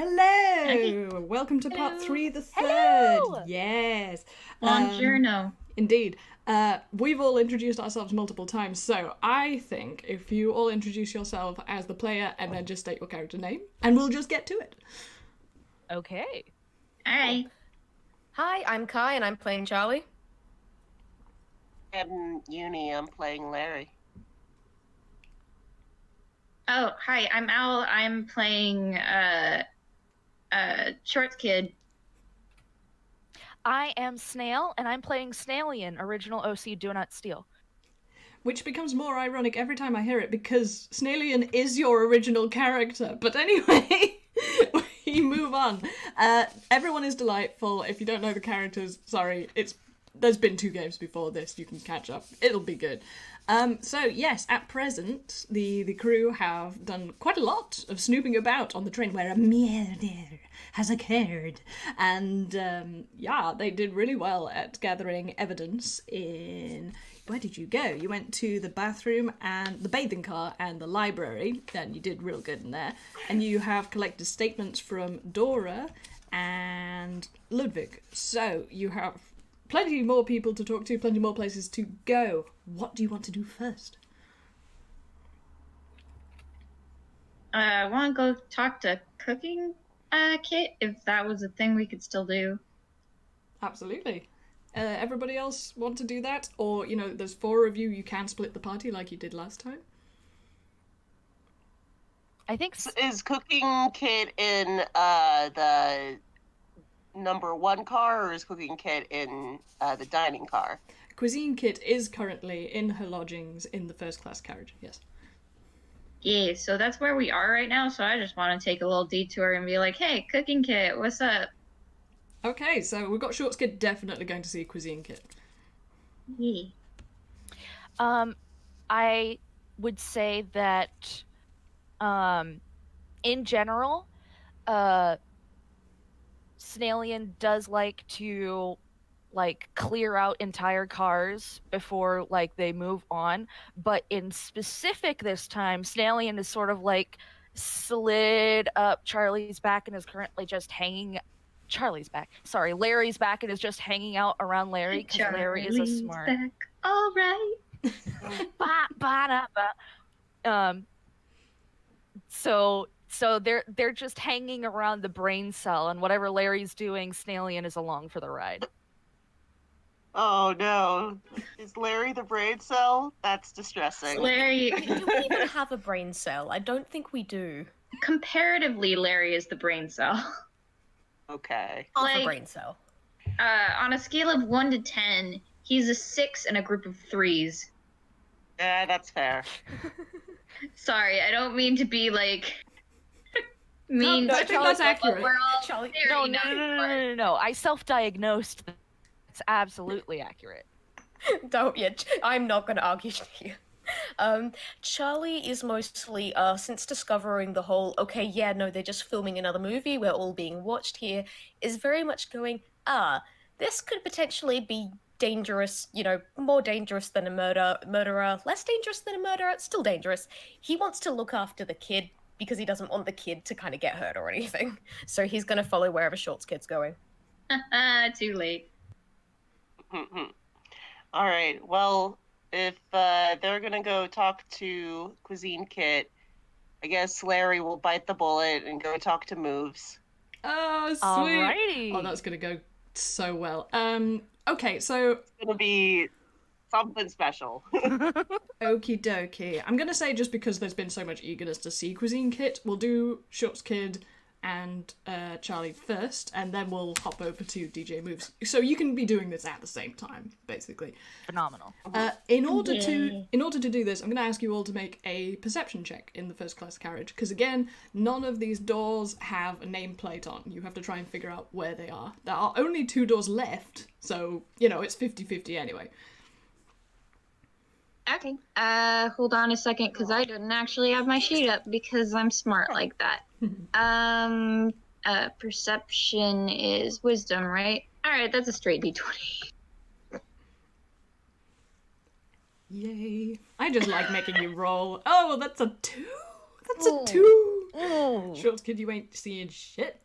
Hello! Welcome to part 3, the third. Hello! Yes. Buongiorno. Indeed. We've all introduced ourselves multiple times, so I think if you all introduce yourself as the player and then just state your character name, and we'll just get to it. Okay. Hi. Hi, I'm Kai and I'm playing Charlie. I'm Yuni, I'm playing Larry. Oh, hi. I'm Owl. I'm playing Short Kid. I am Snail, and I'm playing Snailian, original OC Do Not Steal. Which becomes more ironic every time I hear it, because Snailian is your original character. But anyway, we move on. Everyone is delightful. If you don't know the characters, sorry, there's been 2 games before this. You can catch up. It'll be good. So yes, at present, the crew have done quite a lot of snooping about on the train where a murder has occurred. And yeah, they did really well at gathering evidence in... Where did you go? You went to the bathroom and the bathing car and the library, and you did real good in there. And you have collected statements from Dora and Ludwig. So you have plenty more people to talk to, plenty more places to go. What do you want to do first? I want to go talk to Cooking Kit, if that was a thing we could still do. Absolutely. Everybody else want to do that? Or, you know, there's 4 of you, you can split the party like you did last time. I think... Is Cooking Kit in the number 1 car, or is Cooking Kit in the dining car? Cuisine Kit is currently in her lodgings in the first class carriage, yes. Yeah, so that's where we are right now, so I just want to take a little detour and be like, hey, Cooking Kit, what's up? Okay, so we've got Shorts Kid definitely going to see Cuisine Kit. Yeah. I would say that, in general, Snailian does like to, clear out entire cars before, they move on. But in specific this time, Snailian is sort of, slid up Charlie's back and is currently just hanging... Charlie's back. Sorry, Larry's back and is just hanging out around Larry because Larry is a smart... back. All right. So they're just hanging around the brain cell, and whatever Larry's doing, Snailian is along for the ride. Oh no. Is Larry the brain cell? That's distressing. Larry, Do we even have a brain cell? I don't think we do. comparatively, Larry is the brain cell. Okay. Half a Like- brain cell. On a scale of 1 to 10, he's a 6 in a group of 3s. Yeah, that's fair. Sorry, I don't mean to be mean. No, I think that's accurate. But we're all Charlie- very No. I self-diagnosed. It's absolutely accurate. Don't yet. I'm not going to argue here. Charlie is mostly, since discovering the whole, okay, yeah, no, they're just filming another movie, we're all being watched here, is very much going, this could potentially be dangerous, more dangerous than a murderer, less dangerous than a murderer, still dangerous. He wants to look after the kid because he doesn't want the kid to kind of get hurt or anything. So he's going to follow wherever Shorts Kid's going. Too late. All right, well, if they're gonna go talk to Cuisine Kit, I guess Larry will bite the bullet and go talk to Moves. Oh, sweet. Alrighty. Oh, that's going to go so well. Okay, so... It's gonna be something special. Okie dokie. I'm going to say, just because there's been so much eagerness to see Cuisine Kit, we'll do Shorts Kid and Charlie first, and then we'll hop over to DJ Moves. So you can be doing this at the same time, basically. Phenomenal. In order to do this, I'm going to ask you all to make a perception check in the first class carriage, because again, none of these doors have a nameplate on. You have to try and figure out where they are. There are only 2 doors left, so, it's 50-50 anyway. Okay. Hold on a second, because I didn't actually have my sheet up because I'm smart like that. Perception is wisdom, right? Alright, that's a straight D20. Yay. I just like making you roll. Oh, that's a 2! That's a 2! Shorts Kid, you ain't seeing shit.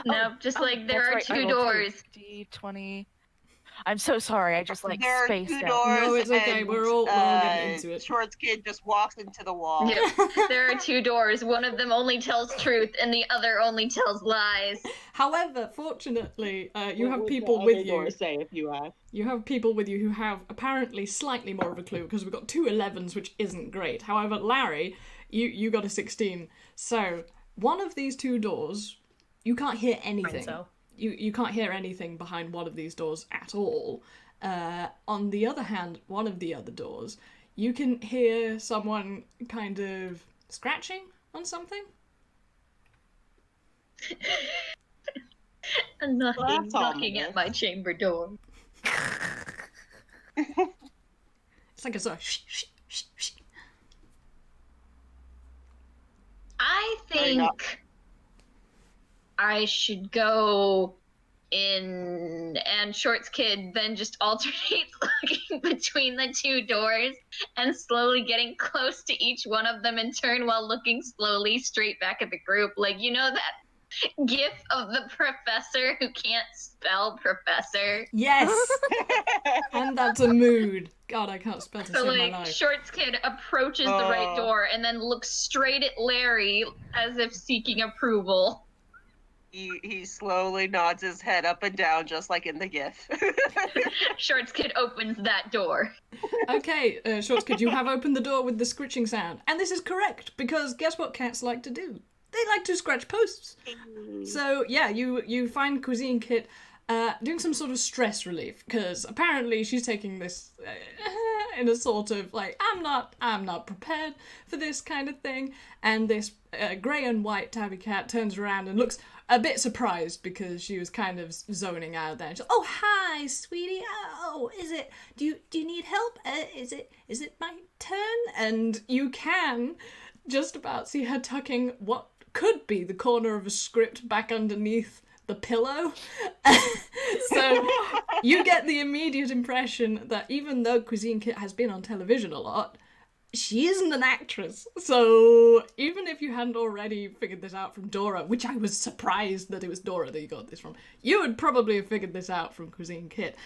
No, just like there are That's right, I two rolled doors. D20. I'm so sorry. I just like There are spaced two out. doors. No, it's okay. And, We're all getting into it. Shorts Kid just walks into the wall. Yep. There are two doors. One of them only tells truth, and the other only tells lies. However, fortunately, you What have would people the with other you. door say if you ask? You have people with you who have apparently slightly more of a clue because we've got two 11s, which isn't great. However, Larry, you got a 16. So one of these two doors, you can't hear anything. So. You can't hear anything behind one of these doors at all. On the other hand, one of the other doors, you can hear someone kind of scratching on something. And Well, that's knocking ominous. at my chamber door. It's like a sort of shh, shh, shh, shh. I Very not- think I should go in, and Shorts Kid then just alternates looking between the two doors and slowly getting close to each one of them in turn while looking slowly straight back at the group. Like, you know that gif of the professor who can't spell professor? Yes! And that's a mood. God, I can't spell to So, save my like, life. Shorts Kid approaches the right door and then looks straight at Larry as if seeking approval. He slowly nods his head up and down, just like in the GIF. Shorts Kid opens that door. Okay, Shorts Kid, you have opened the door with the scritching sound. And this is correct, because guess what cats like to do? They like to scratch posts. So, yeah, you find Cuisine Kit doing some sort of stress relief, because apparently she's taking this in a sort of, like, I'm not prepared for this kind of thing. And this grey and white tabby cat turns around and looks a bit surprised because she was kind of zoning out there. And she's, oh, hi, sweetie. Oh, is it? Do you need help? Is it my turn? And you can just about see her tucking what could be the corner of a script back underneath the pillow. So you get the immediate impression that even though Cuisine Kit has been on television a lot, she isn't an actress. So even if you hadn't already figured this out from Dora, which I was surprised that it was Dora that you got this from, you would probably have figured this out from Cuisine Kit.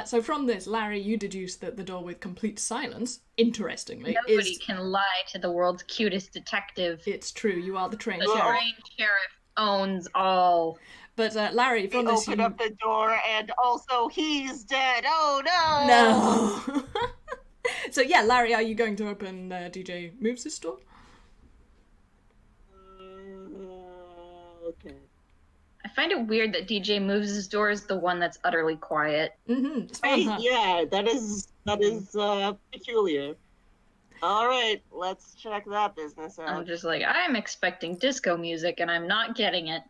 So from this, Larry, you deduce that the door with complete silence, interestingly, Nobody can lie to the world's cutest detective. It's true, you are the trained The sheriff. trained sheriff owns all. But Larry, from this, Open up the door, and also he's dead. Oh no! No. So yeah, Larry, are you going to open DJ Moves' door? Okay. I find it weird that DJ Moves' door is the one that's utterly quiet. Mm-hmm. It's fun, huh? Yeah, that is peculiar. All right, let's check that business I'm out. just like, I'm expecting disco music and I'm not getting it.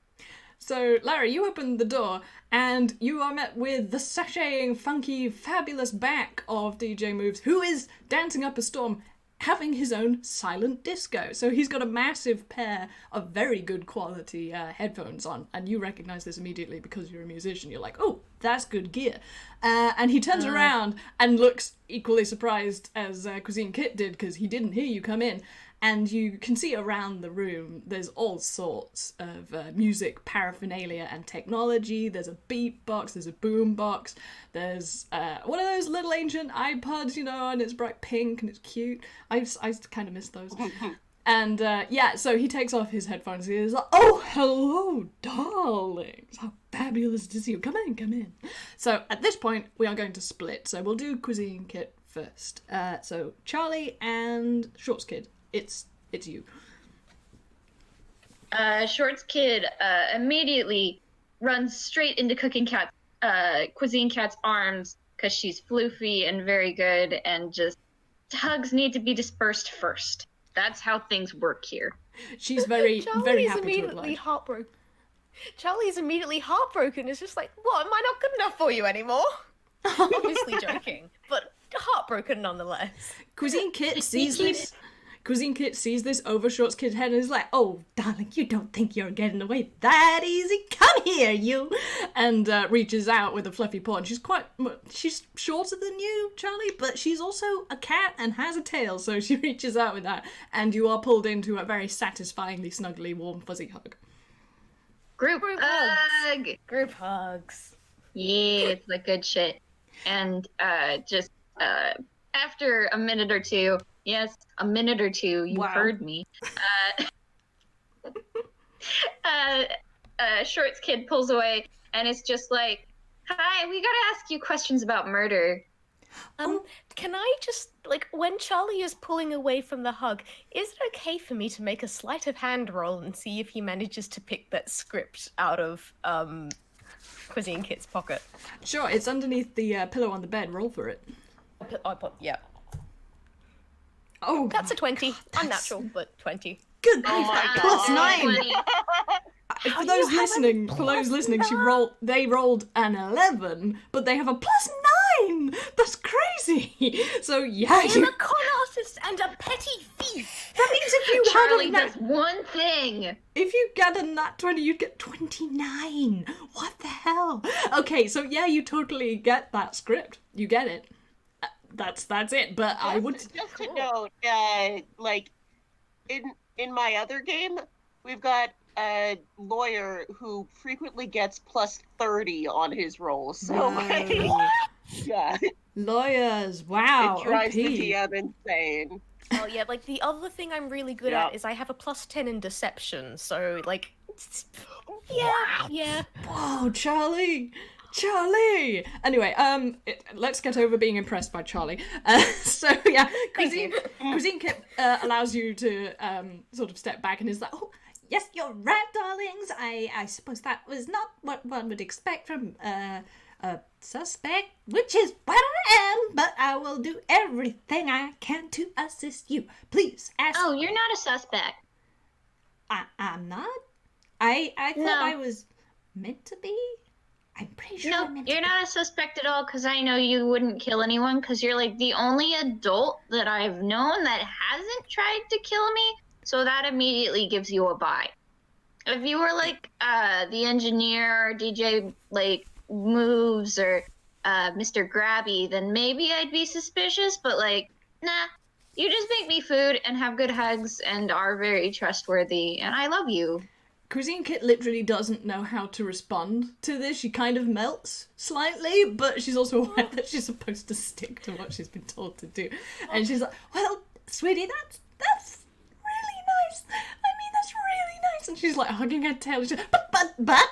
So, Larry, you open the door, and you are met with the sashaying, funky, fabulous back of DJ Moves, who is dancing up a storm, having his own silent disco. So he's got a massive pair of very good quality headphones on, and you recognize this immediately because you're a musician. You're like, oh, that's good gear. And he turns around and looks equally surprised as Cuisine Kit did, because he didn't hear you come in. And you can see around the room, there's all sorts of music paraphernalia and technology. There's a beatbox, there's a boombox, there's one of those little ancient iPods, you know, and it's bright pink and it's cute. I kind of miss those. And yeah, so he takes off his headphones and he's like, oh, hello, darlings. How fabulous to see you. Come in. So at this point, we are going to split. So we'll do Cuisine Kit first. So Charlie and Shorts Kid. It's you. Shorts Kid immediately runs straight into Cuisine Cat's arms because she's floofy and very good, and just hugs need to be dispersed first. That's how things work here. She's very Charlie's happy to immediately oblige. heartbroken. Charlie's immediately heartbroken. It's just like, what? Am I not good enough for you anymore? Obviously joking, but heartbroken nonetheless. Cuisine Kit sees this. Cuisine Kit sees this over Shorts Kid's head and is like, "Oh, darling, you don't think you're getting away that easy? Come here, you!" And reaches out with a fluffy paw. And she's shorter than you, Charlie, but she's also a cat and has a tail, so she reaches out with that. And you are pulled into a very satisfyingly snuggly, warm, fuzzy hug. Group hug! Group hugs. Yeah, it's like good shit. And just after a minute or two, yes, a minute or two, you heard me. Shorts Kid pulls away and it's just like, "Hi, we gotta ask you questions about murder." Can I just, like, when Charlie is pulling away from the hug, is it okay for me to make a sleight of hand roll and see if he manages to pick that script out of Cuisine Kit's pocket? Sure, it's underneath the pillow on the bed. Roll for it. Yeah. Oh, That's a 20. Unnatural, but 20. good Oh grief, my plus God. 9! 20. For those listening, they rolled an 11, but they have a plus 9! That's crazy! So yeah, I am a con artist and a petty thief! that means if you Charlie had a does one thing. if you get a nat 20, you'd get 29. What the hell? Okay, so yeah, you totally get that script. You get it. That's it. But I would Just to note, like in my other game, we've got a lawyer who frequently gets plus 30 on his rolls. So yeah, lawyers. Wow. it drives OP. the TM insane. Oh yeah, like the other thing I'm really good Yeah. at is I have a plus 10 in deception, so like, yeah. Whoa, Charlie. Anyway, let's get over being impressed by Charlie. So yeah, Cuisine Kit allows you to sort of step back and is like, "Oh, yes, you're right, darlings. I suppose that was not what one would expect from a suspect, which is what I am. But I will do everything I can to assist you. Please ask." Oh, you're not a suspect. I'm not. I thought No. I was meant to be. I'm pretty sure. No, I'm meant you're to be. not a suspect at all because I know you wouldn't kill anyone because you're like the only adult that I've known that hasn't tried to kill me. So that immediately gives you a buy. If you were like the engineer or DJ like Moves or Mr. Grabby, then maybe I'd be suspicious. But like, nah, you just make me food and have good hugs and are very trustworthy, and I love you. Cuisine Kit literally doesn't know how to respond to this. She kind of melts slightly, but she's also aware that she's supposed to stick to what she's been told to do. And she's like, "Well, sweetie, that's really nice. I mean, that's really nice." And she's like hugging her tail. She's like, but,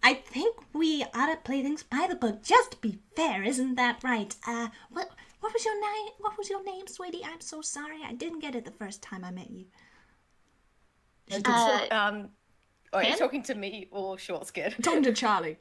I think we ought to play things by the book, just to be fair, isn't that right? What was your name? What was your name, sweetie? I'm so sorry. I didn't get it the first time I met you. Are you Ken? talking to me or Shorts Kid? Talking to Charlie.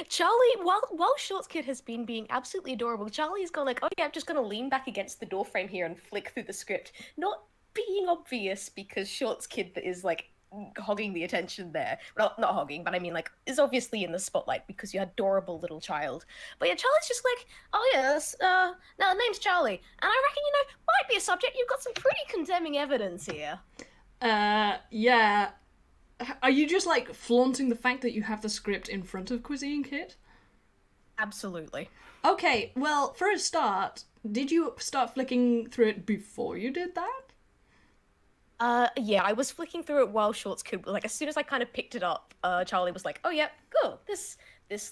Charlie, while Shorts Kid has been being absolutely adorable, Charlie's gone like, "Oh yeah, I'm just gonna lean back against the door frame here and flick through the script," not being obvious because Shorts Kid is like hogging the attention there. Well, not hogging, but I mean like is obviously in the spotlight because you're adorable little child. But yeah, Charlie's just like, "Oh yes, no, the name's Charlie, and I reckon might be a subject. You've got some pretty condemning evidence here." Yeah. Are you just like flaunting the fact that you have the script in front of Cuisine Kit? Absolutely. Okay, well, for a start, did you start flicking through it before you did that? Yeah, I was flicking through it while Shorts Kid, like, as soon as I kind of picked it up, Charlie was like, "Oh yeah, cool, this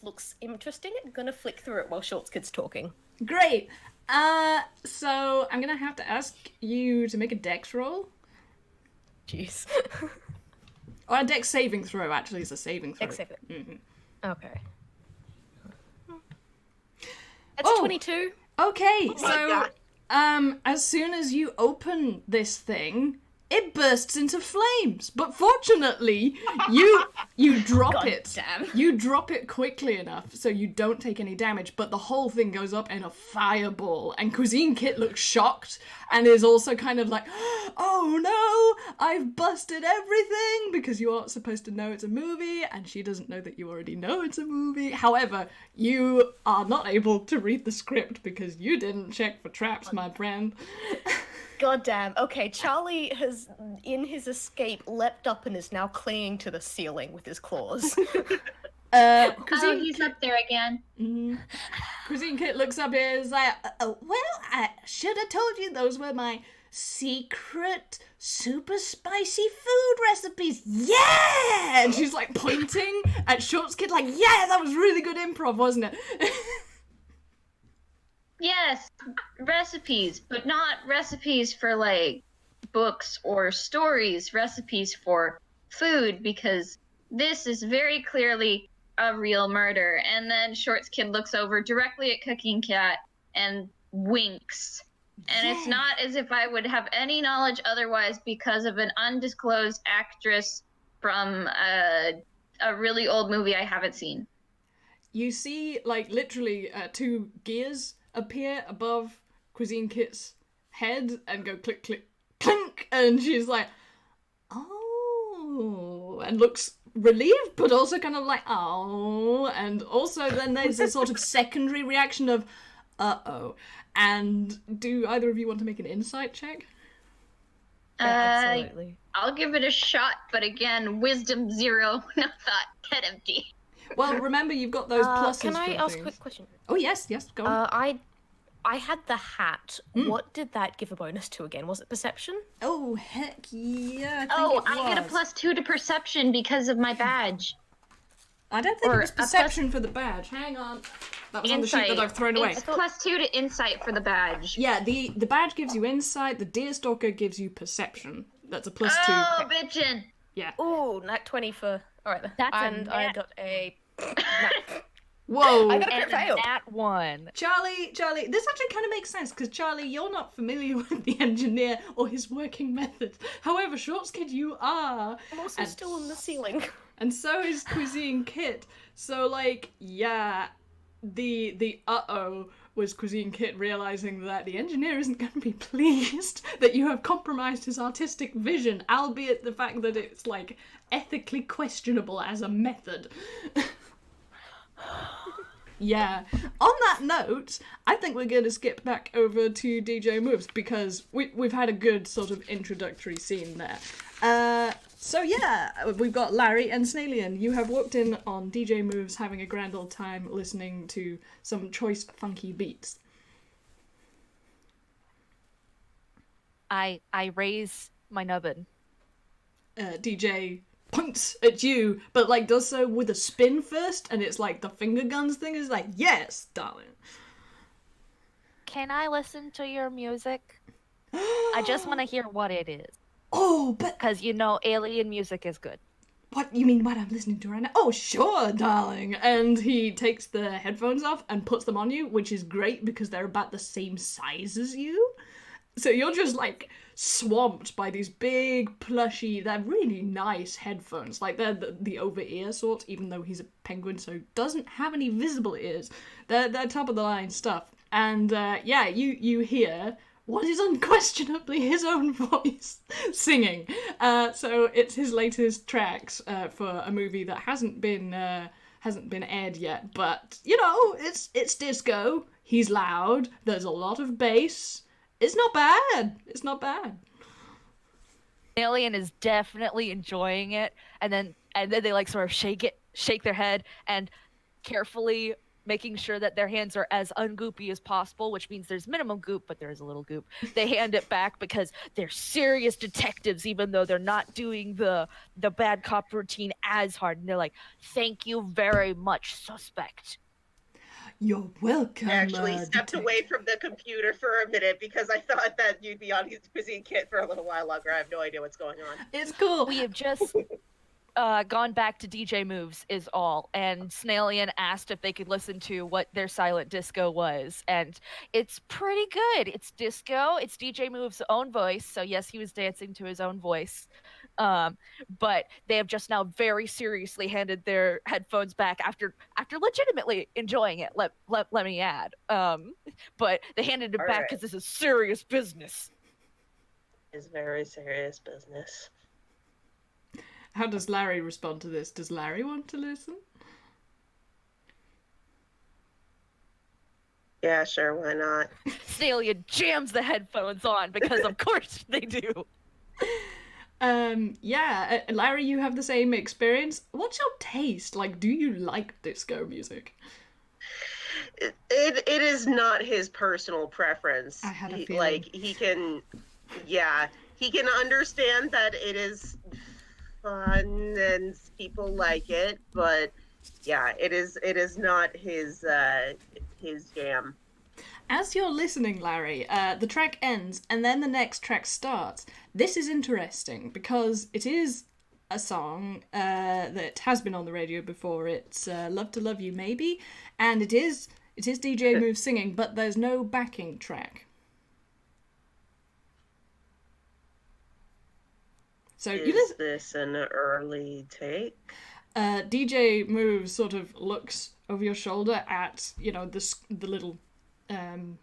looks interesting. I'm gonna flick through it while Shorts Kid's talking." Great. So I'm gonna have to ask you to make a dex roll. Jeez. Or a dex saving throw, actually, is a saving throw. Except it. Mhm. Okay. That's Oh. 22. Okay, my so God. as soon as you open this thing, it bursts into flames. But fortunately, you drop God it. damn. You drop it quickly enough so you don't take any damage, but the whole thing goes up in a fireball. And Cuisine Kit looks shocked and is also kind of like, oh no, I've busted everything, because you aren't supposed to know it's a movie, and she doesn't know that you already know it's a movie. However, you are not able to read the script because you didn't check for traps, my friend. God damn. Okay, Charlie has, in his escape, leapt up and is now clinging to the ceiling with his claws. Oh, Cuisine he's Kit, up there again. Cuisine Kit looks up here and is like, well, I should have told you those were my secret super spicy food recipes. Yeah! And she's like pointing at Shorts Kid like, yeah, that was really good improv, wasn't it? Yes, recipes, but not recipes for like books or stories, recipes for food, because this is very clearly a real murder. And then Shorts Kid looks over directly at Cooking Cat and winks. And it's not as if I would have any knowledge otherwise because of an undisclosed actress from a really old movie I haven't seen. You see, like, literally two gears appear above Cuisine Kit's head and go click, click, clink, and she's like, oh, and looks relieved, but also kind of like, oh, and also then there's a sort of secondary reaction of, uh-oh. And do either of you want to make an insight check? Absolutely. I'll give it a shot, but again, wisdom 0, no thought, head empty. Well, remember you've got those pluses. Can I for ask a things. quick question? Oh, yes, go on. I had the hat. What did that give a bonus to again? Was it perception? Oh, heck yeah, I get a +2 to perception because of my badge. I don't think or it was a plus- perception for the badge. Hang on. That was on the sheet that I've thrown away. It's +2 to insight for the badge. Yeah, the badge gives you insight, the Deerstalker gives you perception. That's a +2. Oh, bitchin'. Yeah. Ooh, nat 20 for... Alright then. That's a and I nat- got a... nat... Whoa. I got a And crit fail. that one. Charlie, this actually kind of makes sense, because Charlie, you're not familiar with the engineer or his working methods. However, Shorts Kid, you are. I'm also still on the ceiling. And so is Cuisine Kit. So, like, yeah, the uh-oh was Cuisine Kit realizing that the engineer isn't going to be pleased that you have compromised his artistic vision, albeit the fact that it's, like, ethically questionable as a method. Yeah. On that note, I think we're going to skip back over to DJ Moves, because we've had a good sort of introductory scene there. So yeah, we've got Larry and Snailian. You have walked in on DJ Moves having a grand old time listening to some choice funky beats. I raise my nubbin. DJ points at you, but like does so with a spin first, and it's like the finger guns thing is like, yes, darling. Can I listen to your music? I just want to hear what it is. Oh, but Because, you know, alien music is good. what you mean what I'm listening to right now? Oh, sure, darling. And he takes the headphones off and puts them on you, which is great because they're about the same size as you. So you're just like swamped by these big plushy, they're really nice headphones. Like they're the over-ear sort, even though he's a penguin, so doesn't have any visible ears. They're top of the line stuff. And yeah, you hear what is unquestionably his own voice singing. So it's his latest tracks for a movie that hasn't been aired yet. But you know, it's disco. He's loud. There's a lot of bass. It's not bad. It's not bad. Alien is definitely enjoying it, and then they like sort of shake their head, and carefully making sure that their hands are as ungoopy as possible, which means there's minimum goop, but there is a little goop. They hand it back because they're serious detectives, even though they're not doing the bad cop routine as hard. And they're like, "Thank you very much, suspect." You're welcome. I actually stepped detective. away from the computer for a minute because I thought that you'd be on his Cuisine Kit for a little while longer. I have no idea what's going on. It's cool. We have just gone back to DJ Moves is all, and Snailian asked if they could listen to what their silent disco was, and it's pretty good. It's disco. It's DJ Moves' own voice, so yes, he was dancing to his own voice. But they have just now very seriously handed their headphones back after legitimately enjoying it. Let me add. But they handed it back Alright. because this is serious business. It's very serious business. How does Larry respond to this? Does Larry want to listen? Yeah, sure, why not? Snailian jams the headphones on because of course they do. Larry, you have the same experience. What's your taste? Like, do you like disco music? It is not his personal preference. I had a feeling. Like, he can understand that it is fun and people like it, but yeah, it is not his jam. As you're listening, Larry, the track ends and then the next track starts. This is interesting because it is a song that has been on the radio before. It's Love to Love You Maybe, and it is DJ Move singing, but there's no backing track. So Is this an early take? DJ Move sort of looks over your shoulder at, the little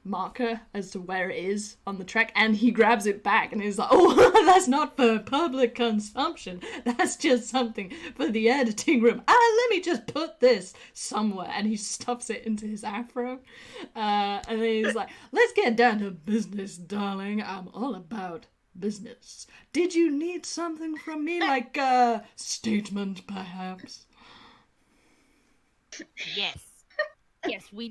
marker as to where it is on the track, and he grabs it back and he's like, oh, that's not for public consumption. That's just something for the editing room. Let me just put this somewhere. And he stuffs it into his afro. And then he's like, let's get down to business, darling. I'm all about business. Did you need something from me, like a statement, perhaps? Yes. Yes, we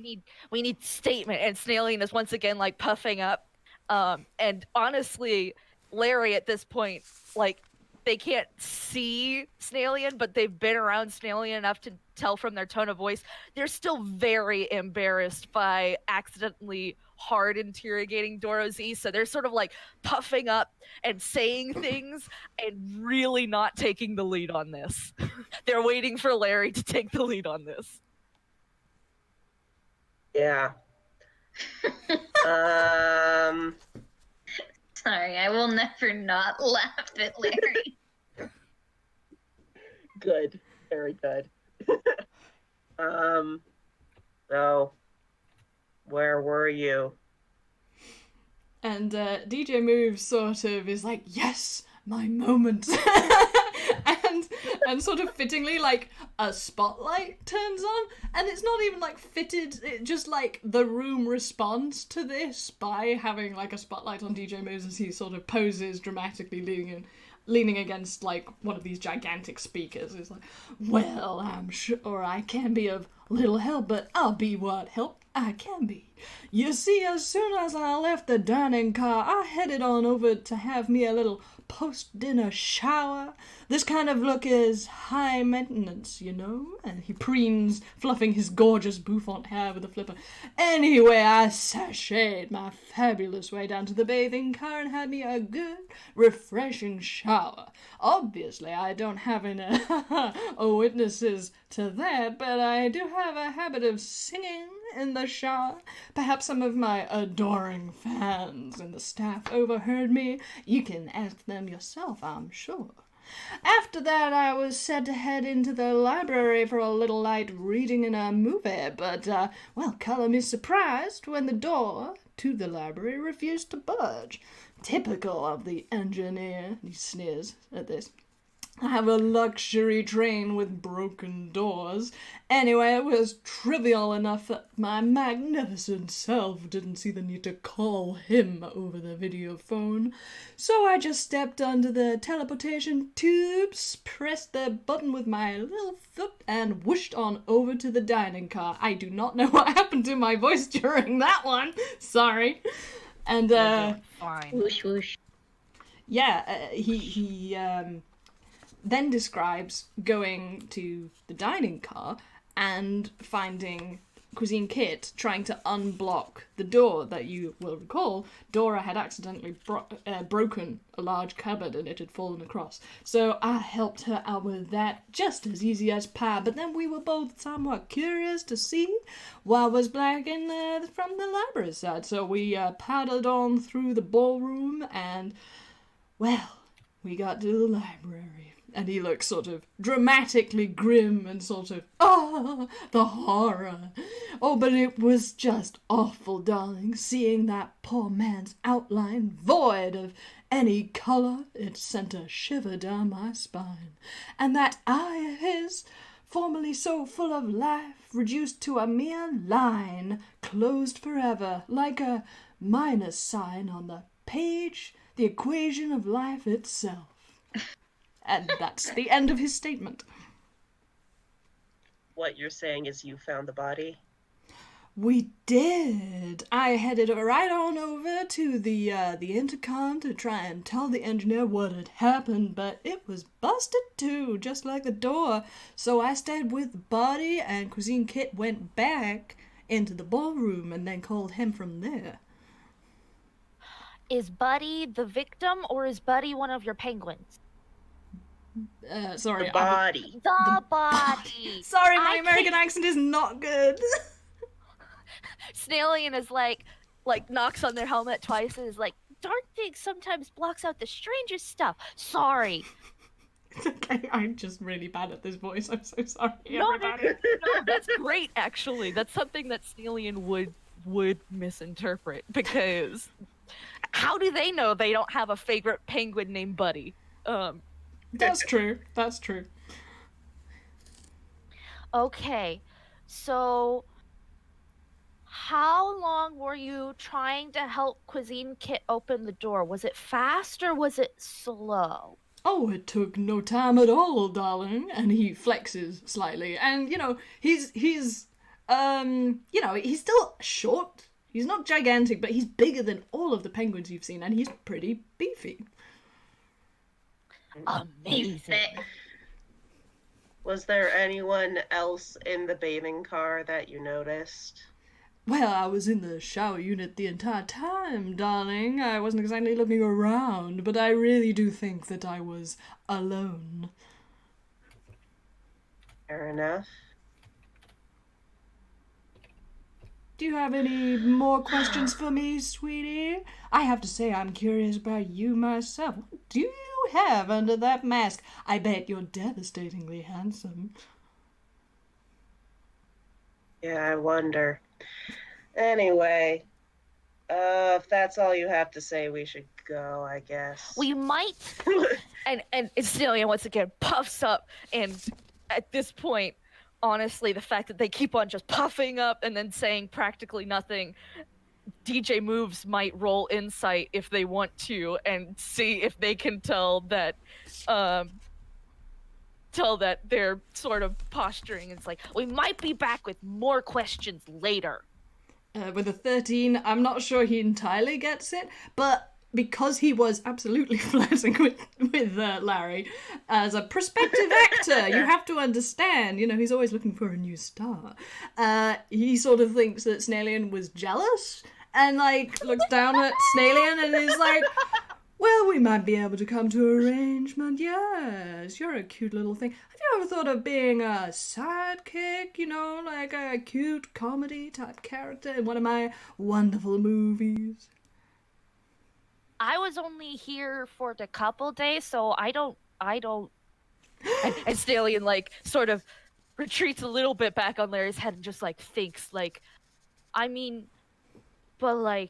need statement. And Snailian is once again like puffing up. And honestly, Larry at this point, like, they can't see Snailian, but they've been around Snailian enough to tell from their tone of voice, they're still very embarrassed by accidentally hard interrogating Dorothy. So they're sort of like puffing up and saying things and really not taking the lead on this. They're waiting for Larry to take the lead on this. Yeah. Sorry, I will never not laugh at Larry. Good. Very good. So, where were you? And DJ Move sort of is like, yes, my moment. and sort of fittingly, like, a spotlight turns on, and it's not even like fitted, it just like the room responds to this by having like a spotlight on DJ Moves as he sort of poses dramatically leaning against like one of these gigantic speakers. It's like, well, I'm sure I can be of little help, but I'll be what help I can be. You see, as soon as I left the dining car, I headed on over to have me a little post-dinner shower. This kind of look is high maintenance, you know? And he preens, fluffing his gorgeous bouffant hair with a flipper. Anyway, I sashayed my fabulous way down to the bathing car and had me a good, refreshing shower. Obviously, I don't have any witnesses to that, but I do have a habit of singing in the shower. Perhaps some of my adoring fans in the staff overheard me. You can ask them yourself, I'm sure. After that, I was set to head into the library for a little light reading in a movie, but, color me surprised when the door to the library refused to budge. Typical of the engineer, he sneers at this. I have a luxury train with broken doors. Anyway, it was trivial enough that my magnificent self didn't see the need to call him over the video phone. So I just stepped under the teleportation tubes, pressed the button with my little foot, and whooshed on over to the dining car. I do not know what happened to my voice during that one. Sorry. And, Fine. Whoosh whoosh. yeah, he then describes going to the dining car and finding Cuisine Kit trying to unblock the door that you will recall, Dora had accidentally broken a large cupboard and it had fallen across. So I helped her out with that just as easy as pie, but then we were both somewhat curious to see what was black from the library side. So we paddled on through the ballroom and, well, we got to the library. And he looks sort of dramatically grim and sort of, the horror. Oh, but it was just awful, darling, seeing that poor man's outline void of any colour. It sent a shiver down my spine. And that eye of his, formerly so full of life, reduced to a mere line, closed forever, like a minus sign on the page, the equation of life itself. And that's the end of his statement. What you're saying is you found the body? We did. I headed right on over to the intercom to try and tell the engineer what had happened, but it was busted too, just like the door. So I stayed with the body, and Cuisine Kit went back into the ballroom and then called him from there. Is Buddy the victim, or is Buddy one of your penguins? Sorry. The body. The body. Sorry, my American accent is not good. Snailian is like knocks on their helmet twice and is like, dark thing sometimes blocks out the strangest stuff. Sorry. It's okay, I'm just really bad at this voice. I'm so sorry, No, everybody. no, that's great, actually. That's something that Snailian would misinterpret, because how do they know they don't have a favorite penguin named Buddy? That's true. That's true. Okay, so how long were you trying to help Cuisine Kit open the door? Was it fast or was it slow? Oh, it took no time at all, darling. And he flexes slightly. And, he's still short. He's not gigantic, but he's bigger than all of the penguins you've seen, and he's pretty beefy. Amazing. Was there anyone else in the bathing car that you noticed? Well, I was in the shower unit the entire time, darling. I wasn't exactly looking around, but I really do think that I was alone. Fair enough. Do you have any more questions for me, sweetie? I have to say I'm curious about you myself. What do you have under that mask? I bet you're devastatingly handsome. Yeah, I wonder. Anyway, if that's all you have to say, we should go, I guess. We might. and Celia once again puffs up, and at this point, honestly, the fact that they keep on just puffing up and then saying practically nothing, DJ Moves might roll insight if they want to and see if they can tell that they're sort of posturing. It's like, we might be back with more questions later. With a 13, I'm not sure he entirely gets it, but because he was absolutely flirting with Larry as a prospective actor, you have to understand, he's always looking for a new star. He sort of thinks that Snailian was jealous and, looks down at Snailian and is like, well, we might be able to come to an arrangement. Yes, you're a cute little thing. Have you ever thought of being a sidekick, like a cute comedy type character in one of my wonderful movies? I was only here for a couple days, so I don't. And Stallion sort of retreats a little bit back on Larry's head and just thinks I mean, but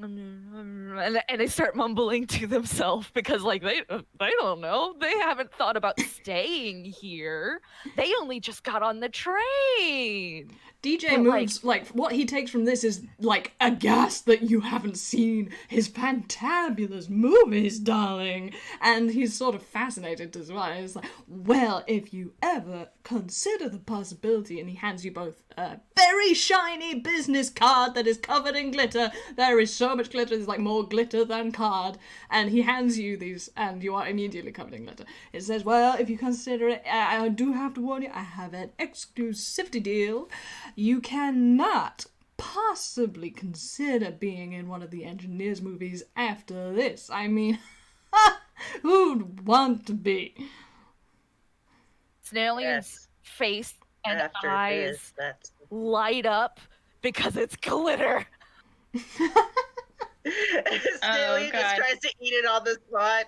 and they start mumbling to themselves because they don't know. They haven't thought about staying here. They only just got on the train. DJ Moves, what he takes from this is, aghast that you haven't seen his fantabulous movies, darling. And he's sort of fascinated as well. He's like, well, if you ever consider the possibility, and he hands you both a very shiny business card that is covered in glitter. There is so much glitter, there's more glitter than card. And he hands you these, and you are immediately covered in glitter. It says, well, if you consider it, I do have to warn you, I have an exclusivity deal. you cannot possibly consider being in one of the Engineers movies after this. I mean, who'd want to be? Snailian's face and After eyes this, that's light up because it's glitter. Snailly just God. tries to eat it on the spot.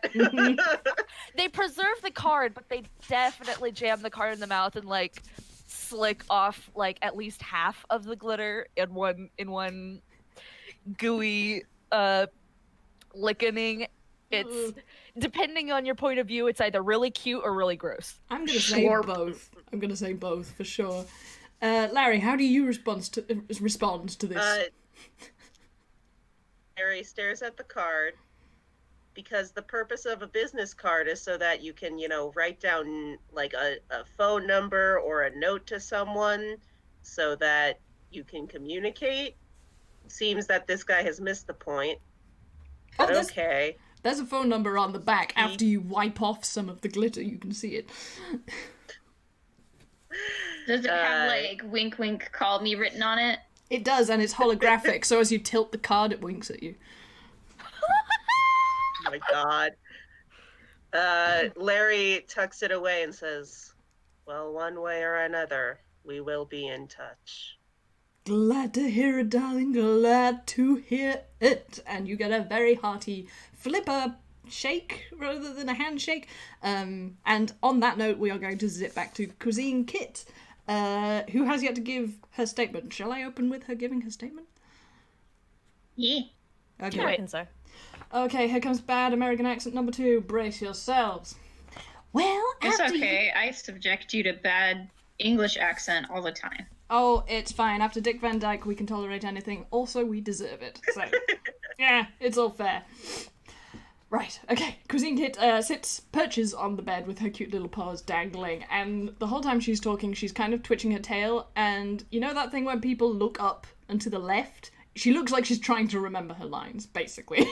They preserve the card, but they definitely jam the card in the mouth and like slick off like at least half of the glitter in one gooey lickening. It's depending on your point of view, it's either really cute or really gross. I'm gonna say both. I'm gonna say both for sure. Larry, how do you respond to this? Harry stares at the card because the purpose of a business card is so that you can, write down like a phone number or a note to someone so that you can communicate. Seems that this guy has missed the point. Oh, But okay. There's a phone number on the back. After you wipe off some of the glitter, you can see it. Does it have like wink wink call me written on it? It does, and it's holographic, so as you tilt the card, it winks at you. Oh my god. Larry tucks it away and says, well, one way or another, we will be in touch. Glad to hear it, darling, glad to hear it. And you get a very hearty flipper shake rather than a handshake. And on that note, we are going to zip back to Cuisine Kit, who has yet to give her statement. Shall I open with her giving her statement? Yeah. Okay. I reckon so. Okay, here comes bad American accent number 2. Brace yourselves. Well, It's after okay. I subject you to bad English accent all the time. Oh, it's fine. After Dick Van Dyke, we can tolerate anything. Also, we deserve it. So, yeah, it's all fair. Right, okay. Cuisine Kit perches on the bed with her cute little paws dangling, and the whole time she's talking, she's kind of twitching her tail, and you know that thing when people look up and to the left? She looks like she's trying to remember her lines, basically.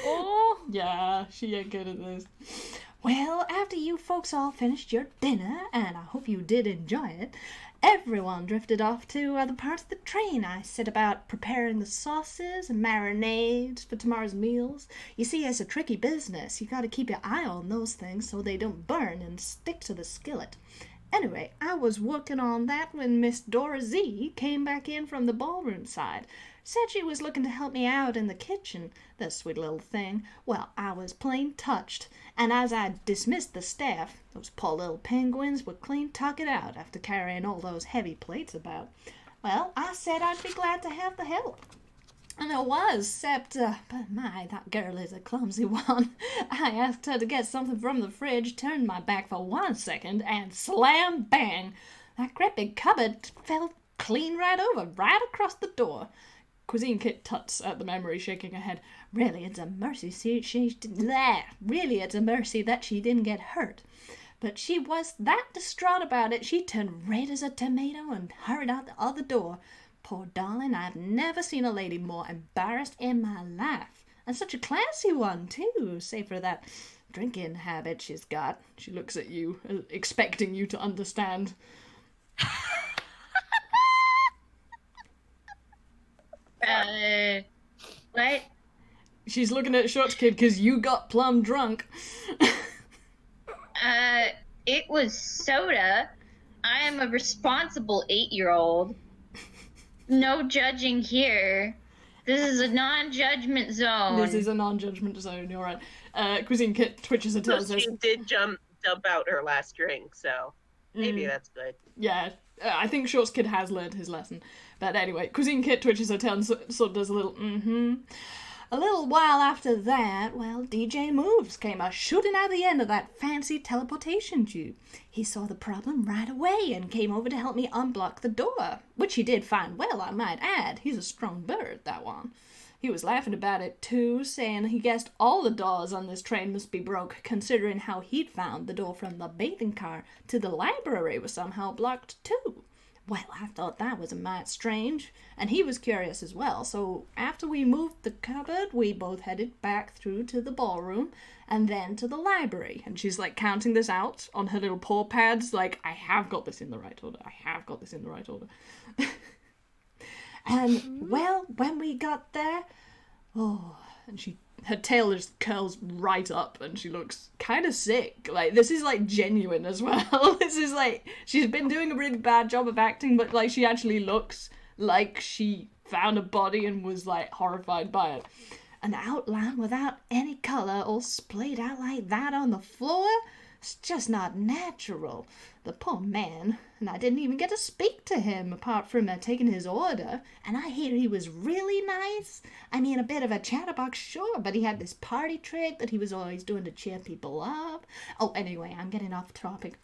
Oh, Yeah, she ain't good at this. Well, after you folks all finished your dinner, and I hope you did enjoy it, everyone drifted off to other parts of the train. I set about preparing the sauces and marinades for tomorrow's meals. You see, it's a tricky business. You gotta keep your eye on those things so they don't burn and stick to the skillet. Anyway, I was working on that when Miss Dora Z came back in from the ballroom side. Said she was looking to help me out in the kitchen, the sweet little thing. Well, I was plain touched, and as I dismissed the staff, those poor little penguins were clean tuckered out after carrying all those heavy plates about. Well, I said I'd be glad to have the help. And I was, except, but my, that girl is a clumsy one. I asked her to get something from the fridge, turned my back for 1 second, and slam bang! That great big cupboard fell clean right over, right across the door. Cuisine Kit tuts at the memory, shaking her head. Really, it's a mercy really, it's a mercy that she didn't get hurt. But she was that distraught about it, she turned red as a tomato and hurried out the other door. Poor darling, I've never seen a lady more embarrassed in my life. And such a classy one, too, save for that drinking habit she's got. She looks at you, expecting you to understand. What? She's looking at Shorts Kid because you got plum drunk. It was soda. I am a responsible 8-year-old. No judging here. This is a non-judgment zone. This is a non-judgment zone, you're right. Cuisine Kit twitches her tail and says, She did dump out her last drink, so maybe that's good. yeah, I think Shorts Kid has learned his lesson. But anyway, Cuisine Kit twitches her tail and sort of does a little A little while after that, well, DJ Moves came shooting out the end of that fancy teleportation tube. He saw the problem right away and came over to help me unblock the door, which he did fine well, I might add. He's a strong bird, that one. He was laughing about it, too, saying he guessed all the doors on this train must be broke, considering how he'd found the door from the bathing car to the library was somehow blocked, too. Well, I thought that was a mite strange, and he was curious as well, so after we moved the cupboard, we both headed back through to the ballroom, and then to the library. And she's, like, counting this out on her little paw pads, like, I have got this in the right order, I have got this in the right order. And, well, when we got there, and her tail just curls right up and she looks kind of sick. Like, this is, like, genuine as well. This is, like, she's been doing a really bad job of acting, but, like, she actually looks like she found a body and was, like, horrified by it. An outline without any colour all splayed out like that on the floor? It's just not natural. The poor man, and I didn't even get to speak to him apart from taking his order, and I hear he was really nice. I mean, a bit of a chatterbox, sure, but he had this party trick that he was always doing to cheer people up. Oh, anyway, I'm getting off topic.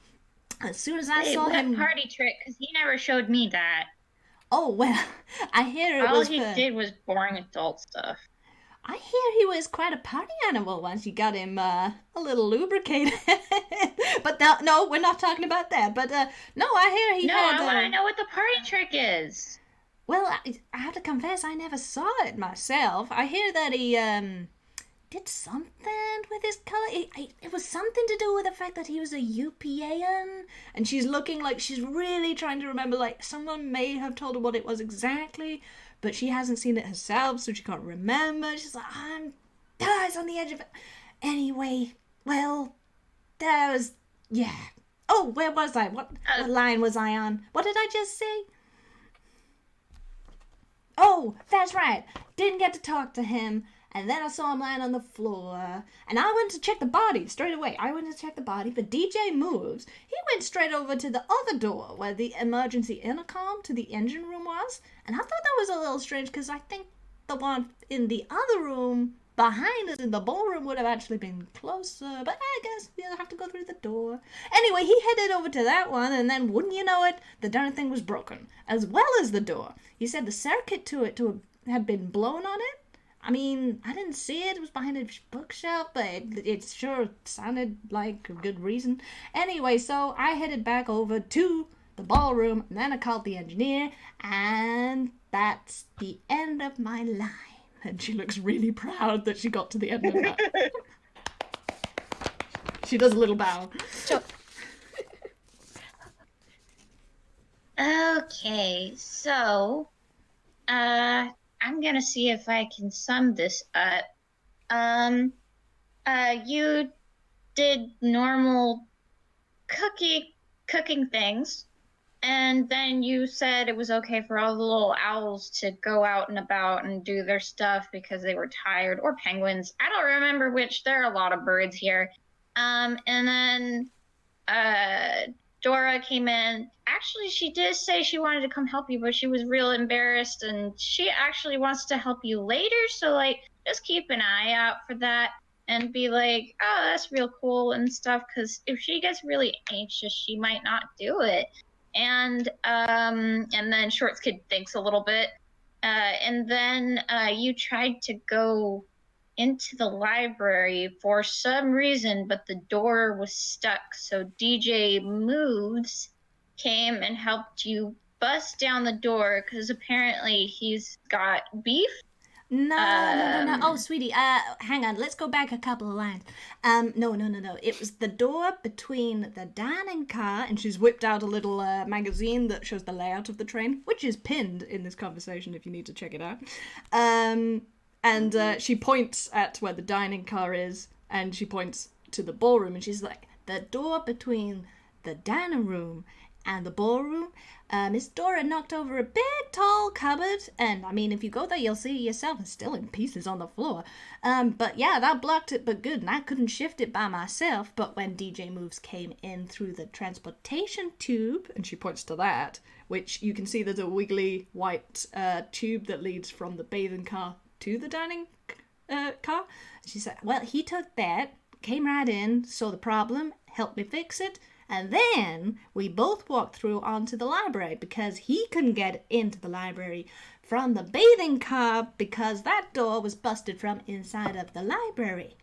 As soon as I saw him... party trick? Because he never showed me that. Oh, well, I hear it All was he did was boring adult stuff. I hear he was quite a party animal once you got him a little lubricated. But no, we're not talking about that. But no, I hear he had... I want to know what the party trick is. Well, I have to confess, I never saw it myself. I hear that he did something with his color. It was something to do with the fact that he was a UPAN. And she's looking like she's really trying to remember, like, someone may have told her what it was exactly, but she hasn't seen it herself, so she can't remember. She's like, it's on the edge of it. Anyway, well, there was, yeah. Oh, where was I? What line was I on? What did I just say? Oh, that's right. Didn't get to talk to him. And then I saw him lying on the floor. And I went to check the body straight away. I went to check the body, but DJ moves. He went straight over to the other door where the emergency intercom to the engine room was. And I thought that was a little strange because I think the one in the other room behind us in the ballroom would have actually been closer. But I guess we'll have to go through the door. Anyway, he headed over to that one, and then wouldn't you know it, the darn thing was broken, as well as the door. He said the circuit to it had been blown on it. I mean, I didn't see it. It was behind a bookshelf, but it sure sounded like a good reason. Anyway, so I headed back over to the ballroom, and then I called the engineer, and that's the end of my line. And she looks really proud that she got to the end of that. She does a little bow. Okay, so, I'm gonna see if I can sum this up. You did normal cooking things, and then you said it was okay for all the little owls to go out and about and do their stuff because they were tired, or penguins. I don't remember which. There are a lot of birds here. And then, Dora came in. Actually, she did say she wanted to come help you, but she was real embarrassed, and she actually wants to help you later, so, like, just keep an eye out for that and be like, oh, that's real cool and stuff, because if she gets really anxious, she might not do it. And then Shorts Kid thinks a little bit, and then you tried to go into the library for some reason, but the door was stuck, so DJ Moves came and helped you bust down the door because apparently he's got beef. No. Oh, sweetie, hang on. Let's go back a couple of lines. No. It was the door between the dining car, and she's whipped out a little magazine that shows the layout of the train, which is pinned in this conversation if you need to check it out. And she points at where the dining car is, and she points to the ballroom, and she's like, the door between the dining room and the ballroom, Miss Dora knocked over a big, tall cupboard, and, I mean, if you go there, you'll see it yourself, it's still in pieces on the floor. But yeah, that blocked it but good, and I couldn't shift it by myself, but when DJ Moves came in through the transportation tube, and she points to that, which you can see there's a wiggly white tube that leads from the bathing car to the dining car. She said, well, he took that, came right in, saw the problem, helped me fix it, and then we both walked through onto the library because he couldn't get into the library from the bathing car because that door was busted from inside of the library.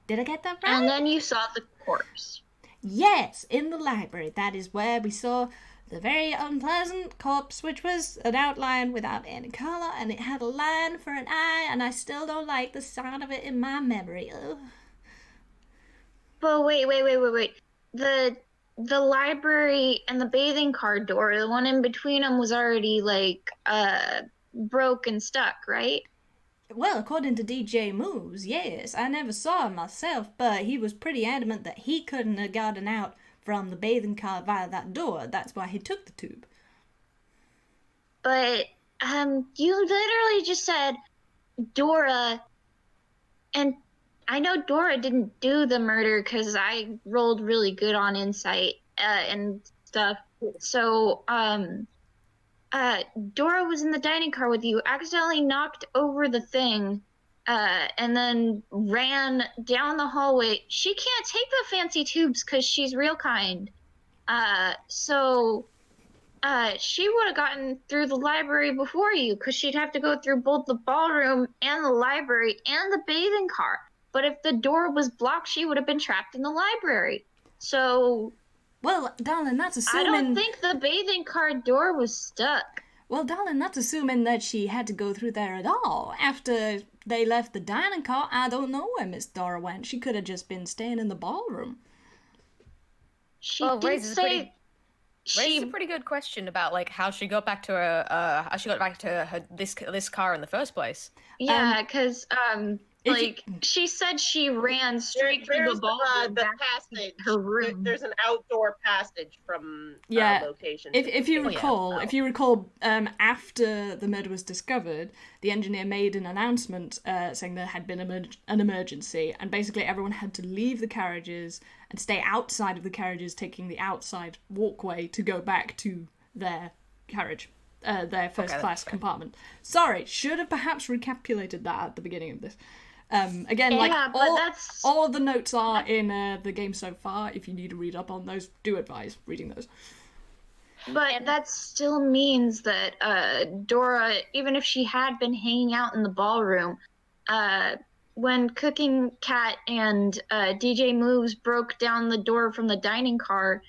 Did I get that right? And then you saw the corpse. Yes, in the library. That is where we saw the very unpleasant corpse, which was an outline without any colour, and it had a line for an eye, and I still don't like the sound of it in my memory. Ugh. But wait. The library and the bathing car door, the one in between them was already, like, broke and stuck, right? Well, according to DJ Moves, yes. I never saw him myself, but he was pretty adamant that he couldn't have gotten out from the bathing car via that door. That's why he took the tube. But, you literally just said Dora, and I know Dora didn't do the murder because I rolled really good on insight and stuff. So, Dora was in the dining car with you, accidentally knocked over the thing, and then ran down the hallway. She can't take the fancy tubes because she's real kind. So she would have gotten through the library before you because she'd have to go through both the ballroom and the library and the bathing car. But if the door was blocked, she would have been trapped in the library. So... Well, darling, that's assuming... I don't think the bathing car door was stuck. Well, darling, that's assuming that she had to go through there at all. After they left the dining car, I don't know where Miss Dora went. She could have just been staying in the ballroom. She Well, did raises say... a pretty good question about like how she got back to her this car in the first place. Yeah, because if like she said she ran straight through There's the ballroom the back passage. to her room. There's an outdoor passage from location. If you recall, Oh. After the murder was discovered, the engineer made an announcement saying there had been an emergency, and basically everyone had to leave the carriages and stay outside of the carriages, taking the outside walkway to go back to their carriage, their first-class compartment. Sorry, should have perhaps recapitulated that at the beginning of this. Again, all of the notes are in the game so far. If you need to read up on those, do advise reading those. But that still means that Dora, even if she had been hanging out in the ballroom, when Cooking Cat and DJ Moves broke down the door from the dining car,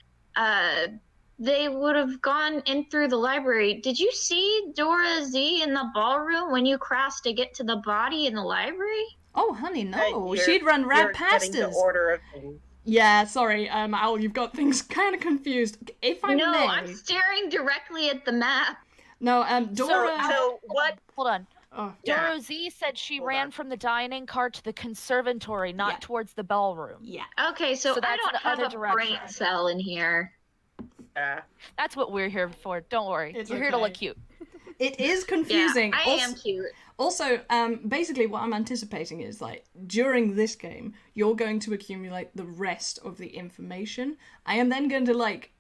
they would have gone in through the library. Did you see Dora Z in the ballroom when you crossed to get to the body in the library? Oh, honey, no. She'd run right past us. Order of things. Yeah, sorry, Owl, you've got things kind of confused. If I may... No, I'm staring directly at the map. No, Dora... So what... Hold on. Oh, Dora Z said she ran from the dining car to the conservatory, not Yeah. towards the ballroom. Yeah. Okay, so I that's don't the have other a direction. brain cell in here. That's what we're here for. Don't worry. It's You're here to okay. look cute. It is confusing. Yeah, I am cute. Also, basically what I'm anticipating is, like, during this game, you're going to accumulate the rest of the information. I am then going to, like,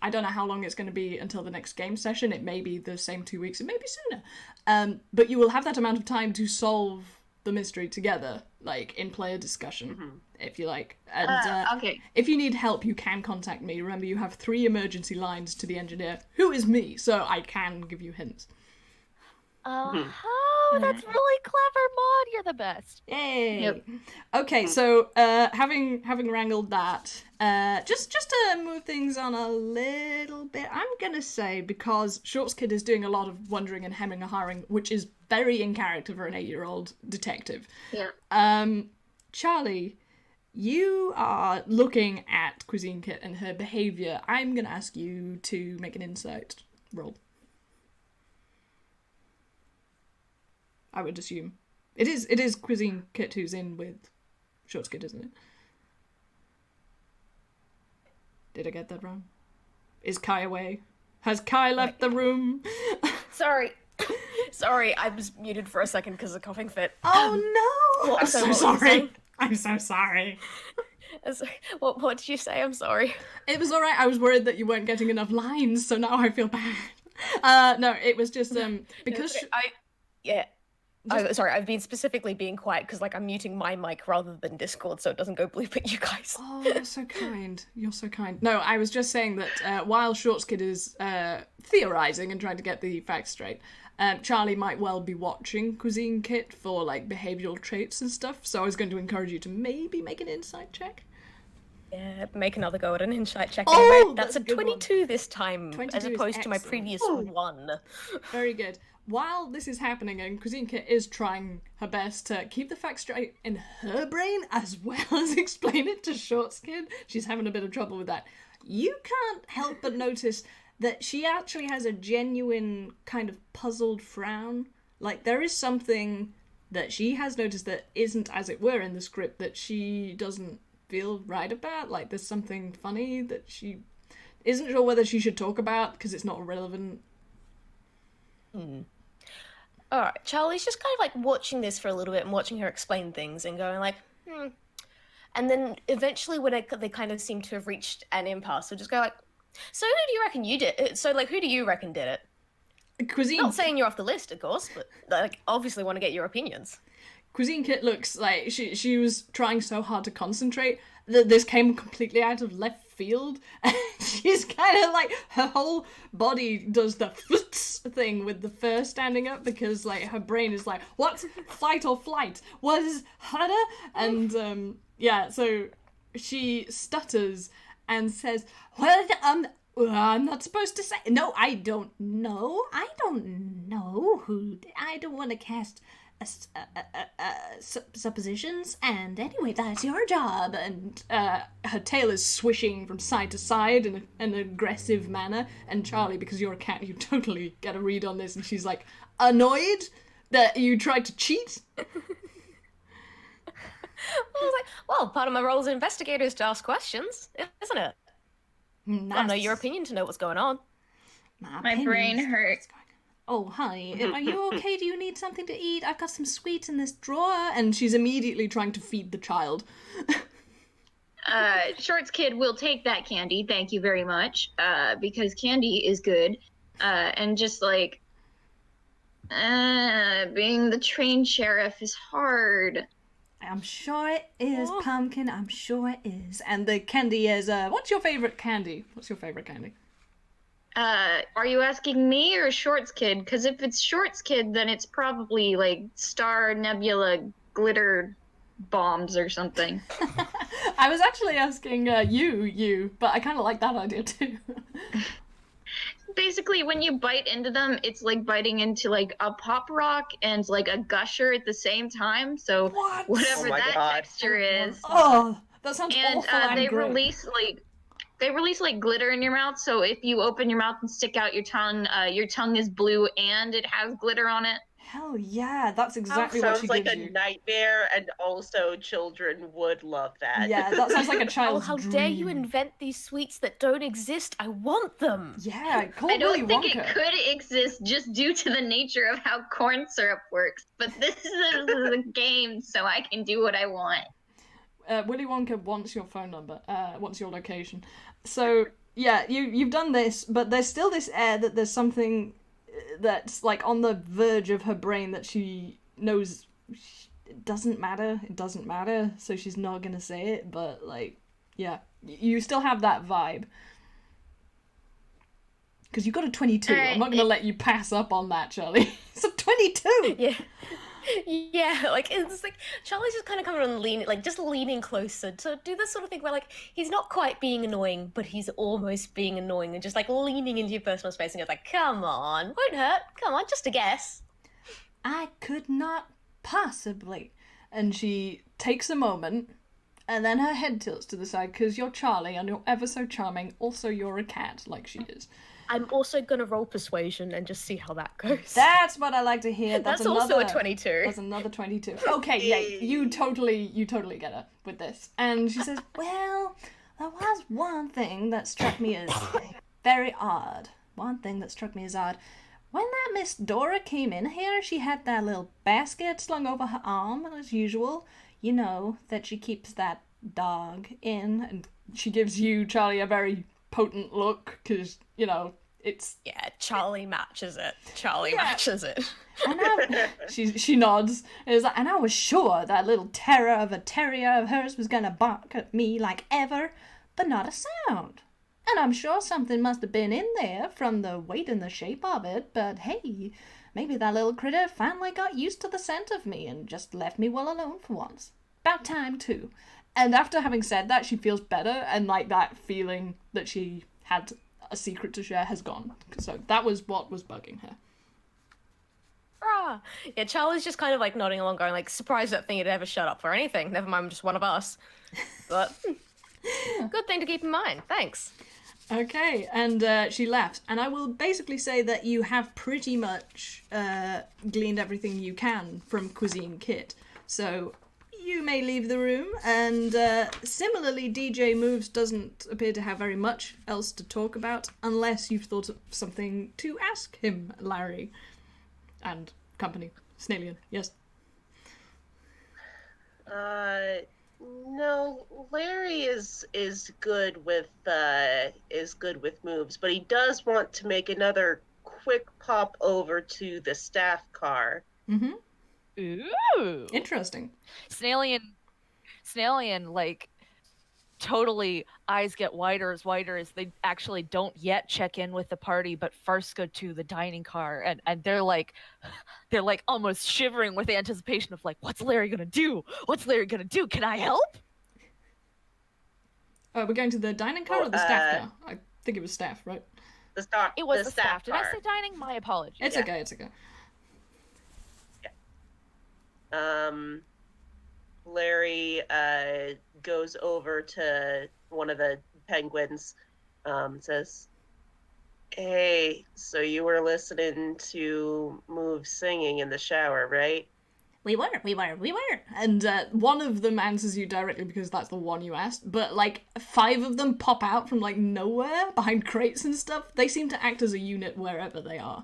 I don't know how long it's going to be until the next game session. It may be the same 2 weeks, it may be sooner. But you will have that amount of time to solve the mystery together, like, in player discussion, if you like. And Okay. if you need help, you can contact me. Remember, you have 3 emergency lines to the engineer, who is me, so I can give you hints. Oh, that's really clever, Maud. You're the best. Yay! Yep. Okay, so having wrangled that, just to move things on a little bit, I'm gonna say, because Shorts Kid is doing a lot of wondering and hemming and hawing, which is very in character for an 8-year-old detective. Yeah. Charlie, you are looking at Cuisine Kit and her behaviour. I'm gonna ask you to make an insight roll. I would assume. It is Cuisine Kit who's in with Shorts Kid, isn't it? Did I get that wrong? Is Kai away? Has Kai left the room? Sorry. Sorry, I was muted for a second because of coughing fit. Oh no! I'm so so what were you sorry. saying? I'm so sorry. What did you say? I'm sorry. It was alright. I was worried that you weren't getting enough lines, so now I feel bad. No, it was just because Sorry, I've been specifically being quiet because, like, I'm muting my mic rather than Discord so it doesn't go bloop at you guys. Oh, you're so kind. You're so kind. No, I was just saying that while Shorts Kid is theorising and trying to get the facts straight, Charlie might well be watching Cuisine Kit for, like, behavioural traits and stuff, so I was going to encourage you to maybe make an insight check. Yeah, make another go at an insight check. Oh, Anyway. that's That's a a good one. 22 this time, 22 as is opposed to my excellent. previous one. Very good. While this is happening, and Cuisine Kit is trying her best to keep the facts straight in her brain as well as explain it to Shorts Kid, she's having a bit of trouble with that. You can't help but notice that she actually has a genuine kind of puzzled frown. Like, there is something that she has noticed that isn't, as it were, in the script that she doesn't feel right about. Like, there's something funny that she isn't sure whether she should talk about because it's not relevant. Alright, Charlie's just kind of like watching this for a little bit and watching her explain things and going like, And then eventually when they kind of seem to have reached an impasse, we'll just go like, so who do you reckon you did? So like, who do you reckon did it? Cuisine. Not saying you're off the list, of course, but like, obviously want to get your opinions. Cuisine Kit looks like she was trying so hard to concentrate that this came completely out of left field. And she's kind of like, her whole body does the flits thing with the fur standing up because like her brain is like, what's fight or flight? What is harder? And yeah, so she stutters and says, well, I'm not supposed to say. No, I don't know. I don't know who. I don't want to cast suppositions. And anyway, that's your job. And her tail is swishing from side to side in an aggressive manner. And Charlie, because you're a cat, you totally get a read on this. And she's like, annoyed that you tried to cheat. I was like, well, part of my role as an investigator is to ask questions, isn't it? Nice. I know your opinion to know what's going on. My brain hurts. Oh, honey, are you okay? Do you need something to eat? I've got some sweets in this drawer. And she's immediately trying to feed the child. Shorts Kid will take that candy, thank you very much, because candy is good. And just like, being the trained sheriff is hard. I'm sure it is, Pumpkin. I'm sure it is. And the candy is, what's your favorite candy? What's your favorite candy? Are you asking me or Shorts Kid? Because if it's Shorts Kid, then it's probably like Star Nebula glitter bombs or something. I was actually asking you, but I kind of like that idea too. Basically, when you bite into them, it's like biting into like a pop rock and like a gusher at the same time. So whatever that texture is. Oh, that sounds and awful. And they great. release like glitter in your mouth. So if you open your mouth and stick out your tongue is blue and it has glitter on it. Hell yeah, that's exactly what she Sounds like gives a you. nightmare, and also children would love that. Yeah, that sounds like a Oh, child's how dream. dare you invent these sweets that don't exist? I want them! Yeah, call I don't Willy think Wonka. it could exist just due to the nature of how corn syrup works. But this is a game, so I can do what I want. Willy Wonka wants your phone number, wants your location. So, yeah, you've done this, but there's still this air that there's something that's, like, on the verge of her brain that she knows it doesn't matter, so she's not gonna say it, but, like, yeah, you still have that vibe. Because you got a 22, I'm not gonna let you pass up on that, Charlie. It's a 22! Yeah. Yeah, like, it's like, Charlie's just kind of coming on leaning closer to do this sort of thing where, like, he's not quite being annoying, but he's almost being annoying and just, like, leaning into your personal space and goes like, come on, won't hurt, come on, just a guess. I could not possibly. And she takes a moment, and then her head tilts to the side, because you're Charlie, and you're ever so charming, also you're a cat, like she is. I'm also gonna roll persuasion and just see how that goes. That's what I like to hear. That's also a 22. That's another 22. Okay, yeah, you totally get her with this. And she says, well, there was one thing that struck me as very odd. One thing that struck me as odd. When that Miss Dora came in here, she had that little basket slung over her arm, as usual. You know, that she keeps that dog in. And she gives you, Charlie, a very potent look, because, you know, it's... Yeah, Charlie matches it. Matches it. And she nods, and is like, and I was sure that little terror of a terrier of hers was gonna bark at me like ever, but not a sound. And I'm sure something must have been in there from the weight and the shape of it, but hey, maybe that little critter finally got used to the scent of me and just left me well alone for once. About time, too. And after having said that, she feels better, and like that feeling that she had a secret to share has gone. So that was what was bugging her. Ah. Yeah, Charlie's just kind of like nodding along, going like, surprised that thing had ever shut up for anything. Never mind, just one of us. But good thing to keep in mind. Thanks. Okay, and she left. And I will basically say that you have pretty much gleaned everything you can from Cuisine Kit. So you may leave the room, and similarly, DJ Moves doesn't appear to have very much else to talk about, unless you've thought of something to ask him, Larry. And company. Snailian, yes. No, Larry is good with moves, but he does want to make another quick pop over to the staff car. Mm-hmm. Ooh. Interesting. Snailian, like, totally eyes get wider as they actually don't yet check in with the party, but first go to the dining car, and they're like almost shivering with anticipation of like, what's Larry gonna do? Can I help? We're going to the dining car or the staff car? I think it was staff, right? It was the staff staff. Did car. I say dining? My apologies. It's okay. Larry goes over to one of the penguins, says, "Hey, so you were listening to Move singing in the shower, right?" We were. And one of them answers you directly because that's the one you asked, but like 5 of them pop out from like nowhere behind crates and stuff. They seem to act as a unit wherever they are.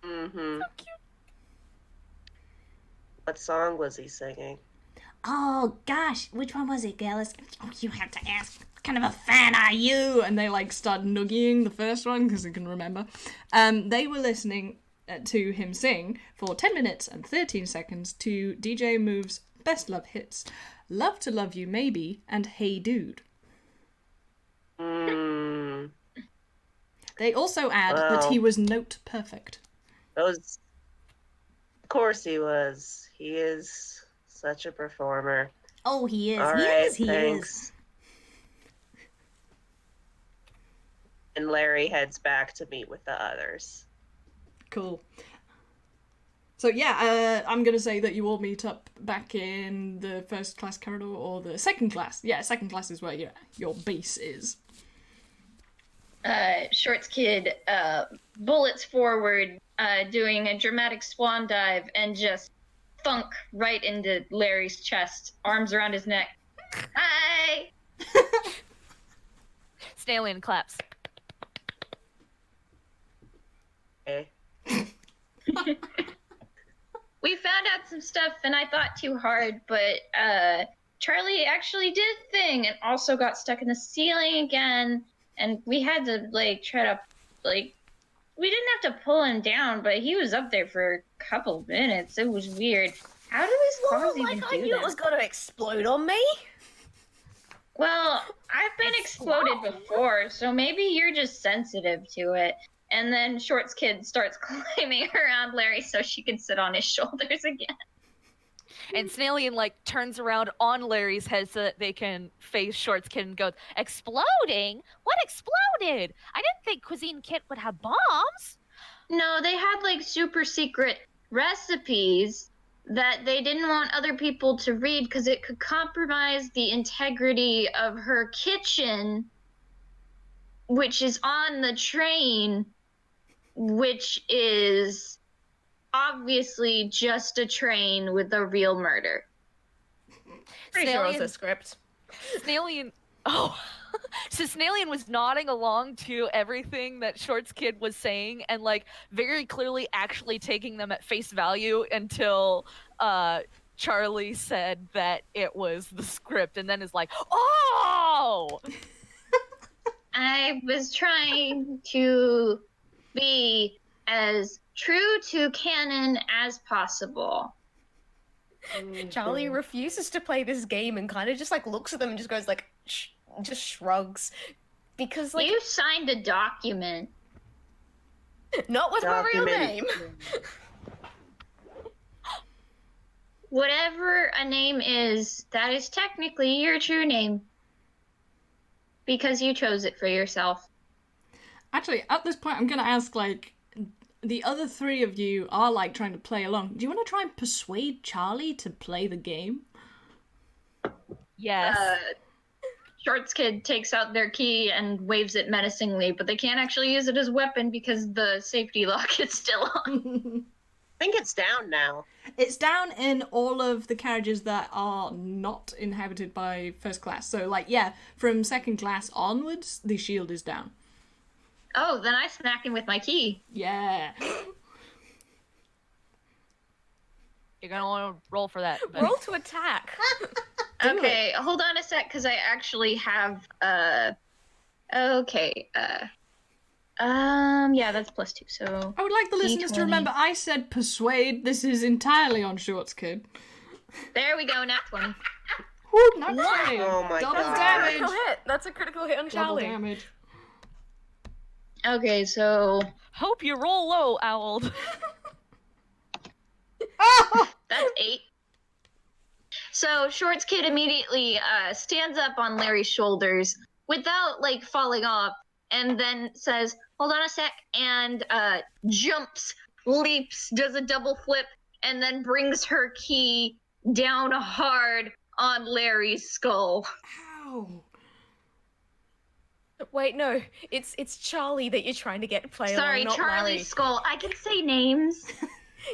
Mm-hmm. So cute. What song was he singing? Oh gosh, which one was it, Gillis? Oh, you have to ask. What kind of a fan are you? And they like start noogieing the first one because they can remember. They were listening to him sing for 10 minutes and 13 seconds to DJ Move's best love hits, Love to Love You Maybe and Hey Dude. They also add that he was note perfect. Those, of course he was. He is such a performer. Oh, he is. All he right, is. He thanks. is. And Larry heads back to meet with the others. Cool. So yeah, I'm gonna say that you all meet up back in the first class corridor or the second class. Yeah, second class is where your base is. Shorts Kid bullets forward, doing a dramatic swan dive and just thunk right into Larry's chest, arms around his neck. Hi! Snailian claps. Okay. We found out some stuff and I thought too hard, but Charlie actually did a thing and also got stuck in the ceiling again, and we had to try to we didn't have to pull him down, but he was up there for a couple minutes. It was weird. How do his claws even do I knew that? it was gonna explode on me. Well, I've been exploded before, so maybe you're just sensitive to it. And then Shorts Kid starts climbing around Larry so she can sit on his shoulders again. And Snailian turns around on Larry's head so that they can face Shorts Kid and goes, exploding? What exploded? I didn't think Cuisine Kit would have bombs. No, they had super secret recipes that they didn't want other people to read because it could compromise the integrity of her kitchen, which is on the train, which is obviously just a train with a real murder. Pretty sure it was a script. Snailian. Oh. So Snailian was nodding along to everything that Shorts Kid was saying and very clearly actually taking them at face value until Charlie said that it was the script, and then is like, oh! I was trying to be as true to canon as possible. Charlie refuses to play this game and kind of just looks at them and just goes just shrugs, because you signed a document. Not with my real name. whatever a name is, that is technically your true name. Because you chose it for yourself. Actually, at this point, I'm gonna ask, like, the other three of you are, like, trying to play along. Do you want to try and persuade Charlie to play the game? Yes. Shorts Kid takes out their key and waves it menacingly, but they can't actually use it as a weapon because the safety lock is still on. I think it's down now. It's down in all of the carriages that are not inhabited by first class. So, like, yeah, from second class onwards, the shield is down. Oh, then I smack him with my key. Yeah. You're gonna want to roll for that. But... Roll to attack. Okay, hold on a sec, because I actually have, okay, yeah, that's +2, so... I would like the listeners to remember I said persuade. This is entirely on Shorts Kid. There we go, nat 20. Woo, not 20. Oh my Double God. damage. Critical hit. That's a critical hit on Double Charlie. damage. Okay, so... Hope you roll low, Owl. That's 8. So Shorts Kid immediately stands up on Larry's shoulders without, like, falling off, and then says, hold on a sec, and jumps, leaps, does a double flip, and then brings her key down hard on Larry's skull. Ow. Wait, no, it's Charlie that you're trying to get to play Sorry, along, not Charlie's Larry. skull. I can say names.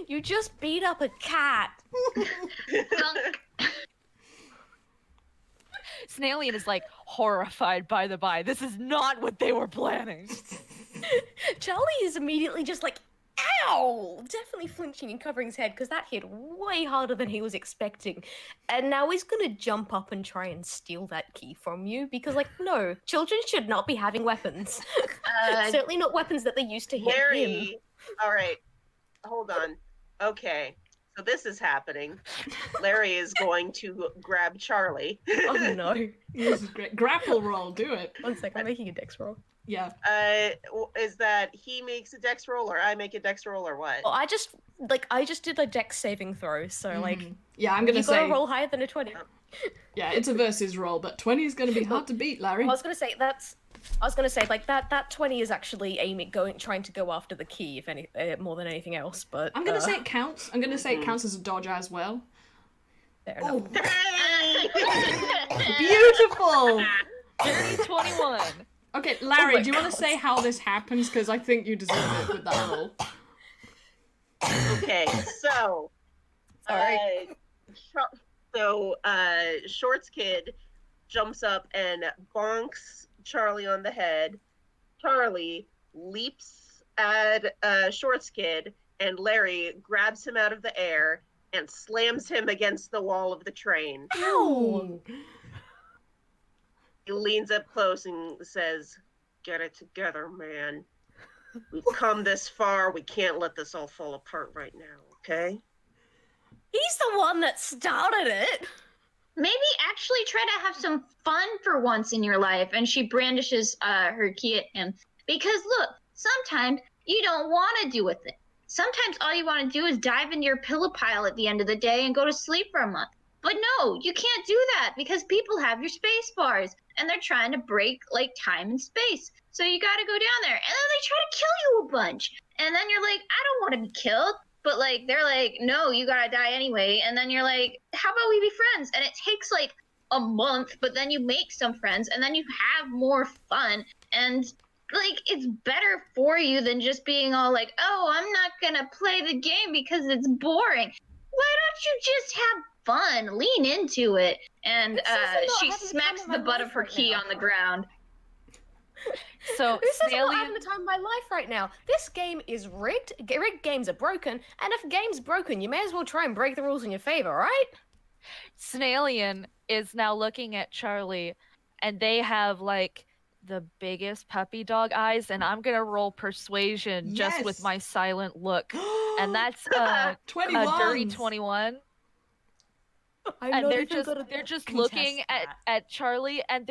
You just beat up a cat. Gunk. Snailian is like horrified by the by. This is not what they were planning. Charlie is immediately just like, ow! Definitely flinching and covering his head because that hit way harder than he was expecting. And now he's gonna jump up and try and steal that key from you because, like, no, children should not be having weapons. Certainly not weapons that they used to hit him. Larry. All right. Hold on. Okay. So this is happening. Larry is going to grab Charlie. Oh no. This is great. Grapple roll, do it. 1 second, I'm making a dex roll. Yeah. Is that he makes a dex roll or I make a dex roll or what? Well, I just did a dex saving throw, so like Yeah, I'm gonna you gotta say. roll higher than a 20. Yeah, it's a versus roll, but 20 is gonna be hard to beat, Larry. I was gonna say like that 20 is actually trying to go after the key, if any more than anything else. But I'm gonna say it counts. I'm gonna say it counts as a dodge as well. fair enough. Beautiful. Dirty 21. Okay, Larry, my do you want God. to say how this happens? Because I think you deserve it with that roll. Okay, so Sorry. Shorts Kid jumps up and bonks Charlie on the head. Charlie leaps at Shorts Kid, and Larry grabs him out of the air and slams him against the wall of the train. Ow! He leans up close and says, "Get it together, man. We've come this far. We can't let this all fall apart right now, okay?" He's the one that started it. Maybe actually try to have some fun for once in your life. And she brandishes her key at him. Because look, sometimes you don't want to do with it. Sometimes all you want to do is dive into your pillow pile at the end of the day and go to sleep for a month. But no, you can't do that because people have your space bars and they're trying to break like time and space. So you got to go down there and then they try to kill you a bunch. And then you're like, I don't want to be killed. But like, they're like, no, you got to die anyway. And then you're like, how about we be friends? And it takes like a month, but then you make some friends and then you have more fun. And like, it's better for you than just being all like, oh, I'm not going to play the game because it's boring. Why don't you just have fun? Lean into it. And she smacks the butt of her key on the ground. So This is not Snailian, having the time of my life right now. This game is rigged. Rigged games are broken, and if a game's broken, you may as well try and break the rules in your favor, right? Snailian is now looking at Charlie, and they have like the biggest puppy dog eyes, and I'm gonna roll persuasion just with Yes. my silent look, and that's a 21. dirty 21. And they're just looking at Charlie, and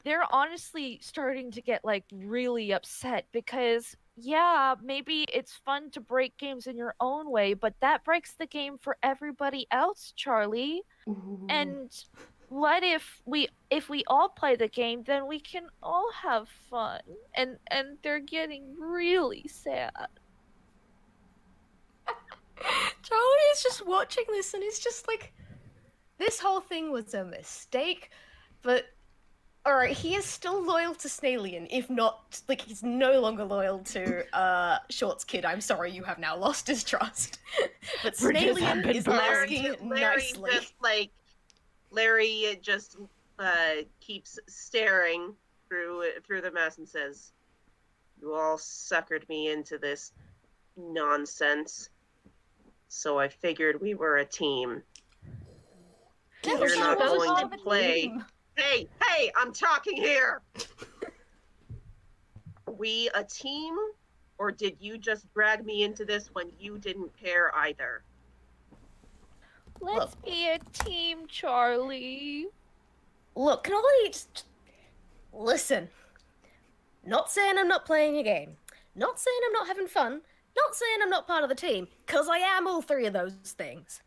they're honestly starting to get like really upset because yeah, maybe it's fun to break games in your own way, but that breaks the game for everybody else, Charlie. Ooh. And what if we all play the game, then we can all have fun. And they're getting really sad. Charlie is just watching this and he's just like, this whole thing was a mistake, but alright, he is still loyal to Snailian, if not, like, he's no longer loyal to, Short's kid. I'm sorry, you have now lost his trust. But Bridges have Snailian been is burned. asking nicely. Larry just keeps staring through the mask and says, "You all suckered me into this nonsense, so I figured we were a team. That You're was not supposed going to to be play. him. Hey, I'm talking here. Are we a team, or did you just drag me into this when you didn't care either?" Let's be a team, Charlie. Look, can I just listen? Not saying I'm not playing a game. Not saying I'm not having fun. Not saying I'm not part of the team, because I am all three of those things.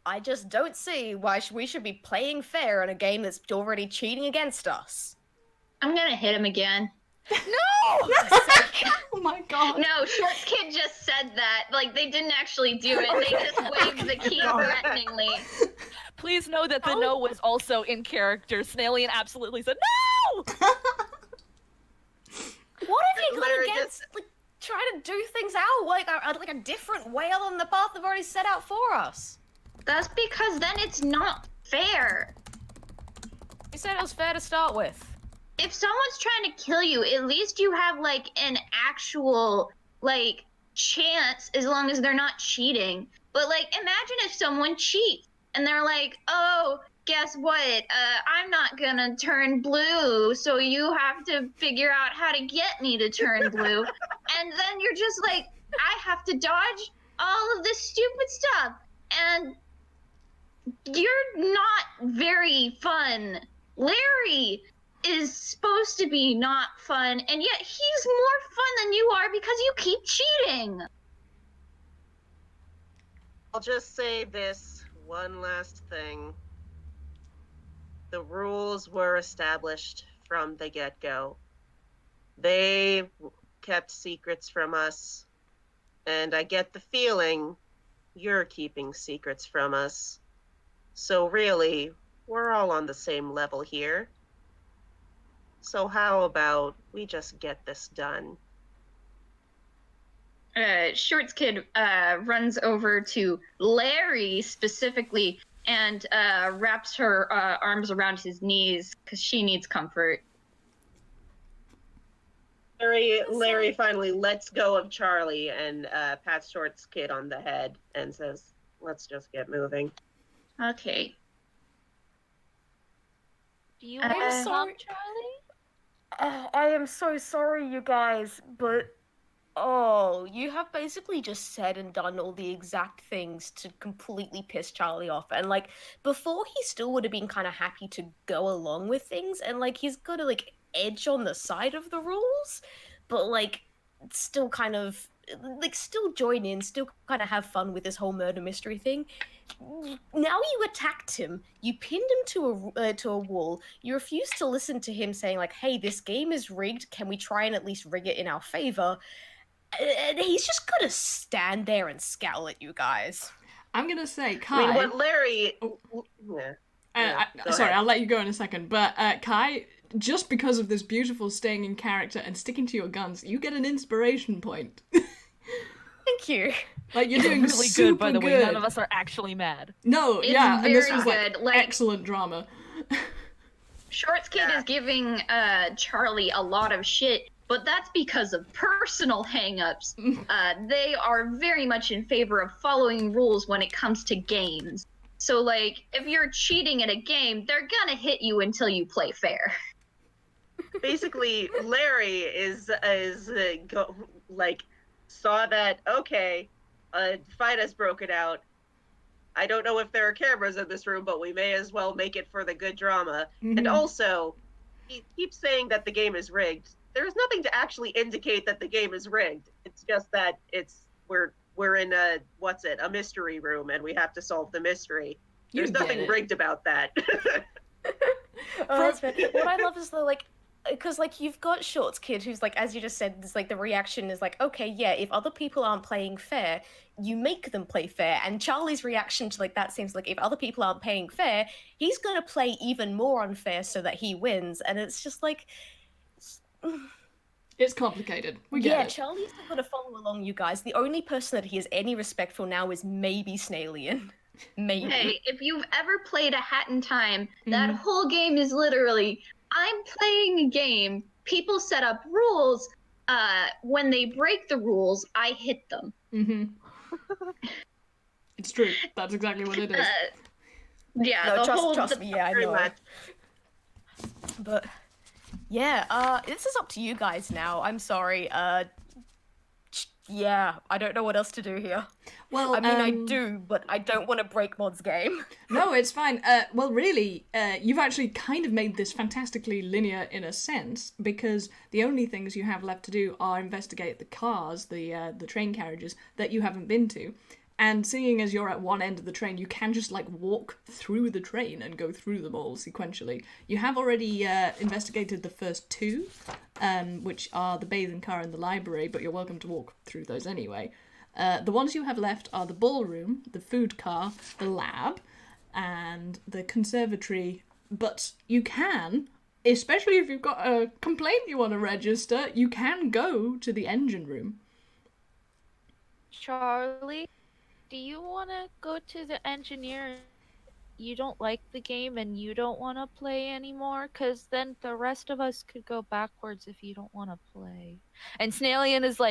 I just don't see why we should be playing fair in a game that's already cheating against us. I'm gonna hit him again. No! Oh my god. No, Short's kid just said that. Like, they didn't actually do it. They just waved the key threateningly. Please know that the no was also in character. Snailian absolutely said no! What if you Larry got against, like, trying to do things out like a different way other than the path they've already set out for us? That's because then it's not fair. You said it was fair to start with. If someone's trying to kill you, at least you have, like, an actual, like, chance as long as they're not cheating. But, like, imagine if someone cheats and they're like, oh, guess what? I'm not gonna turn blue, so you have to figure out how to get me to turn blue. And then you're just like, I have to dodge all of this stupid stuff. And you're not very fun. Larry is supposed to be not fun, and yet he's more fun than you are because you keep cheating. I'll just say this one last thing. The rules were established from the get-go. They kept secrets from us, and I get the feeling you're keeping secrets from us. So really, we're all on the same level here. So how about we just get this done? Shorts kid runs over to Larry specifically and wraps her arms around his knees because she needs comfort. Larry finally lets go of Charlie and pats Short's kid on the head and says, "Let's just get moving." Okay. Do you I'm want to sorry. help, Charlie? I am so sorry, you guys, but you have basically just said and done all the exact things to completely piss Charlie off. And, like, before he still would have been kind of happy to go along with things, and, like, he's got to, like, edge on the side of the rules, but, like, still kind of, like, still join in, still kind of have fun with this whole murder mystery thing. Now you attacked him, you pinned him to a wall, you refused to listen to him saying, like, hey, this game is rigged, can we try and at least rig it in our favor? And he's just gonna stand there and scowl at you guys. I'm gonna say, Kai. I mean, what Larry... Yeah. Sorry, ahead. I'll let you go in a second. But Kai, just because of this beautiful staying in character and sticking to your guns, you get an inspiration point. Thank you. Like, you're doing really super good, by the way. None of us are actually mad. No, It's yeah, and this very was like, good, like- excellent drama. Shorts kid is giving Charlie a lot of shit, but that's because of personal hangups. They are very much in favor of following rules when it comes to games. So, like, if you're cheating at a game, they're gonna hit you until you play fair. Basically, Larry saw that, okay, a fight has broken out. I don't know if there are cameras in this room, but we may as well make it for the good drama. And also, he keeps saying that the game is rigged. There's nothing to actually indicate that the game is rigged. It's just that we're in a mystery room, and we have to solve the mystery. There's nothing rigged about that. That's fair. What I love is because you've got Shorts Kid, who's as you just said, it's the reaction is okay, yeah, if other people aren't playing fair, you make them play fair. And Charlie's reaction to that seems if other people aren't playing fair, he's gonna play even more unfair so that he wins. And it's just it's complicated. We get it. Charlie's not gonna follow along, you guys. The only person that he has any respect for now is maybe Snailian. Maybe. Hey, if you've ever played a Hat in Time, that whole game is literally, I'm playing a game, people set up rules, when they break the rules, I hit them. It's true. That's exactly what it is. Yeah, no, trust me, yeah, I know. Much. But yeah, this is up to you guys now. I'm sorry. Yeah, I don't know what else to do here. Well, I mean, I do, but I don't want to break Mod's game. No, it's fine. Well, really, you've actually kind of made this fantastically linear in a sense, because the only things you have left to do are investigate the cars, the train carriages, that you haven't been to. And seeing as you're at one end of the train, you can just, walk through the train and go through them all sequentially. You have already investigated the first two, which are the bathing car and the library, but you're welcome to walk through those anyway. The ones you have left are the ballroom, the food car, the lab, and the conservatory. But you can, especially if you've got a complaint you want to register, you can go to the engine room. Charlie, do you want to go to the engineer? You don't like the game and you don't want to play anymore? Because then the rest of us could go backwards if you don't want to play. And Snailian is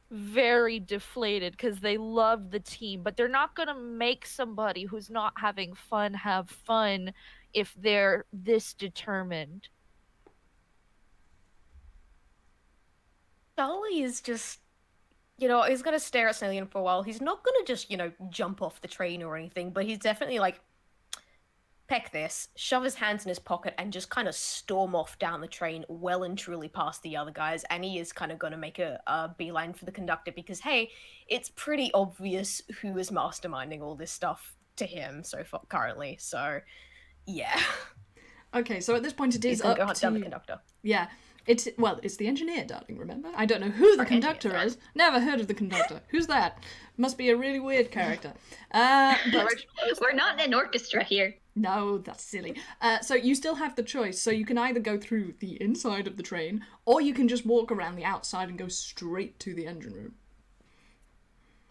very deflated because they love the team, but they're not going to make somebody who's not having fun have fun if they're this determined. Charlie is just, he's going to stare at Snailian for a while. He's not going to just, jump off the train or anything, but he's definitely peck this, shove his hands in his pocket, and just kind of storm off down the train well and truly past the other guys. And he is kind of going to make a beeline for the conductor because, hey, it's pretty obvious who is masterminding all this stuff to him so far currently. So, yeah. Okay, so at this point it is He's going up to go hunt to... down the conductor. Yeah. It's the engineer, darling, remember? I don't know who the conductor is. Never heard of the conductor. Who's that? Must be a really weird character. But... We're not in an orchestra here. No, that's silly. So you still have the choice. So you can either go through the inside of the train, or you can just walk around the outside and go straight to the engine room.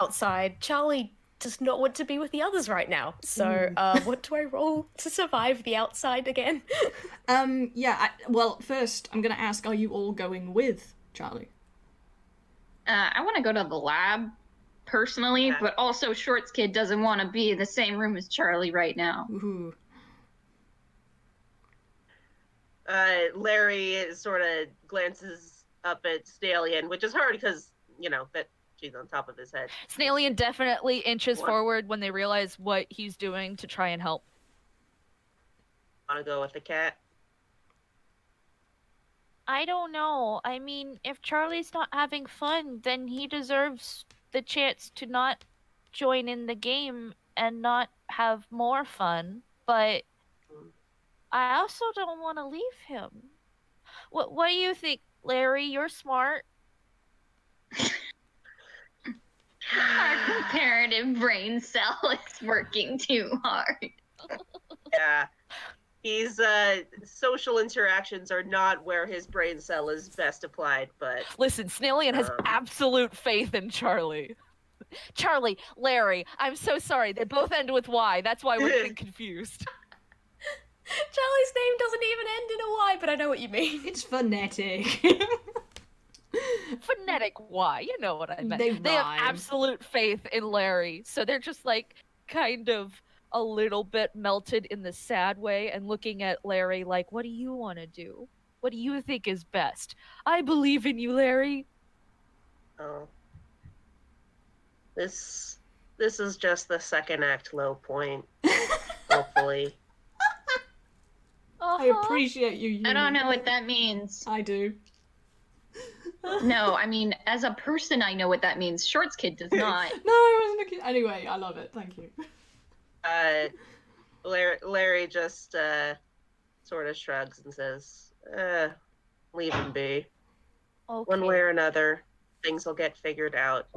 Outside, Charlie does not want to be with the others right now. So, what do I roll to survive the outside again? Well, first, I'm going to ask, are you all going with Charlie? I want to go to the lab, personally, but also Shorts Kid doesn't want to be in the same room as Charlie right now. Ooh. Larry sort of glances up at Snailian, which is hard because, that she's on top of his head. Snailian definitely inches forward when they realize what he's doing to try and help. Want to go with the cat? I don't know. I mean, if Charlie's not having fun, then he deserves the chance to not join in the game and not have more fun. But I also don't want to leave him. What do you think, Larry? You're smart. Our comparative brain cell is working too hard. Yeah. He's, social interactions are not where his brain cell is best applied, but... Listen, Snailian has absolute faith in Charlie. Charlie, Larry, I'm so sorry. They both end with Y. That's why we're getting confused. Charlie's name doesn't even end in a Y, but I know what you mean. It's phonetic. Phonetic Y, you know what I meant. They have rhyme. absolute faith in Larry, so they're just kind of a little bit melted in the sad way and looking at Larry like, what do you want to do? What do you think is best? I believe in you, Larry. Oh. This is just the second act low point. Hopefully. I appreciate you, Yuni. I don't know what that means. I do. No, I mean, as a person, I know what that means. Shorts kid does not. No, I wasn't looking. Anyway, I love it. Thank you. Larry just sort of shrugs and says, leave him be. Okay. One way or another, things will get figured out.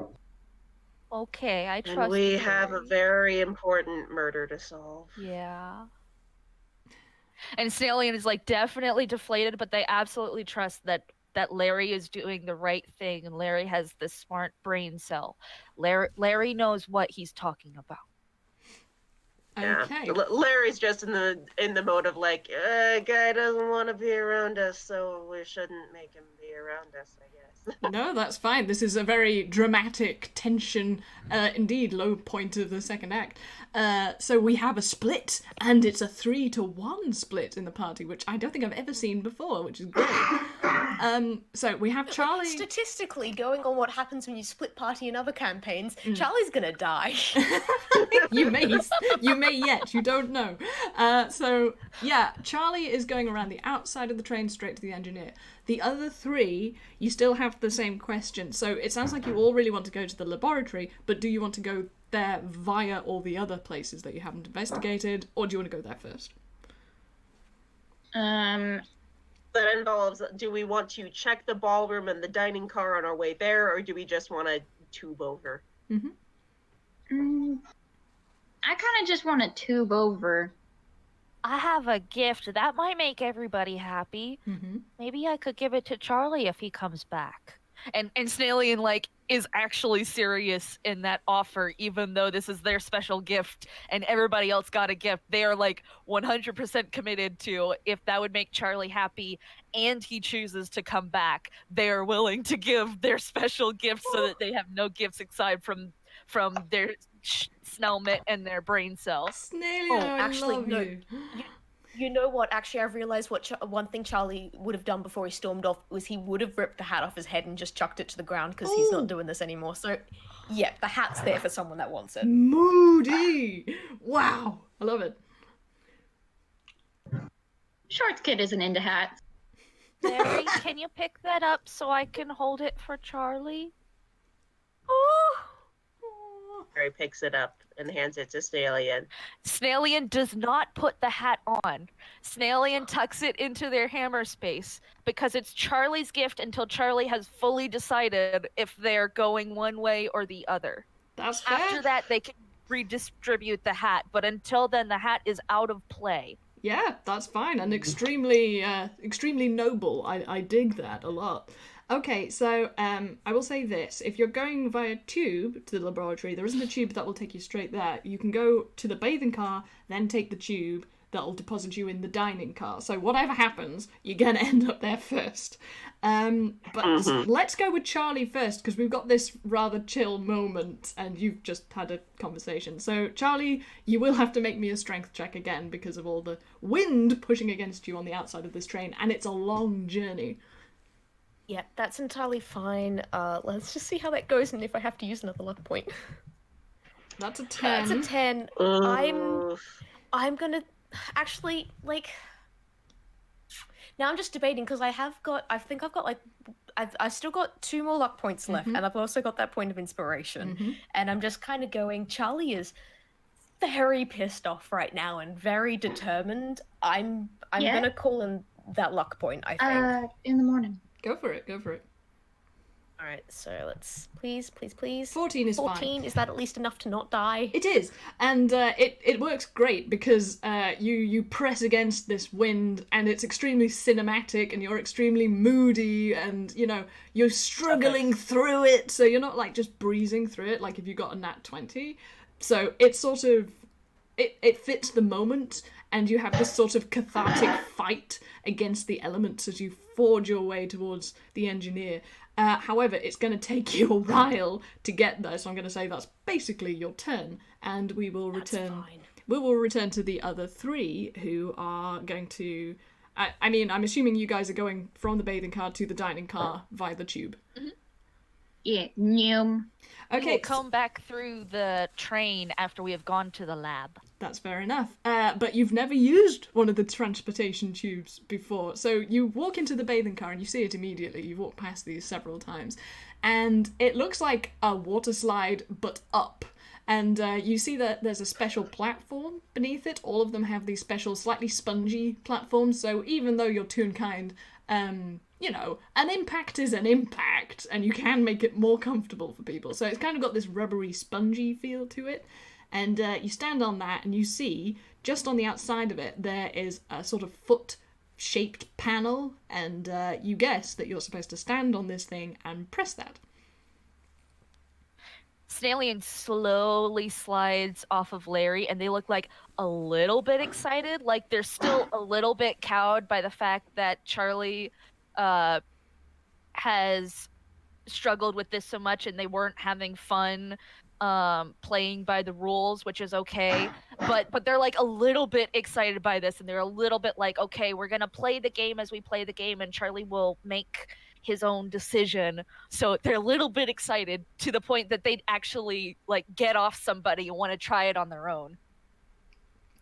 Okay, I trust And we you, have a Larry. very important murder to solve. Yeah. And Snallian is like definitely deflated, but they absolutely trust that Larry is doing the right thing, and Larry has the smart brain cell. Larry knows what he's talking about. Okay. Yeah. Larry's just in the mode of like, guy doesn't want to be around us, so we shouldn't make him be around us, I guess. No, that's fine. This is a very dramatic tension, indeed, low point of the second act. So we have a split, and it's a 3-to-1 split in the party, which I don't think I've ever seen before, which is great. So we have Charlie. Statistically, going on what happens when you split party in other campaigns, Charlie's gonna die. you may yet, you don't know. So yeah, Charlie is going around the outside of the train straight to the engineer. The other three, you still have the same question. So it sounds like you all really want to go to the laboratory, but do you want to go there via all the other places that you haven't investigated, or do you want to go there first? That involves, do we want to check the ballroom and the dining car on our way there, or do we just want to tube over? I kind of just want to tube over. I have a gift that might make everybody happy. Maybe I could give it to Charlie if he comes back. And Snallian like is actually serious in that offer, even though this is their special gift and everybody else got a gift. They are like 100% committed to, if that would make Charlie happy and he chooses to come back, they are willing to give their special gift so that they have no gifts aside from their Snellmit and their brain cells. Snailio, actually, I love no. you. You know what? Actually, I've realized what one thing Charlie would have done before he stormed off was he would have ripped the hat off his head and just chucked it to the ground because he's not doing this anymore. So, yeah, the hat's there for someone that wants it. Moody! Wow, I love it. Shorts kid isn't into hats. Larry, can you pick that up so I can hold it for Charlie? Harry picks it up and hands it to Snaillian. Snaillian does not put the hat on. Snaillian tucks it into their hammer space because it's Charlie's gift until Charlie has fully decided if they're going one way or the other. That's fair. After that, they can redistribute the hat, but until then, the hat is out of play. Yeah, that's fine, and extremely noble. I dig that a lot. Okay, so I will say this. If you're going via tube to the laboratory, there isn't a tube that will take you straight there. You can go to the bathing car, then take the tube that'll deposit you in the dining car. So whatever happens, you're going to end up there first. But let's go with Charlie first, because we've got this rather chill moment, and you've just had a conversation. So Charlie, you will have to make me a strength check again because of all the wind pushing against you on the outside of this train, and it's a long journey. Yeah, that's entirely fine. Let's just see how that goes and if I have to use another luck point. That's a 10. That's a 10. I'm gonna actually like. Now I'm just debating because I've still got 2 more luck points left, and I've also got that point of inspiration, and I'm just kind of going. Charlie is very pissed off right now and very determined. I'm gonna call in that luck point. I think In the morning. Go for it. All right, so let's please. 14 is 14, fine. is that at least enough to not die? It is, and it works great because you press against this wind, and it's extremely cinematic, and you're extremely moody, and you're struggling through it, so you're not like just breezing through it like if you got a nat 20. So it's sort of it fits the moment, and you have this sort of cathartic fight against the elements as you forge your way towards the engineer. However, it's going to take you a while to get there, so I'm going to say that's basically your turn, and we will return. That's fine. We will return to the other 3 who are going to. I mean, I'm assuming you guys are going from the bathing car to the dining car via the tube. Yeah. Nyum. We Okay, will come back through the train after we have gone to the lab. That's fair enough. But you've never used one of the transportation tubes before. So you walk into the bathing car and you see it immediately. You've walked past these several times. And it looks like a water slide, but up. And you see that there's a special platform beneath it. All of them have these special, slightly spongy platforms. So even though you're Toonkind, you know, an impact is an impact. And you can make it more comfortable for people. So it's kind of got this rubbery, spongy feel to it. And you stand on that and you see, just on the outside of it, there is a sort of foot-shaped panel. And you guess that you're supposed to stand on this thing and press that. Snailian slowly slides off of Larry, and they look like a little bit excited. Like they're still a little bit cowed by the fact that Charlie has struggled with this so much and they weren't having fun playing by the rules, which is okay, but they're like a little bit excited by this, and they're a little bit like, okay, we're gonna play the game as we play the game, and Charlie will make his own decision. So they're a little bit excited to the point that they'd actually like get off somebody and want to try it on their own.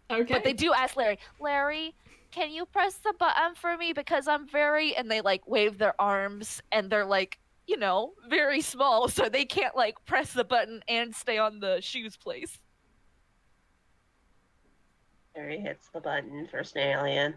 Okay. But they do ask Larry, can you press the button for me, because I'm very, and they like wave their arms, and they're like, you know, very small, so they can't like press the button and stay on the shoes place. Harry hits the button for Snailian.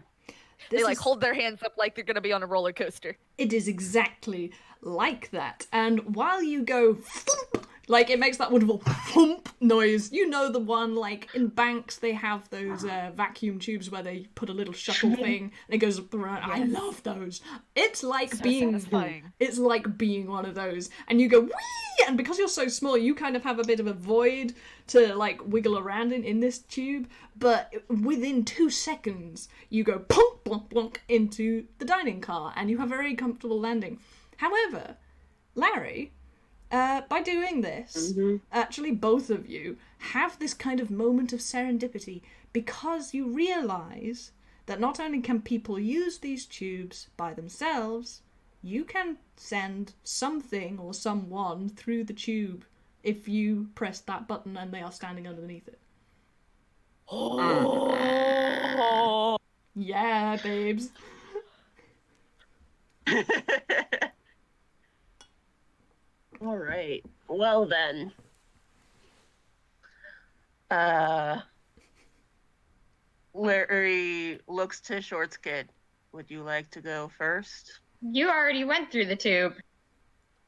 They like hold their hands up like they're gonna be on a roller coaster. It is exactly like that. And while you go thump, like it makes that wonderful thump noise. You know the one, like in banks they have those vacuum tubes where they put a little shuttle thing and it goes around. Yes. I love those. It's like so satisfying. It's like being one of those. And you go whee! And because you're so small, you kind of have a bit of a void to like wiggle around in this tube. But within 2 seconds, you go plunk, plunk, plunk into the dining car and you have a very comfortable landing. However, Larry, by doing this, actually both of you have this kind of moment of serendipity because you realise that not only can people use these tubes by themselves, you can send something or someone through the tube if you press that button and they are standing underneath it. Oh! Yeah, babes. All right. Well then. Larry looks to Shorts Kid. Would you like to go first? You already went through the tube.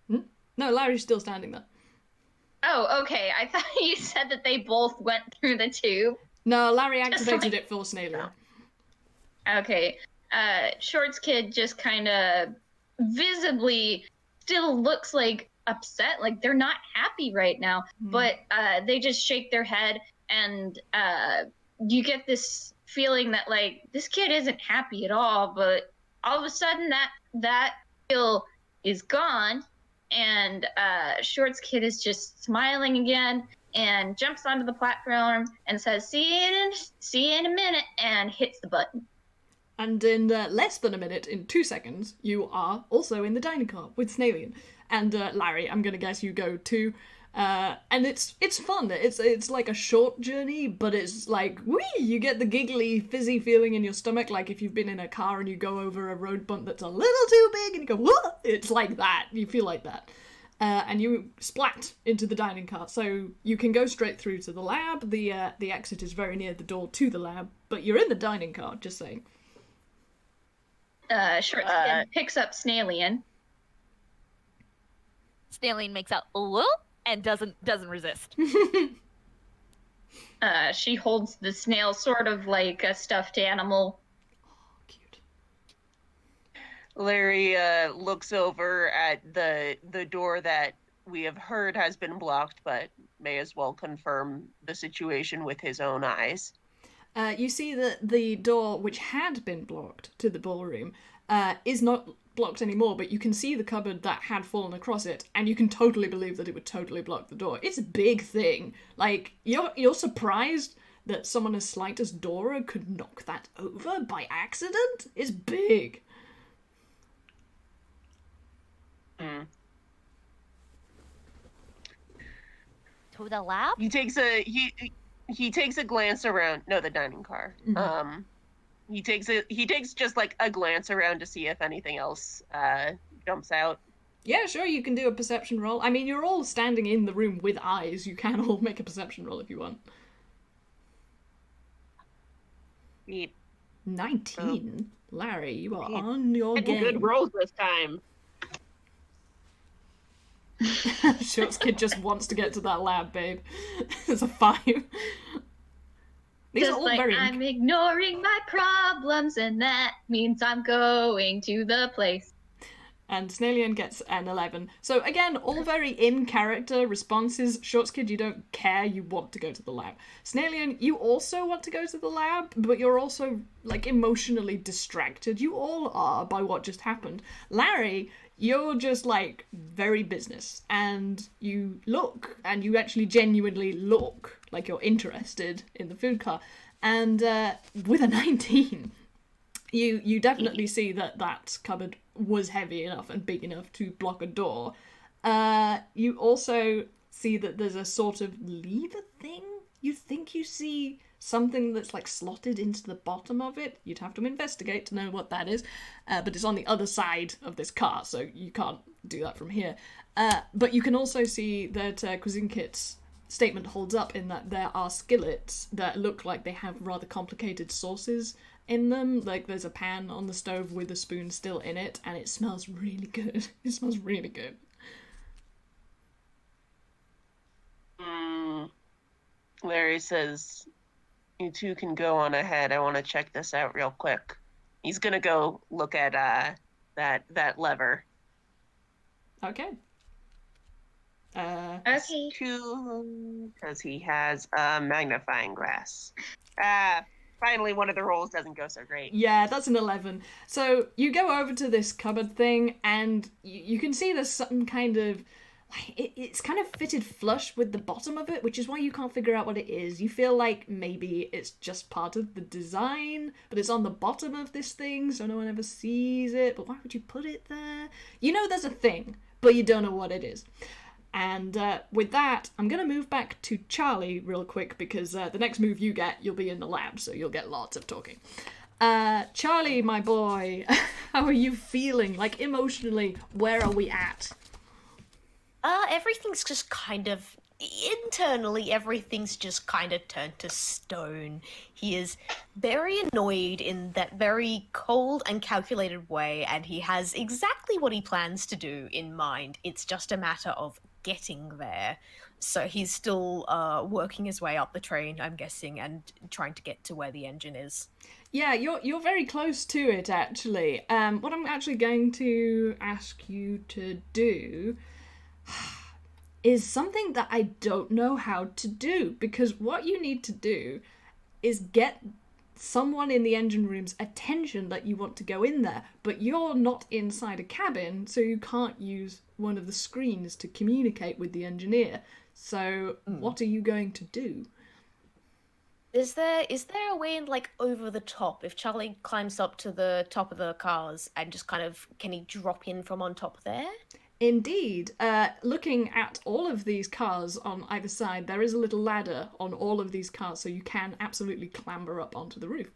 No, Larry's still standing there. Oh, okay. I thought you said that they both went through the tube. No, Larry activated it for Snailian. Okay. Shorts Kid just kind of visibly still looks like upset, like they're not happy right now, but they just shake their head, and you get this feeling that like this kid isn't happy at all, but all of a sudden that feel is gone, and Shorts Kid is just smiling again and jumps onto the platform and says, see you in a minute, and hits the button. And in less than a minute, in 2 seconds, you are also in the dining car with Snailian. And Larry, I'm gonna guess you go too. And it's fun. It's like a short journey, but it's like, whee! You get the giggly, fizzy feeling in your stomach, like if you've been in a car and you go over a road bump that's a little too big and you go, what? It's like that. You feel like that. And you splat into the dining car. So you can go straight through to the lab. The exit is very near the door to the lab, but you're in the dining car, just saying. Shorts Kid picks up Snailian. Snailian makes out whoop and doesn't resist. She holds the snail sort of like a stuffed animal. Oh, cute. Larry looks over at the door that we have heard has been blocked, but may as well confirm the situation with his own eyes. You see that the door, which had been blocked to the ballroom, is not blocked anymore, but you can see the cupboard that had fallen across it, and you can totally believe that it would totally block the door. It's a big thing. Like, you're surprised that someone as slight as Dora could knock that over by accident? It's big. To the lab? He takes he takes a glance around. No, the dining car. Mhm. He takes just like a glance around to see if anything else jumps out. Yeah, sure, you can do a perception roll. I mean, you're all standing in the room with eyes. You can all make a perception roll if you want. He 19? Larry, you are Yeah. on your Getting game. good rolls this time. Shorts Kid just wants to get to that lab, babe. It's a 5. These are Just all like, very... I'm ignoring my problems, and that means I'm going to the place. And Snailian gets an 11. So again, all very in-character responses. Shorts Kid, you don't care, you want to go to the lab. Snailian, you also want to go to the lab, but you're also, like, emotionally distracted. You all are by what just happened. Larry, you're just, like, very business. And you look, and you actually genuinely look like you're interested in the food car. And with a 19... You definitely see that cupboard was heavy enough and big enough to block a door. You also see that there's a sort of lever thing. You think you see something that's like slotted into the bottom of it. You'd have to investigate to know what that is. But it's on the other side of this car, so you can't do that from here. But you can also see that Cuisine Kit's statement holds up in that there are skillets that look like they have rather complicated sauces in them. Like there's a pan on the stove with a spoon still in it, and it smells really good. It smells really good. Larry says, "You two can go on ahead. I want to check this out real quick." He's gonna go look at that lever. Okay. Okay. Because he has a magnifying glass. Finally, one of the rolls doesn't go so great. Yeah, that's an 11. So you go over to this cupboard thing, and you can see there's some kind of... It's kind of fitted flush with the bottom of it, which is why you can't figure out what it is. You feel like maybe it's just part of the design, but it's on the bottom of this thing, so no one ever sees it. But why would you put it there? You know there's a thing, but you don't know what it is. And with that, I'm going to move back to Charlie real quick, because the next move you get, you'll be in the lab, so you'll get lots of talking. Charlie, my boy, how are you feeling? Like, emotionally, where are we at? Everything's just kind of... Internally, everything's just kind of turned to stone. He is very annoyed in that very cold and calculated way, and he has exactly what he plans to do in mind. It's just a matter of getting there. So he's still working his way up the train, I'm guessing, and trying to get to where the engine is. Yeah, you're very close to it, actually. What I'm actually going to ask you to do is something that I don't know how to do, because what you need to do is get someone in the engine room's attention that you want to go in there, but you're not inside a cabin, so you can't use one of the screens to communicate with the engineer. So what are you going to do? Is there a way in, like, over the top, if Charlie climbs up to the top of the cars and just kind of, can he drop in from on top there? Indeed. Looking at all of these cars on either side, there is a little ladder on all of these cars, so you can absolutely clamber up onto the roof.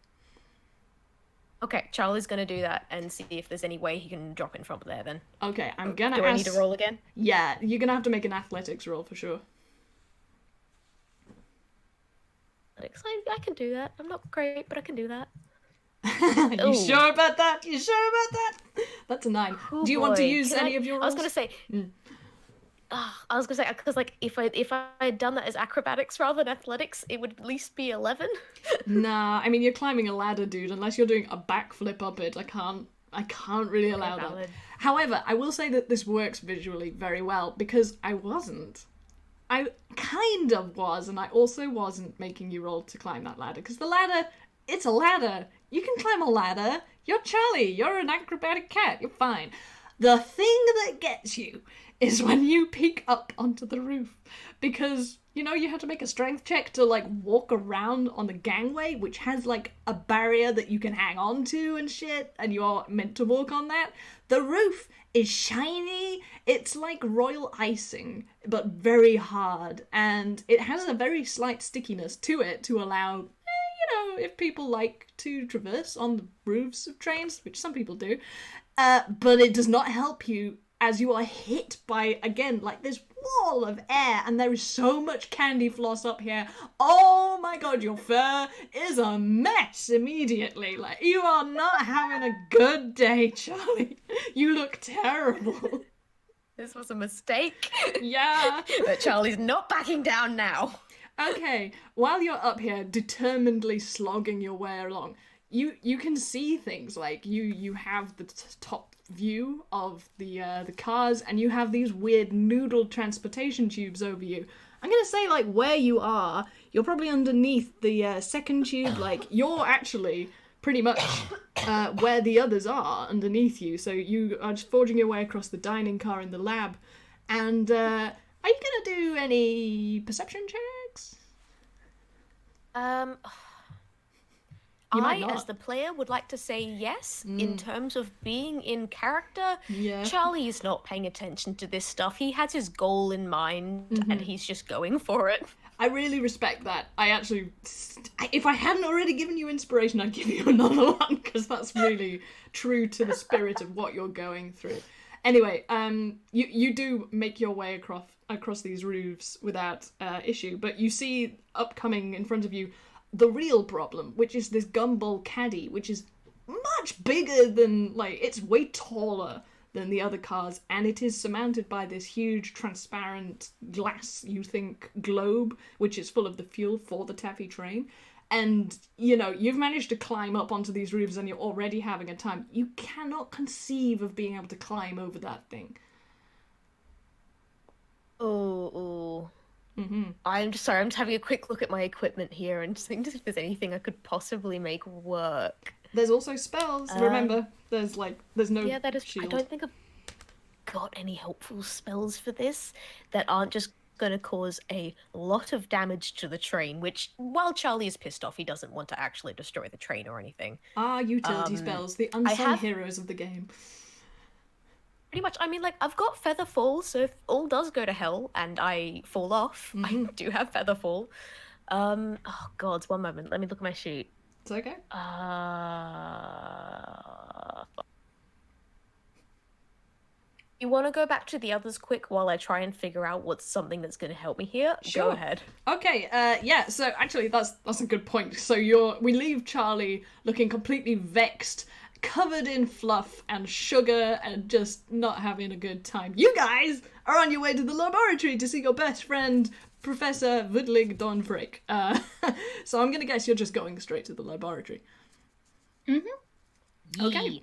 Okay, Charlie's gonna do that and see if there's any way he can drop in from there then. Okay, I'm gonna Do ask... I need to roll again? Yeah, you're gonna have to make an athletics roll for sure. I can do that. I'm not great, but I can do that. You Ooh. sure about that? You sure about that? That's a 9. Oh, Do you want to boy. use Can any of your rolls? I was gonna say. I was gonna say, because like if I had done that as acrobatics rather than athletics, it would at least be 11. Nah, I mean, you're climbing a ladder, dude. Unless you're doing a backflip up it, I can't really allow that. valid. However, I will say that this works visually very well, because I wasn't. I kind of was, and I also wasn't making you roll to climb that ladder, because the ladder, it's a ladder. You can climb a ladder. You're Charlie. You're an acrobatic cat. You're fine. The thing that gets you is when you peek up onto the roof, because you know you have to make a strength check to like walk around on the gangway, which has like a barrier that you can hang on to and shit, and you're meant to walk on that. The roof is shiny. It's like royal icing, but very hard, and it has a very slight stickiness to it to allow, if people like to traverse on the roofs of trains, which some people do, but it does not help you as you are hit by, again, like this wall of air, and there is so much candy floss up here. Oh my god, your fur is a mess immediately. Like, you are not having a good day, Charlie. You look terrible. This was a mistake. Yeah. But Charlie's not backing down now. Okay, while you're up here determinedly slogging your way along, you can see things. Like you have the top view of the cars, and you have these weird noodle transportation tubes over you. I'm gonna say, like, where you are, you're probably underneath the second tube. Like, you're actually pretty much where the others are underneath you. So you are just forging your way across the dining car in the lab. And are you gonna do any perception checks? You might not. As the player, would like to say yes. In terms of being in character, Yeah. Charlie is not paying attention to this stuff. He has his goal in mind, and he's just going for it. I really respect that. I actually, if I hadn't already given you inspiration, I'd give you another one, because that's really true to the spirit of what you're going through. Anyway, you do make your way across these roofs without issue, but you see upcoming in front of you the real problem, which is this gumball caddy, which is much bigger than, like, it's way taller than the other cars, and it is surmounted by this huge transparent glass, you think, globe, which is full of the fuel for the Taffy train. And, you've managed to climb up onto these roofs and you're already having a time. You cannot conceive of being able to climb over that thing. Oh. Mm-hmm. I'm just having a quick look at my equipment here and just think if there's anything I could possibly make work. There's also spells. Remember, there's no Yeah, that is. shield. I don't think I've got any helpful spells for this that aren't just going to cause a lot of damage to the train, which, while Charlie is pissed off, he doesn't want to actually destroy the train or anything. Utility spells, the unsung have- heroes of the game. Pretty much, I've got Feather Fall, so if all does go to hell and I fall off, I do have Feather Fall. Oh god, one moment, let me look at my sheet. It's okay. You want to go back to the others quick while I try and figure out what's something that's going to help me here? Sure. Go ahead. Okay, yeah, so actually that's a good point. So we leave Charlie looking completely vexed, covered in fluff and sugar, and just not having a good time. You guys are on your way to the laboratory to see your best friend, Professor Woodlig Donfrick. So I'm gonna guess you're just going straight to the laboratory. Okay.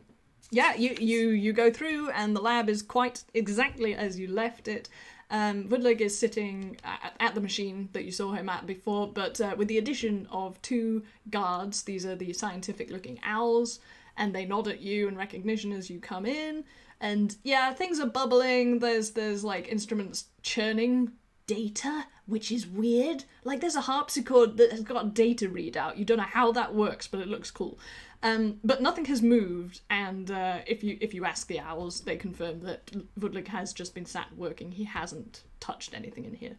Yeah, you go through, and the lab is quite exactly as you left it. Woodlig is sitting at the machine that you saw him at before, but with the addition of 2 guards. These are the scientific-looking owls, and they nod at you in recognition as you come in. And yeah, things are bubbling. There's like instruments churning data, which is weird. Like, there's a harpsichord that has got data readout. You don't know how that works, but it looks cool. But nothing has moved, and if you ask the owls, they confirm that Woodlig has just been sat working. He hasn't touched anything in here.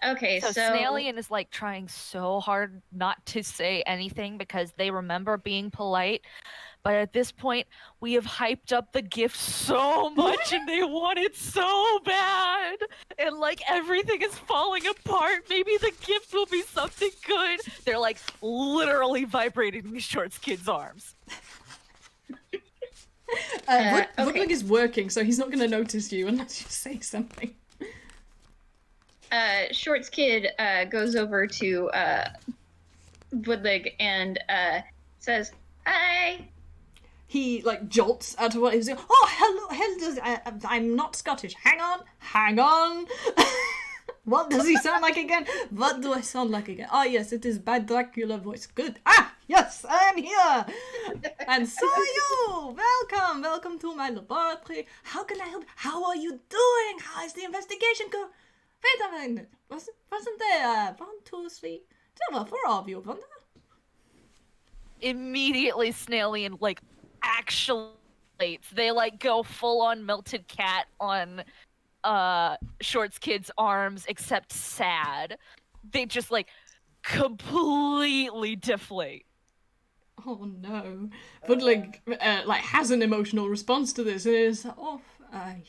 Okay, So so Snailian is like trying so hard not to say anything because they remember being polite. But at this point, we have hyped up the gift so much and they want it so bad. And like everything is falling apart. Maybe the gift will be something good. They're like literally vibrating these short kid's arms. Woodlig is working, so he's not going to notice you unless you say something. Short's kid goes over to Woodlig and says, "Hi." He like jolts out of what he's doing. Oh, hello, I'm not Scottish. Hang on. What does he sound like again? What do I sound like again? Oh yes, it is bad Dracula voice. Good. Yes, I am here! And so are you! Welcome to my laboratory. How can I help? How are you doing? How is the investigation go? Wait a minute. Wasn't there 1, 2, 3? There were 4 of you, wasn't there? Immediately, Snailian, like, actually, they, like, go full-on melted cat on, Shorts Kid's arms, except sad. They just, like, completely deflate. Oh no. Budlig like has an emotional response to this. It is I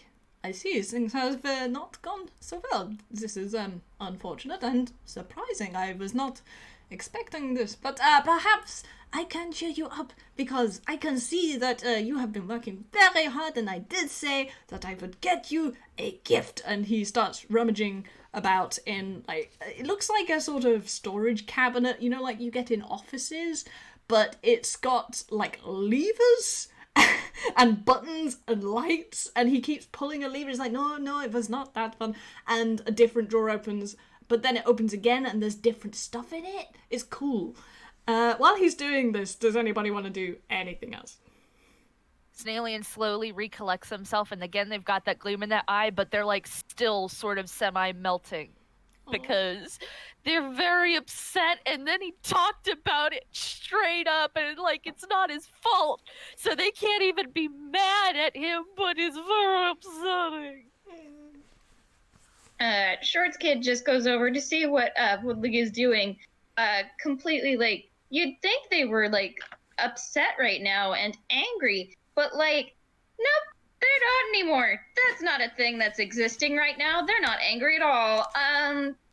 see things have not gone so well. This is unfortunate and surprising. I was not expecting this, but perhaps I can cheer you up because I can see that you have been working very hard, and I did say that I would get you a gift. And he starts rummaging about in, like, it looks like a sort of storage cabinet, you know, like you get in offices, but it's got like levers and buttons and lights, and he keeps pulling a lever. He's like, no, it was not that fun. And a different drawer opens, but then it opens again and there's different stuff in it. It's cool. While he's doing this, does anybody want to do anything else? Snailian slowly recollects himself, and again they've got that gleam in their eye, but they're like still sort of semi-melting because they're very upset, and then he talked about it straight up, and like it's not his fault, so they can't even be mad at him, but it's very upsetting. Shorts Kid just goes over to see what Woodley is doing. Completely, like, you'd think they were like upset right now and angry, but like, nope, they're not anymore. That's not a thing that's existing right now. They're not angry at all.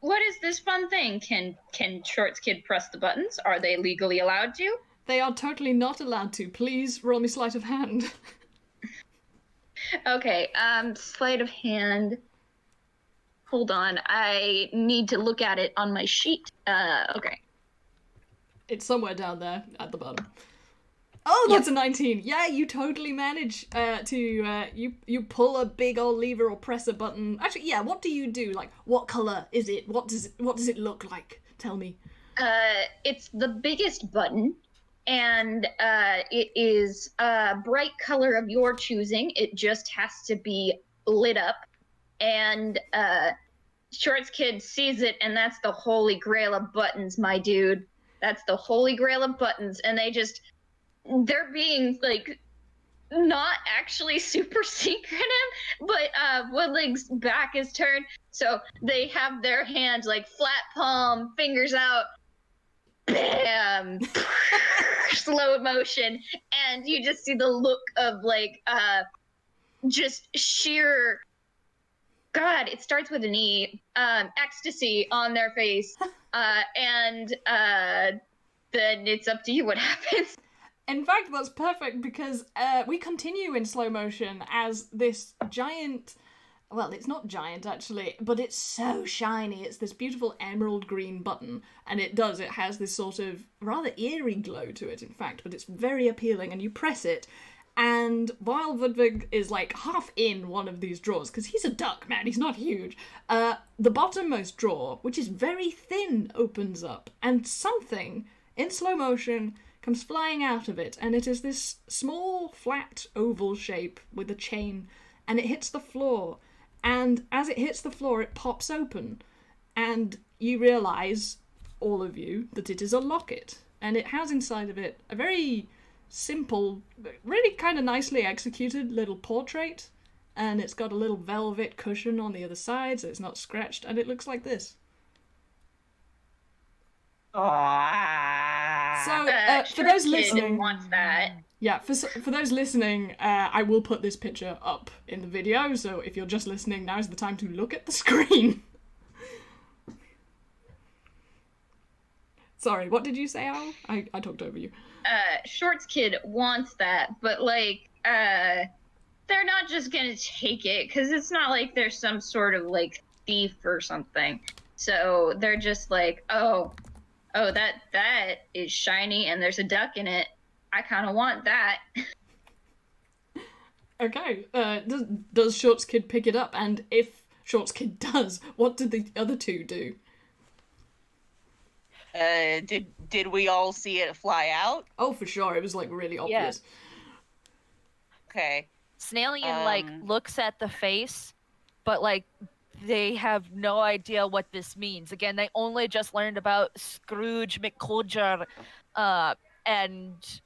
What is this fun thing? Can Shorts Kid press the buttons? Are they legally allowed to? They are totally not allowed to. Please roll me sleight of hand. Okay, sleight of hand. Hold on, I need to look at it on my sheet. Okay. It's somewhere down there at the bottom. Oh, that's a 19. Yeah, you totally manage you pull a big old lever or press a button. Actually, yeah, what do you do? Like, what color is it? What does it look like? Tell me. It's the biggest button, and it is a bright color of your choosing. It just has to be lit up, and Shorts Kid sees it, and that's the holy grail of buttons, my dude. That's the holy grail of buttons, and they're being, like, not actually super secretive, but Woodling's back is turned, so they have their hands, like, flat palm, fingers out, bam, slow motion, and you just see the look of, like, just sheer, God, it starts with an E, ecstasy on their face, and then it's up to you what happens. In fact, that's perfect because we continue in slow motion as this giant, well, it's not giant actually, but it's so shiny. It's this beautiful emerald green button, and it has this sort of rather eerie glow to it, in fact, but it's very appealing, and you press it, and while Ludwig is like half in one of these drawers, because he's a duck, man, he's not huge, the bottommost drawer, which is very thin, opens up, and something in slow motion comes flying out of it, and it is this small, flat, oval shape with a chain, and it hits the floor, and as it hits the floor, it pops open, and you realise, all of you, that it is a locket, and it has inside of it a very simple, really kind of nicely executed little portrait, and it's got a little velvet cushion on the other side, so it's not scratched, and it looks like this. So, for those listening, wants that. Yeah, for those listening, I will put this picture up in the video, so if you're just listening, now's the time to look at the screen. Sorry, what did you say, Al? I talked over you. Shorts Kid wants that, but, like, they're not just gonna take it, because it's not like there's some sort of, like, thief or something. So they're just like, oh, that is shiny and there's a duck in it. I kind of want that. Okay, does Shorts Kid pick it up? And if Shorts Kid does, what did the other two do? Did we all see it fly out? Oh, for sure. It was like really obvious. Okay. Snailian like looks at the face, but like they have no idea what this means. Again, they only just learned about Scrooge McCodger, and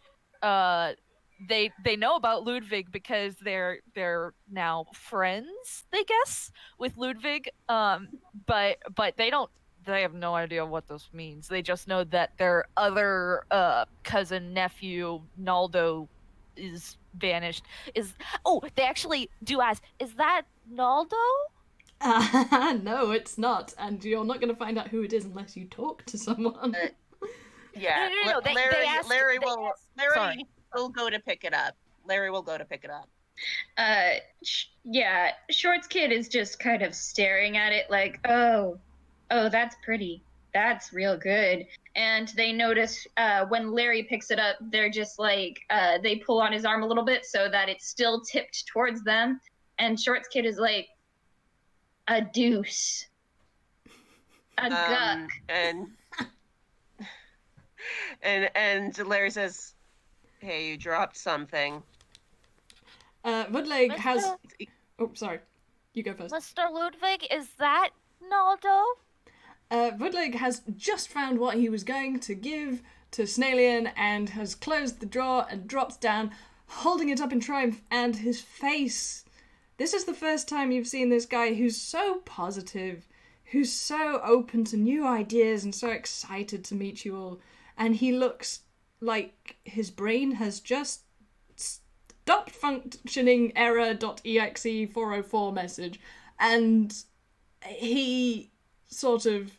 they know about Ludwig because they're now friends, they guess, with Ludwig. But they have no idea what this means. They just know that their other cousin nephew Naldo is vanished. They actually do ask, is that Naldo? No, it's not, and you're not going to find out who it is unless you talk to someone. Yeah, No, Larry will go to pick it up. Larry will go to pick it up. Yeah, Shorts Kid is just kind of staring at it like, oh, that's pretty. That's real good. And they notice when Larry picks it up, they're just like, they pull on his arm a little bit so that it's still tipped towards them. And Shorts Kid is like, a deuce. A guck. And Larry says, hey, you dropped something. Woodleg has... Oh, sorry. You go first. Mr. Ludwig, is that Naldo? Woodleg has just found what he was going to give to Snailian and has closed the drawer and drops down, holding it up in triumph, and his face... This is the first time you've seen this guy who's so positive, who's so open to new ideas and so excited to meet you all. And he looks like his brain has just stopped functioning error.exe 404 message. And he sort of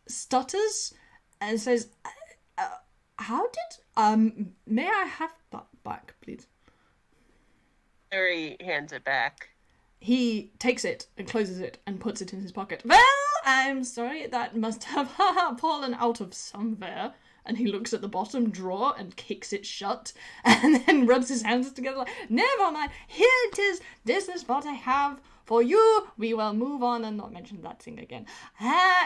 stutters and says, how did... may I have that back, please? Larry hands it back. He takes it and closes it and puts it in his pocket. Well, I'm sorry, that must have fallen out of somewhere. And he looks at the bottom drawer and kicks it shut and then rubs his hands together like, never mind, here it is. This is what I have for you. We will move on and not mention that thing again.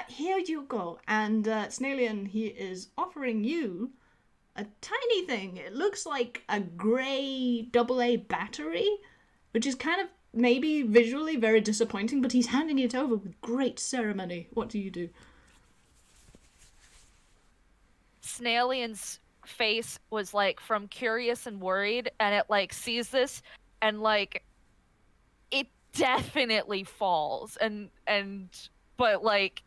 Here you go. And Snailian, he is offering you a tiny thing. It looks like a grey AA battery, which is kind of maybe visually very disappointing, but he's handing it over with great ceremony. What do you do? Snailian's face was like from curious and worried, and it like sees this and like it definitely falls but like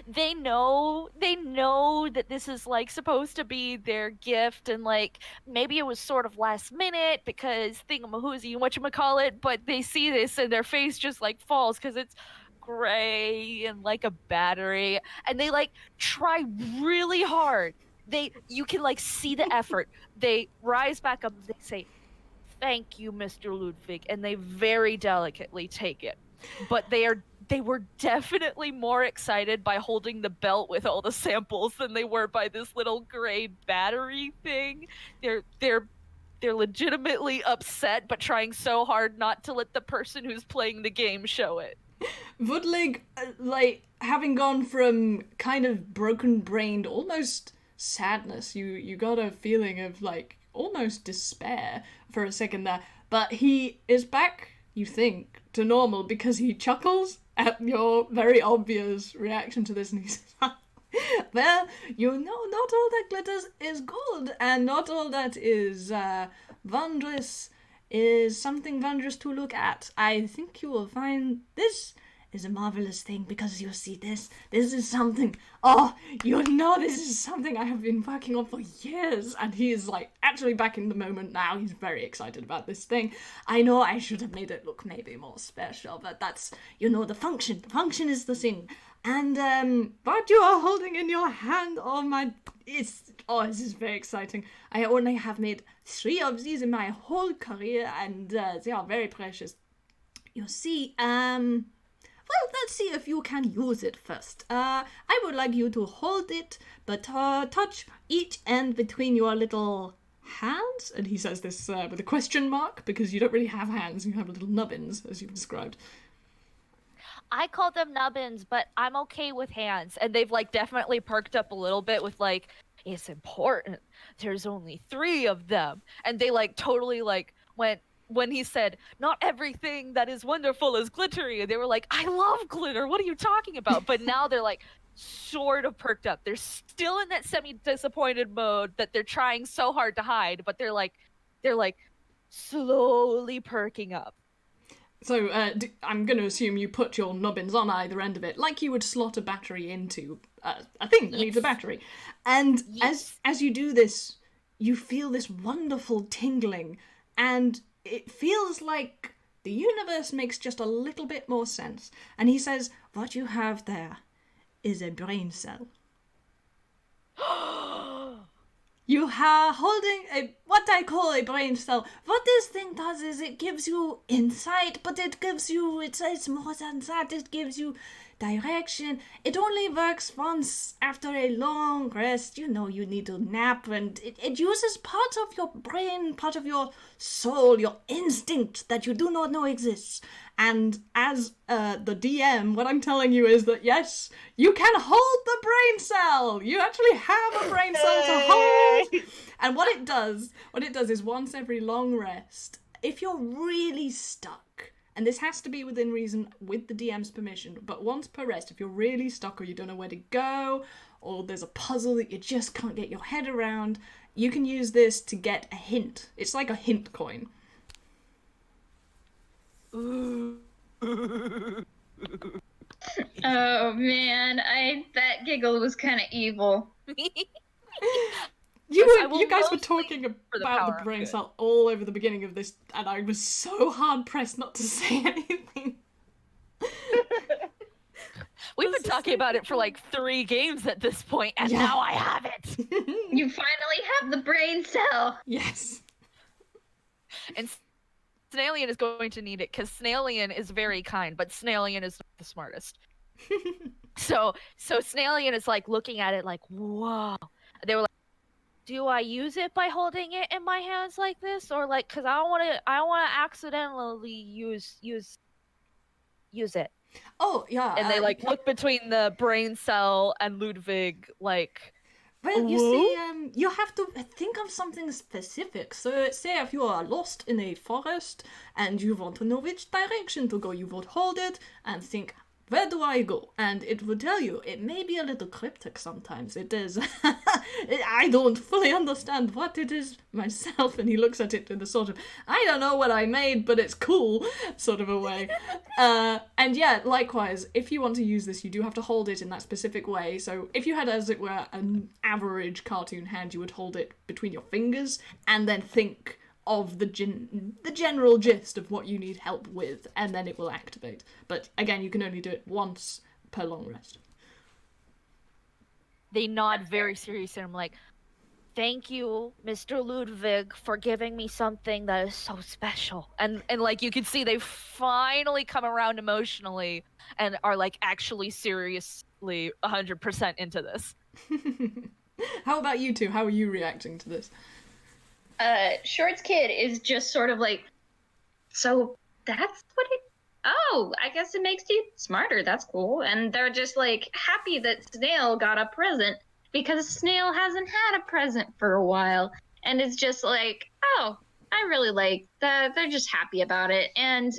they know that this is like supposed to be their gift, and like maybe it was sort of last minute because thingamahoozy and whatchamacallit, but they see this and their face just like falls because it's gray and like a battery, and they like try really hard. You can like see the effort. They rise back up and they say, thank you, Mr. Ludwig, and they very delicately take it. But they were definitely more excited by holding the belt with all the samples than they were by this little gray battery thing. They're legitimately upset, but trying so hard not to let the person who's playing the game show it. Woodlig, like, having gone from kind of broken-brained, almost sadness, you got a feeling of, like, almost despair for a second there. But he is back, you think, to normal because he chuckles at your very obvious reaction to this, and he says, well, you know, not all that glitters is gold, and not all that is wondrous is something wondrous to look at. I think you will find this is a marvelous thing, because you see this is something, this is something I have been working on for years. And he is like actually back in the moment now. He's very excited about this thing. I know I should have made it look maybe more special, but that's, the function is the thing. And what you are holding in your hand, this is very exciting. I only have made 3 of these in my whole career, and they are very precious. You see, well, let's see if you can use it first. I would like you to hold it, but touch each end between your little hands. And he says this with a question mark, because you don't really have hands, you have little nubbins, as you've described. I call them nubbins, but I'm okay with hands. And they've like definitely perked up a little bit with like, it's important. There's only 3 of them. And they like totally like went when he said, not everything that is wonderful is glittery. And they were like, I love glitter. What are you talking about? But now they're like sort of perked up. They're still in that semi-disappointed mode that they're trying so hard to hide, but they're like slowly perking up. So I'm going to assume you put your nubbins on either end of it, like you would slot a battery into a thing that needs a battery. And as you do this, you feel this wonderful tingling, and it feels like the universe makes just a little bit more sense. And he says, what you have there is a brain cell. You are holding what I call a brain cell. What this thing does is it gives you insight, but it gives you, it's more than that, it gives you direction. It only works once after a long rest. You know you need to nap, and it uses part of your brain, part of your soul, your instinct that you do not know exists. And as the DM, what I'm telling you is that yes, you can hold the brain cell. You actually have a brain cell to hold. And what it does is once every long rest, if you're really stuck, and this has to be within reason with the DM's permission, but once per rest, if you're really stuck or you don't know where to go, or there's a puzzle that you just can't get your head around, you can use this to get a hint. It's like a hint coin. Oh man, that giggle was kind of evil. You guys were talking about the brain good. cell all over the beginning of this, and I was so hard pressed not to say anything. We've been talking about it for like 3 games at this point, and now I have it. You finally have the brain cell. Yes. And Snailian is going to need it because Snailian is very kind, but Snailian is not the smartest. So Snailian is like looking at it like, whoa. They were like, do I use it by holding it in my hands like this, or like, cause I don't want to accidentally use it. Oh yeah. And they like look between the brain cell and Ludwig like. Well, you see, you have to think of something specific. So, say if you are lost in a forest and you want to know which direction to go, you would hold it and think, where do I go? And it would tell you. It may be a little cryptic sometimes. It is. I don't fully understand what it is myself. And he looks at it in a sort of, I don't know what I made, but it's cool sort of a way. And yeah, likewise, if you want to use this, you do have to hold it in that specific way. So if you had, as it were, an average cartoon hand, you would hold it between your fingers and then think of the general gist of what you need help with, and then it will activate. But again, you can only do it once per long rest. They nod very seriously, and I'm like, thank you, Mr. Ludwig, for giving me something that is so special. And like you can see they finally come around emotionally and are like actually seriously 100% into this. How about you two? How are you reacting to this? Shorts kid is just sort of like, so that's what it. Oh, I guess it makes you smarter. That's cool. And they're just like happy that Snail got a present because Snail hasn't had a present for a while. And it's just like, oh, I really like that. They're just happy about it. And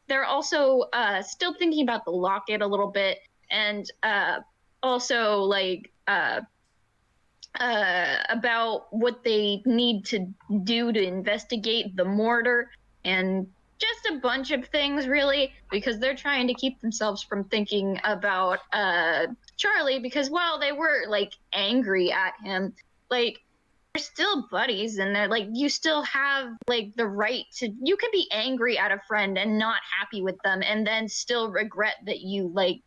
they're also still thinking about the locket a little bit. And also like about what they need to do to investigate the mortar and just a bunch of things, really, because they're trying to keep themselves from thinking about Charlie, because while they were like angry at him, like they're still buddies, and they're like, you still have like the right to, you can be angry at a friend and not happy with them and then still regret that you like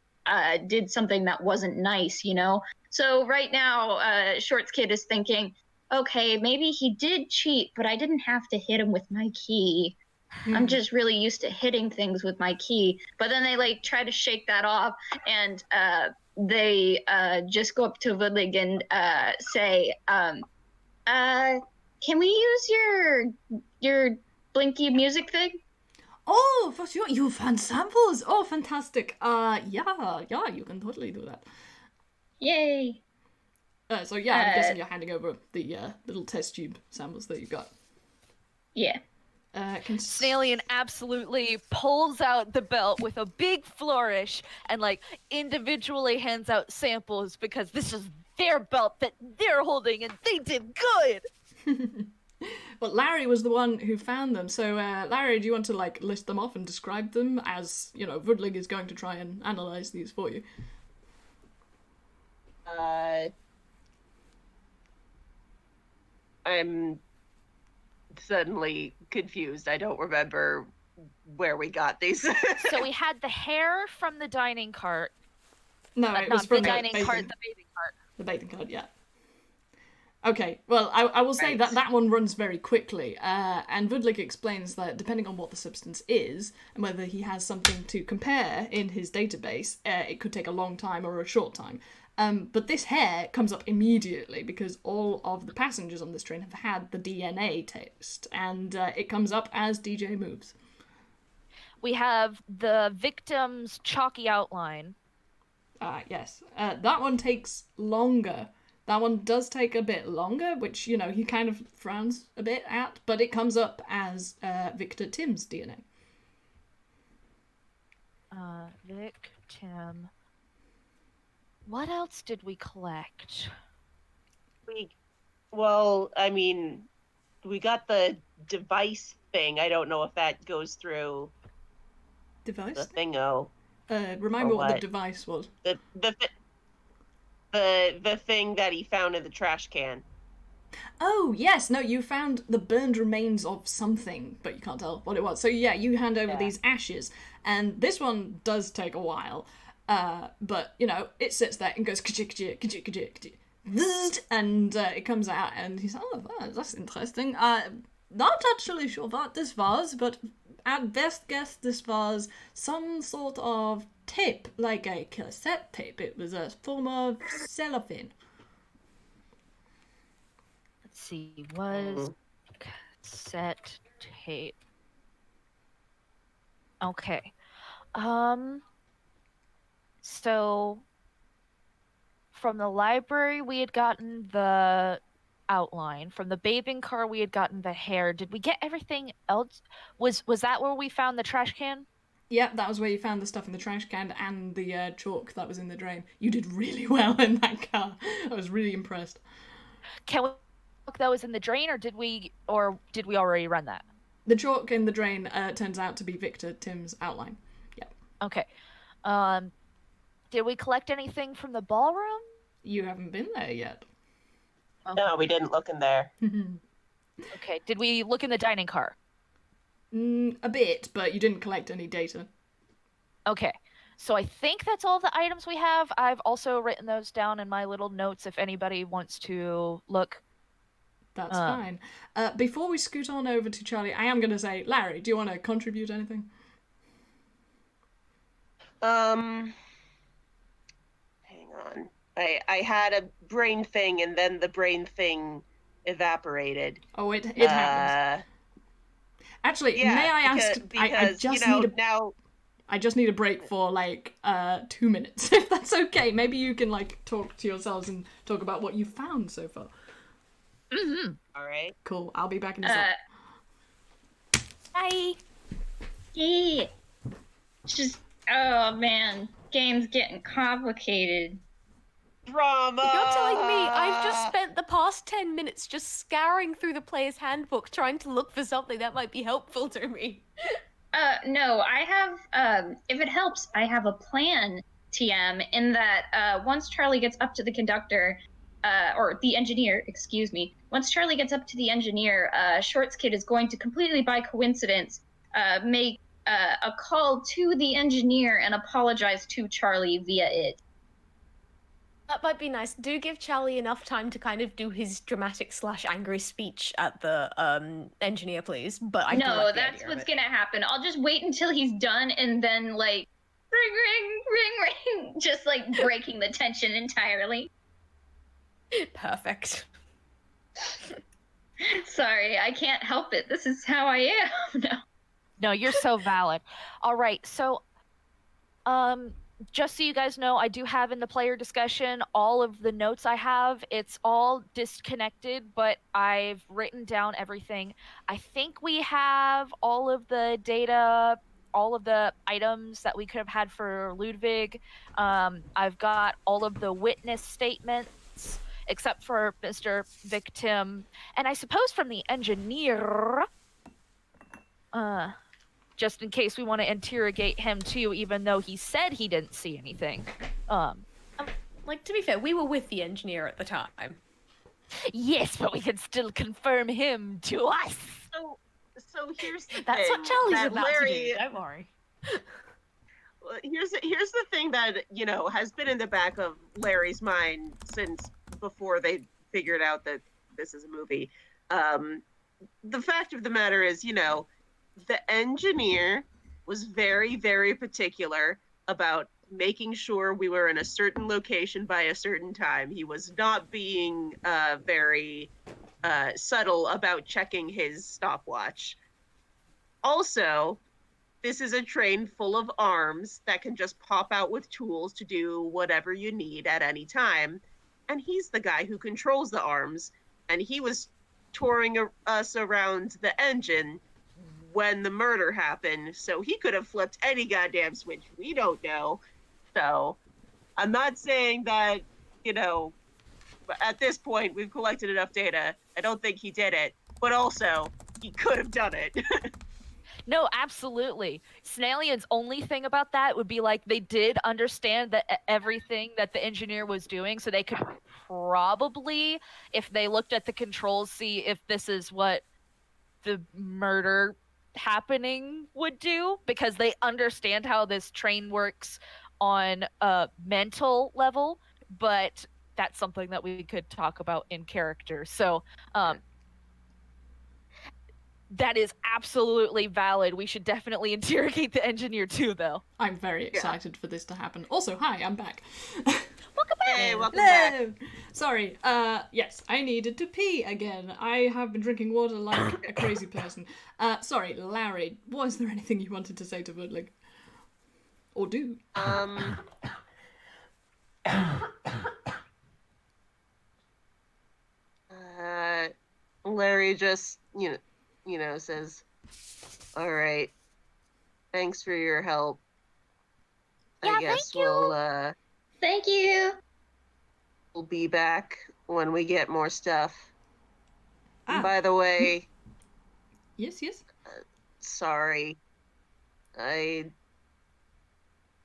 did something that wasn't nice, you know? So right now, Shorts Kid is thinking, okay, maybe he did cheat, but I didn't have to hit him with my key. I'm just really used to hitting things with my key. But then they like try to shake that off, and they just go up to Ludwig and say, can we use your Blinky music thing? Oh, for sure. You found samples. Oh, fantastic. Yeah, you can totally do that. Yay! So yeah, I'm guessing you're handing over the little test tube samples that you got. Yeah. Snailian absolutely pulls out the belt with a big flourish and like individually hands out samples because this is their belt that they're holding and they did good. Well, Larry was the one who found them, so Larry, do you want to like list them off and describe them as, you know, Vudlig is going to try and analyze these for you? I'm suddenly confused. I don't remember where we got these. So we had the hair from the dining cart. No, it was Not from the dining cart, the bathing cart. The bathing cart, yeah. Okay, well, I will say that one runs very quickly, and Vudlik explains that depending on what the substance is, and whether he has something to compare in his database, it could take a long time or a short time. But this hair comes up immediately because all of the passengers on this train have had the DNA test, and it comes up as DJ moves. We have the victim's chalky outline. Yes. That one takes longer. That one does take a bit longer, which, you know, he kind of frowns a bit at, but it comes up as Victor Tim's DNA. Vic, Tim. What else did we collect? Well, I mean, we got the device thing. I don't know if that goes through Device? the thingo. Remind me what the device was. The thing that he found in the trash can. Oh, yes, no, you found the burned remains of something, but you can't tell what it was. So yeah, you hand over these ashes, and this one does take a while, but, you know, it sits there and goes and it comes out, and he's oh, that's interesting. Not actually sure what this was, but at best guess this was some sort of tape, like a cassette tape. It was a form of cellophane. Let's see, was cassette tape. Okay. So from the library we had gotten the outline. From the bathing car we had gotten the hair. Did we get everything else? Was that where we found the trash can? Yep, that was where you found the stuff in the trash can and the chalk that was in the drain. You did really well in that car. I was really impressed. Can we look that was in the drain, or did we already run that? The chalk in the drain turns out to be Victor Tim's outline. Yep. Okay. Did we collect anything from the ballroom? You haven't been there yet. No, we didn't look in there. Okay. Did we look in the dining car? A bit, but you didn't collect any data. Okay. So I think that's all the items we have. I've also written those down in my little notes if anybody wants to look. That's fine. Before we scoot on over to Charlie, I am going to say, Larry, do you want to contribute anything? Hang on. I had a brain thing, and then the brain thing evaporated. Oh, it happens. Actually, yeah, may I ask? Because I just need a break for like 2 minutes, if that's okay. Maybe you can like talk to yourselves and talk about what you found so far. Mm-hmm. All right. Cool. I'll be back in a sec. Bye. Yeah. Just, oh man, game's getting complicated. Drama! You're telling me I've just spent the past 10 minutes just scouring through the player's handbook trying to look for something that might be helpful to me. No, I have, if it helps, I have a plan, TM, in that, once Charlie gets up to the conductor, or the engineer, excuse me, once Charlie gets up to the engineer, Shorts Kid is going to completely by coincidence, make, a call to the engineer and apologize to Charlie via it. That might be nice. Do give Charlie enough time to kind of do his dramatic / angry speech at the engineer, please. But I No, that's what's gonna happen. I'll just wait until he's done and then like ring ring ring ring, just like breaking the tension entirely. Perfect. Sorry, I can't help it. This is how I am. No. No, you're so valid. All right, so just so you guys know, I do have in the player discussion all of the notes I have. It's all disconnected, but I've written down everything. I think we have all of the data, all of the items that we could have had for Ludwig. I've got all of the witness statements, except for Mr. Victim. And I suppose from the engineer, just in case we want to interrogate him too, even though he said he didn't see anything. Like, to be fair, we were with the engineer at the time. Yes, but we can still confirm him to us. So here's the That's thing. what Charlie's that about Larry, to do, don't worry. Here's the thing that, has been in the back of Larry's mind since before they figured out that this is a movie. The fact of the matter is, the engineer was very, very particular about making sure we were in a certain location by a certain time. He was not being very subtle about checking his stopwatch. Also, this is a train full of arms that can just pop out with tools to do whatever you need at any time. And he's the guy who controls the arms. And he was touring us around the engine when the murder happened. So he could have flipped any goddamn switch. We don't know. So I'm not saying that, at this point we've collected enough data. I don't think he did it. But also, he could have done it. No, absolutely. Snailian's only thing about that would be like they did understand that everything that the engineer was doing, so they could probably, if they looked at the controls, see if this is what the murder happening would do, because they understand how this train works on a mental level, but that's something that we could talk about in character. So, that is absolutely valid. We should definitely interrogate the engineer too, though. I'm very excited for this to happen. Also, hi, I'm back. Welcome back. Hey, welcome back. Hello. Sorry. Yes, I needed to pee again. I have been drinking water like a crazy person. Sorry, Larry. Was there anything you wanted to say to Woodling? Or do? Larry just, says, "All right, thanks for your help. Yeah, I guess thank you. Thank you. we'll be back when we get more stuff. And Ah. by the way, Yes, yes. sorry. I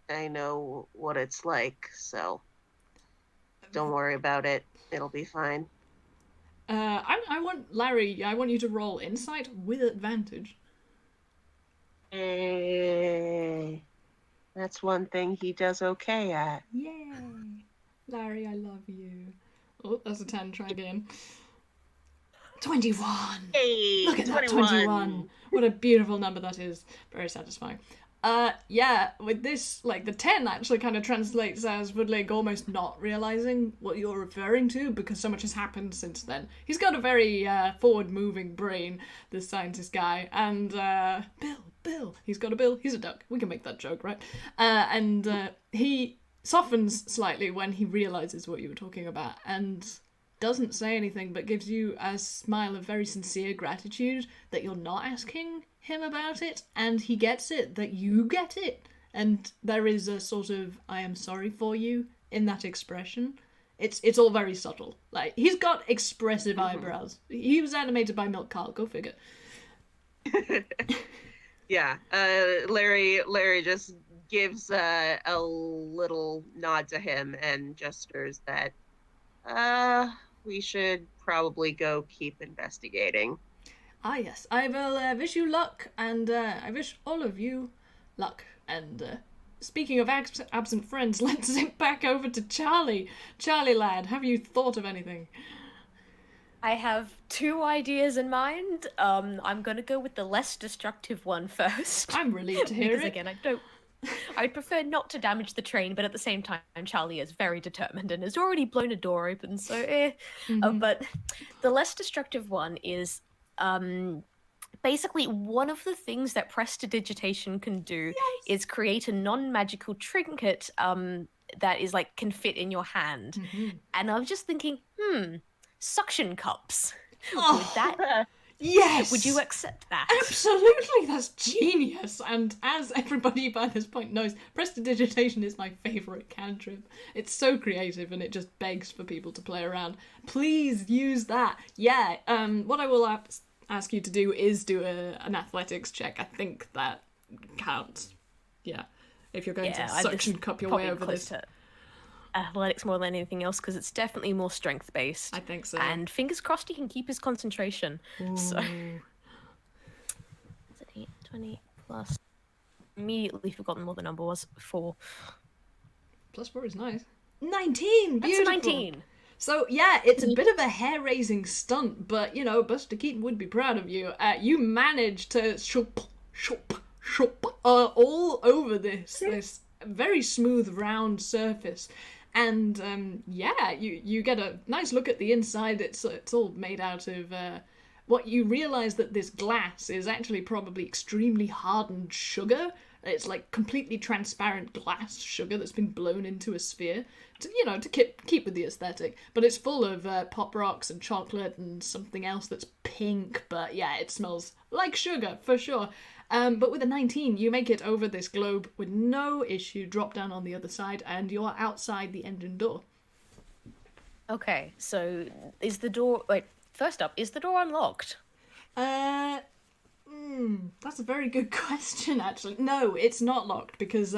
know what it's like, so don't worry about it. It'll be fine. I want Larry. I want you to roll insight with advantage. That's one thing he does okay at. Yay, Larry, I love you. Oh, that's a 10. Try again. 21. Hey, Look at that 21. What a beautiful number that is. Very satisfying. Yeah, with this, like, the 10 actually kind of translates as Woodleg almost not realizing what you're referring to because so much has happened since then. He's got a very forward-moving brain, this scientist guy, and Bill, he's got a bill, he's a duck. We can make that joke, right? And he softens slightly when he realizes what you were talking about, and doesn't say anything but gives you a smile of very sincere gratitude that you're not asking him about it, and he gets it that you get it, and there is a sort of I am sorry for you in that expression. It's all very subtle. Like, he's got expressive eyebrows. He was animated by Milk Carl, go figure. Yeah, Larry just gives a little nod to him and gestures that we should probably go keep investigating. Ah, yes. I will wish you luck, and I wish all of you luck. And speaking of absent friends, let's zip back over to Charlie. Charlie, lad, have you thought of anything? I have 2 ideas in mind. I'm gonna go with the less destructive one first. I'm relieved to hear because it. again, I'd prefer not to damage the train, but at the same time, Charlie is very determined and has already blown a door open, so Mm-hmm. But the less destructive one is basically, one of the things that prestidigitation can do is create a non-magical trinket that is like can fit in your hand. And I was just thinking, suction cups. Would that? Yes! Would you accept that? Absolutely, that's genius. And as everybody by this point knows, prestidigitation is my favourite cantrip. It's so creative and it just begs for people to play around. Please use that. Yeah, what I will ask you to do is do an athletics check. I think that counts. Yeah, if you're going to suction cup your way over this. Athletics more than anything else because it's definitely more strength based. I think so. And fingers crossed he can keep his concentration. Ooh. So is it 8, 20 plus? Immediately forgotten what the number was. 4. Plus 4 is nice. 19! Beautiful! That's 19! So, yeah, it's a bit of a hair-raising stunt, but, you know, Buster Keaton would be proud of you. You managed to shop all over this very smooth, round surface. And, yeah, you get a nice look at the inside. It's all made out of... what you realise that this glass is actually probably extremely hardened sugar. It's like completely transparent glass sugar that's been blown into a sphere to keep with the aesthetic. But it's full of pop rocks and chocolate and something else that's pink. But yeah, it smells like sugar for sure. But with a 19, you make it over this globe with no issue, drop down on the other side, and you're outside the engine door. Okay, so is the door... Wait, first up, is the door unlocked? That's a very good question, actually. No, it's not locked, because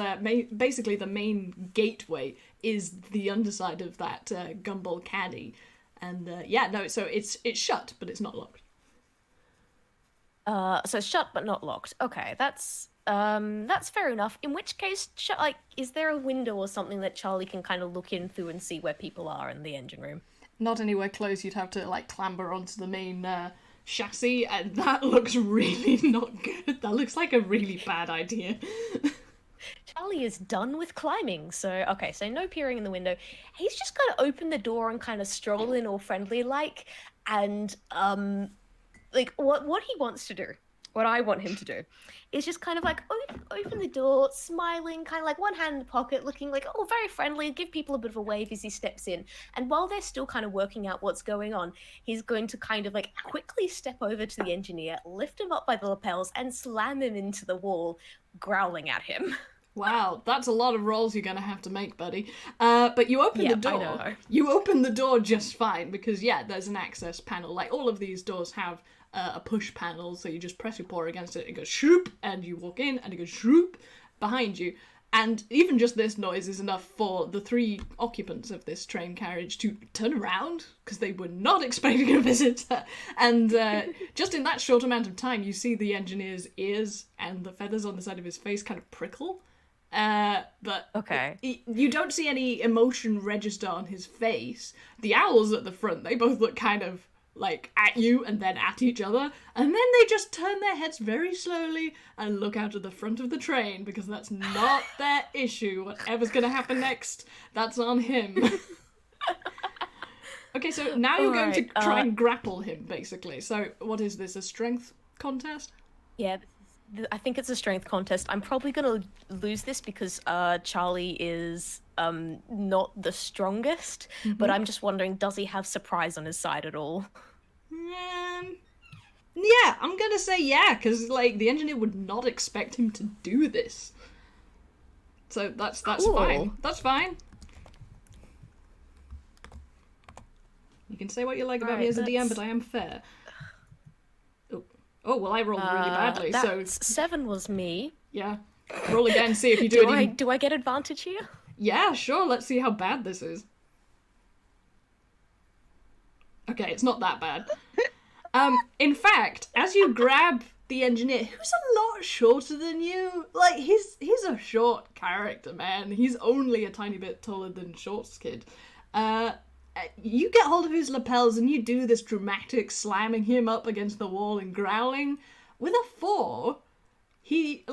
basically the main gateway is the underside of that gumball caddy. And so it's shut, but it's not locked. So shut but not locked. Okay, that's fair enough. In which case, is there a window or something that Charlie can kind of look in through and see where people are in the engine room? Not anywhere close. You'd have to clamber onto the main chassis, and that looks really not good. That looks like a really bad idea. Charlie is done with climbing, so no peering in the window. He's just gonna open the door and kind of stroll in all friendly and what he wants to do, what I want him to do, is just kind of open the door, smiling, kind of one hand in the pocket, looking very friendly, give people a bit of a wave as he steps in. And while they're still kind of working out what's going on, he's going to kind of quickly step over to the engineer, lift him up by the lapels, and slam him into the wall, growling at him. Wow, that's a lot of rolls you're going to have to make, buddy. But you open the door. I know. You open the door just fine because, there's an access panel. All of these doors have a push panel, so you just press your paw against it, it goes shoop, and you walk in, and it goes shoop behind you. And even just this noise is enough for the 3 occupants of this train carriage to turn around, because they were not expecting a visitor. And just in that short amount of time, you see the engineer's ears and the feathers on the side of his face kind of prickle. But okay, you don't see any emotion register on his face. The owls at the front, they both look kind of at you and then at each other, and then they just turn their heads very slowly and look out of the front of the train, because that's not their issue. Whatever's gonna happen next, that's on him. Okay, so now you're going to try and grapple him, basically. So what is this, a strength contest? Yeah, I think it's a strength contest. I'm probably going to lose this because Charlie is not the strongest, but I'm just wondering, does he have surprise on his side at all? Yeah, I'm going to say yeah, because the engineer would not expect him to do this. So that's fine. That's fine. You can say what you like about me as a DM, but I am fair. Oh, well, I rolled really badly, so... 7 was me. Yeah. Roll again, see if you do it. Do I get advantage here? Yeah, sure, let's see how bad this is. Okay, it's not that bad. In fact, as you grab the engineer, who's a lot shorter than you, he's a short character, man. He's only a tiny bit taller than Short's kid. You get hold of his lapels and you do this dramatic slamming him up against the wall and growling. With a 4, he,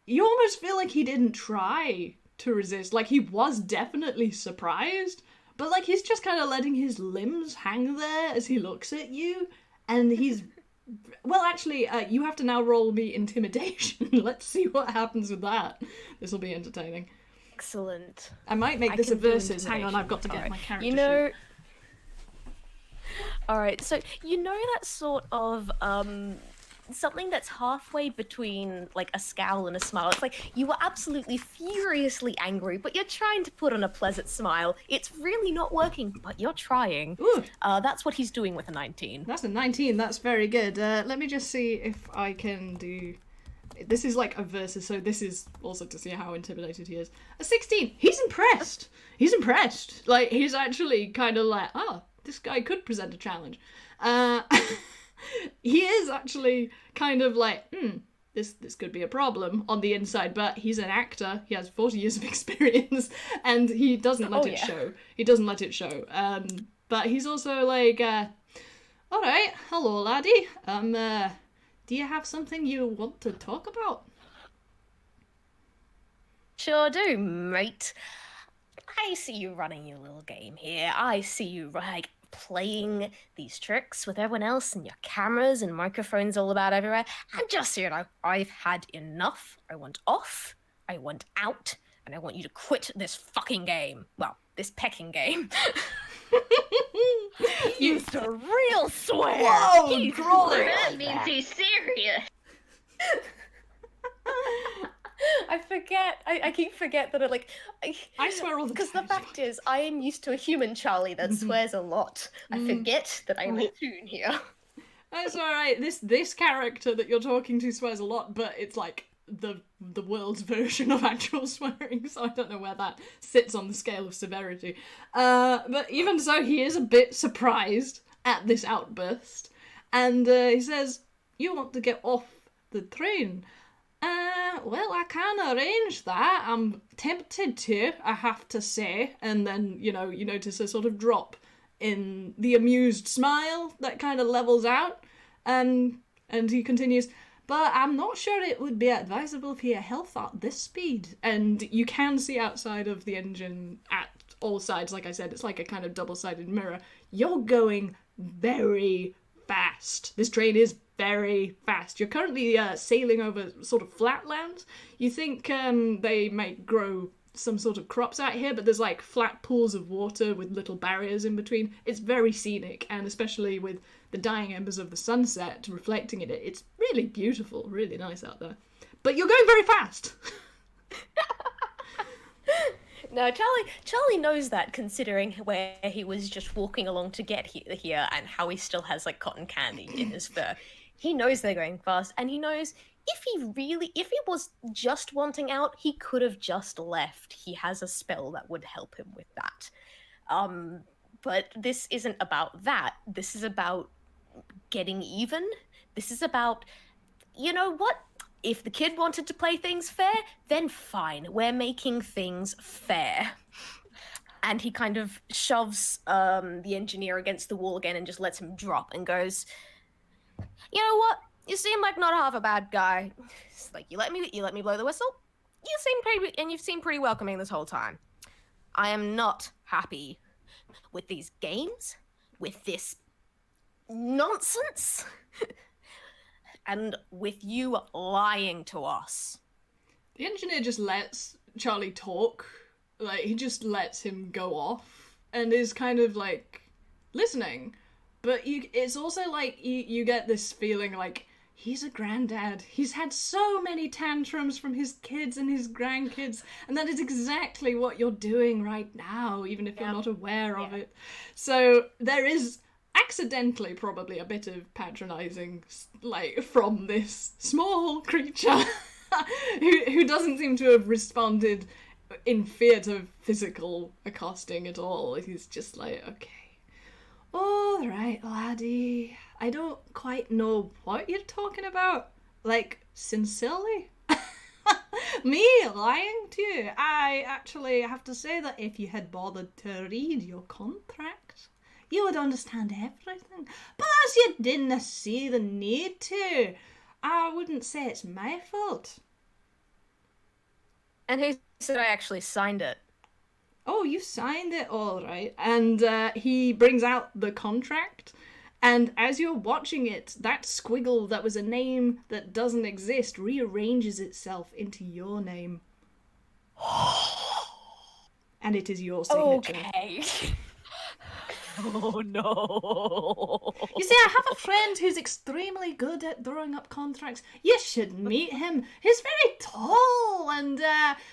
you almost feel like he didn't try to resist. He was definitely surprised, but, he's just kind of letting his limbs hang there as he looks at you, and he's Well, actually, you have to now roll me intimidation. Let's see what happens with that. This will be entertaining. Excellent. I might make this a can do versus. Hang on, I've got to get intimidation. my character You know. All right, so you know that sort of something that's halfway between like a scowl and a smile. It's like you were absolutely furiously angry, but you're trying to put on a pleasant smile. It's really not working, but you're trying. Ooh. That's what he's doing with a 19. That's a 19. That's very good. Let me just see if I can do. This is like a versus, so this is also to see how intimidated he is. A 16. He's impressed. He's impressed. Like, he's actually kind of like, this guy could present a challenge. He is actually kind of like, this could be a problem on the inside, but he's an actor. He has 40 years of experience, and he doesn't let it show. He doesn't let it show. But he's also like, all right, hello, laddie. Do you have something you want to talk about? Sure do, mate. I see you running your little game here. I see you like playing these tricks with everyone else and your cameras and microphones all about everywhere. And just so you know, I've had enough. I want off. I want out. And I want you to quit this fucking game. Well, this pecking game. He used a real swear. Whoa, He's Crawler. really That means bad. he's serious. I forget. I keep forget that I swear all the because the time. fact is, I am used to a human Charlie that swears a lot. I forget that I'm a toon here. That's alright. This character that you're talking to swears a lot, but it's like the world's version of actual swearing, so I don't know where that sits on the scale of severity. But even so, he is a bit surprised at this outburst, and he says, "You want to get off the train? Well, I can arrange that. I'm tempted to, I have to say." And then, you notice a sort of drop in the amused smile that kind of levels out. And he continues, "But I'm not sure it would be advisable for your health at this speed." And you can see outside of the engine at all sides, like I said, it's like a kind of double-sided mirror. You're going very fast. This train is very fast. You're currently sailing over sort of flatlands. You think they might grow some sort of crops out here, but there's like flat pools of water with little barriers in between. It's very scenic, and especially with the dying embers of the sunset reflecting in it, it's really beautiful, really nice out there. But you're going very fast. No, Charlie knows that, considering where he was just walking along to get here and how he still has like cotton candy in his fur. He knows they're going fast, and he knows if he was just wanting out, he could have just left. He has a spell that would help him with that. But this isn't about that. This is about getting even. This is about, you know what? If the kid wanted to play things fair, then fine. We're making things fair. And he kind of shoves the engineer against the wall again and just lets him drop and goes, "You know what? You seem like not half a bad guy. It's like you let me blow the whistle. You've seemed pretty welcoming this whole time. I am not happy with these games, with this nonsense, and with you lying to us." The engineer just lets Charlie talk. Like, he just lets him go off and is kind of like listening. But it's also like you get this feeling like he's a granddad. He's had so many tantrums from his kids and his grandkids, and that is exactly what you're doing right now, even if you're not aware of it. So there is accidentally probably a bit of patronizing, like, from this small creature who doesn't seem to have responded in fear to physical accosting at all. He's just like, okay, all right, laddie, I don't quite know what you're talking about. Like, sincerely? Me lying to you? I actually have to say that if you had bothered to read your contract, you would understand everything. But as you didn't see the need to, I wouldn't say it's my fault. And he said I actually signed it. Oh, you signed it, all right. And he brings out the contract, And as you're watching it, that squiggle that was a name that doesn't exist rearranges itself into your name. And it is your signature. Okay. Oh no. You see, I have a friend who's extremely good at drawing up contracts. You should meet him. He's very tall and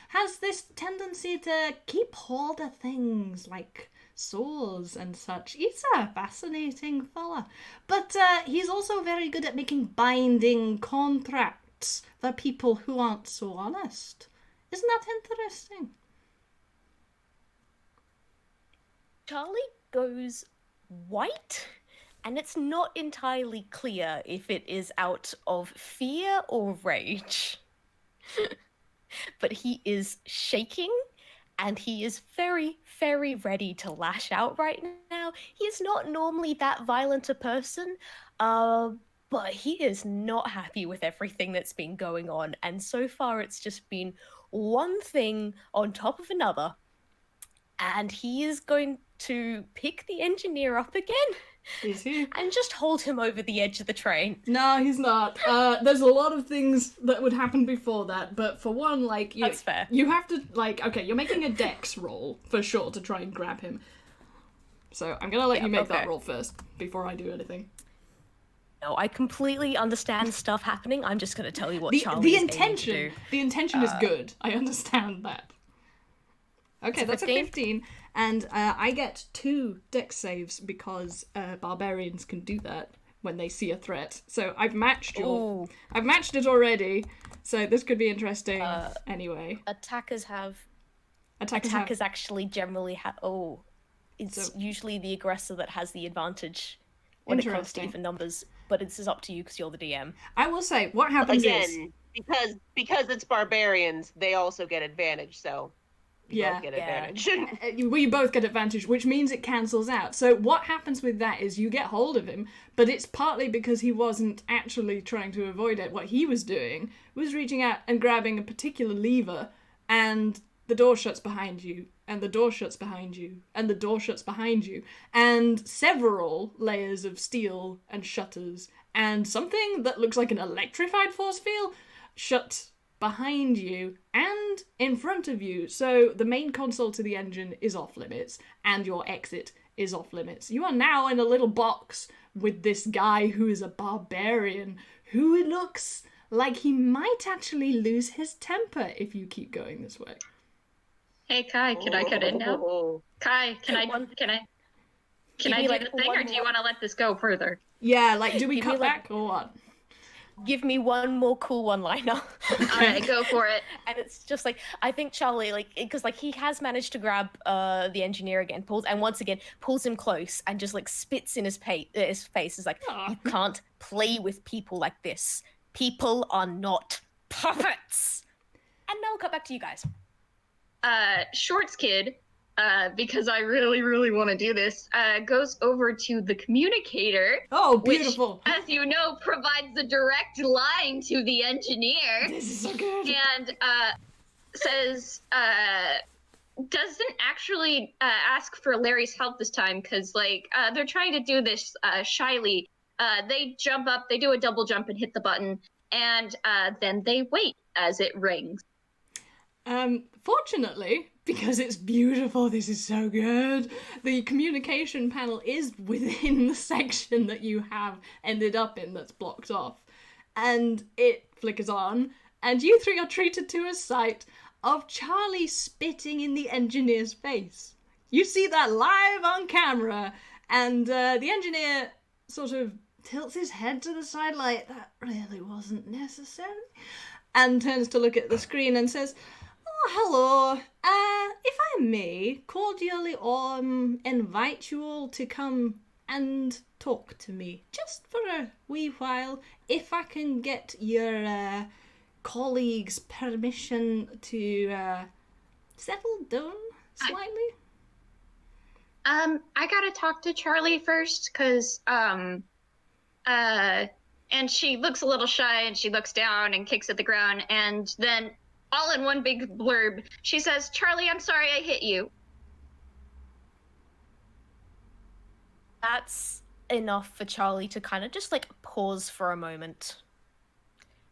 has this tendency to keep hold of things like swords and such. He's a fascinating fella. But he's also very good at making binding contracts for people who aren't so honest. Isn't that interesting? Charlie goes white, and it's not entirely clear if it is out of fear or rage. But he is shaking, and he is very, very ready to lash out right now. He is not normally that violent a person, but he is not happy with everything that's been going on, and so far it's just been one thing on top of another. And he is going to pick the engineer up again. Is he? And just hold him over the edge of the train. No, he's not. There's a lot of things that would happen before that, but for one, like, That's fair. You have to, like, okay, you're making a dex roll, for sure, to try and grab him. So I'm gonna let you make that okay. roll first, before I do anything. No, I completely understand stuff happening. I'm just going to tell you what The Charlie is aiming to intention, do. the intention is good. I understand that. Okay, that's a 15, and I get 2 dex saves because barbarians can do that when they see a threat. So I've matched I've matched it already. So this could be interesting. Anyway, Attackers attackers actually generally have. It's So- usually the aggressor that has the advantage when it comes to Interesting. even numbers. But it's up to you because you're the DM. I will say what happens is Again, because it's barbarians, they also get advantage, so you Yeah. both get Yeah. advantage. we both get advantage, which means it cancels out. So what happens with that is you get hold of him, but it's partly because he wasn't actually trying to avoid it. What he was doing was reaching out and grabbing a particular lever, and the door shuts behind you, and the door shuts behind you, and the door shuts behind you, and several layers of steel and shutters, and something that looks like an electrified force field shut behind you and in front of you. So the main console to the engine is off limits, and your exit is off limits. You are now in a little box with this guy who is a barbarian who looks like he might actually lose his temper if you keep going this way. Hey Kai, can I cut in now? Oh. Kai, can I me, do like, the thing, one or do you more- want to let this go further? Yeah, like, do we Give me, cut like- back or what? Give me one more cool one-liner. Alright, go for it. And it's just like, I think Charlie, like, because like he has managed to grab the engineer again, once again pulls him close and just like spits in his face. Is like, Aw. you can't play with people like this. People are not puppets. And now we'll cut back to you guys. Shorts kid, because I really, really want to do this, goes over to the communicator, Oh, which, beautiful. as you know, provides the direct line to the engineer, This is so good. and says, doesn't actually ask for Larry's help this time, because, like, they're trying to do this shyly. They jump up, they do a double jump and hit the button, and then they wait as it rings. Fortunately, because it's beautiful, this is so good, the communication panel is within the section that you have ended up in that's blocked off. And it flickers on, and you three are treated to a sight of Charlie spitting in the engineer's face. You see that live on camera, and the engineer sort of tilts his head to the side like, that really wasn't necessary, and turns to look at the screen and says, "Oh, hello. If I may, cordially invite you all to come and talk to me, just for a wee while, if I can get your colleagues' permission to settle down slightly." I gotta talk to Charlie first, cause and she looks a little shy, and she looks down and kicks at the ground, and then all in one big blurb, she says, "Charlie, I'm sorry I hit you." That's enough for Charlie to kind of just like pause for a moment.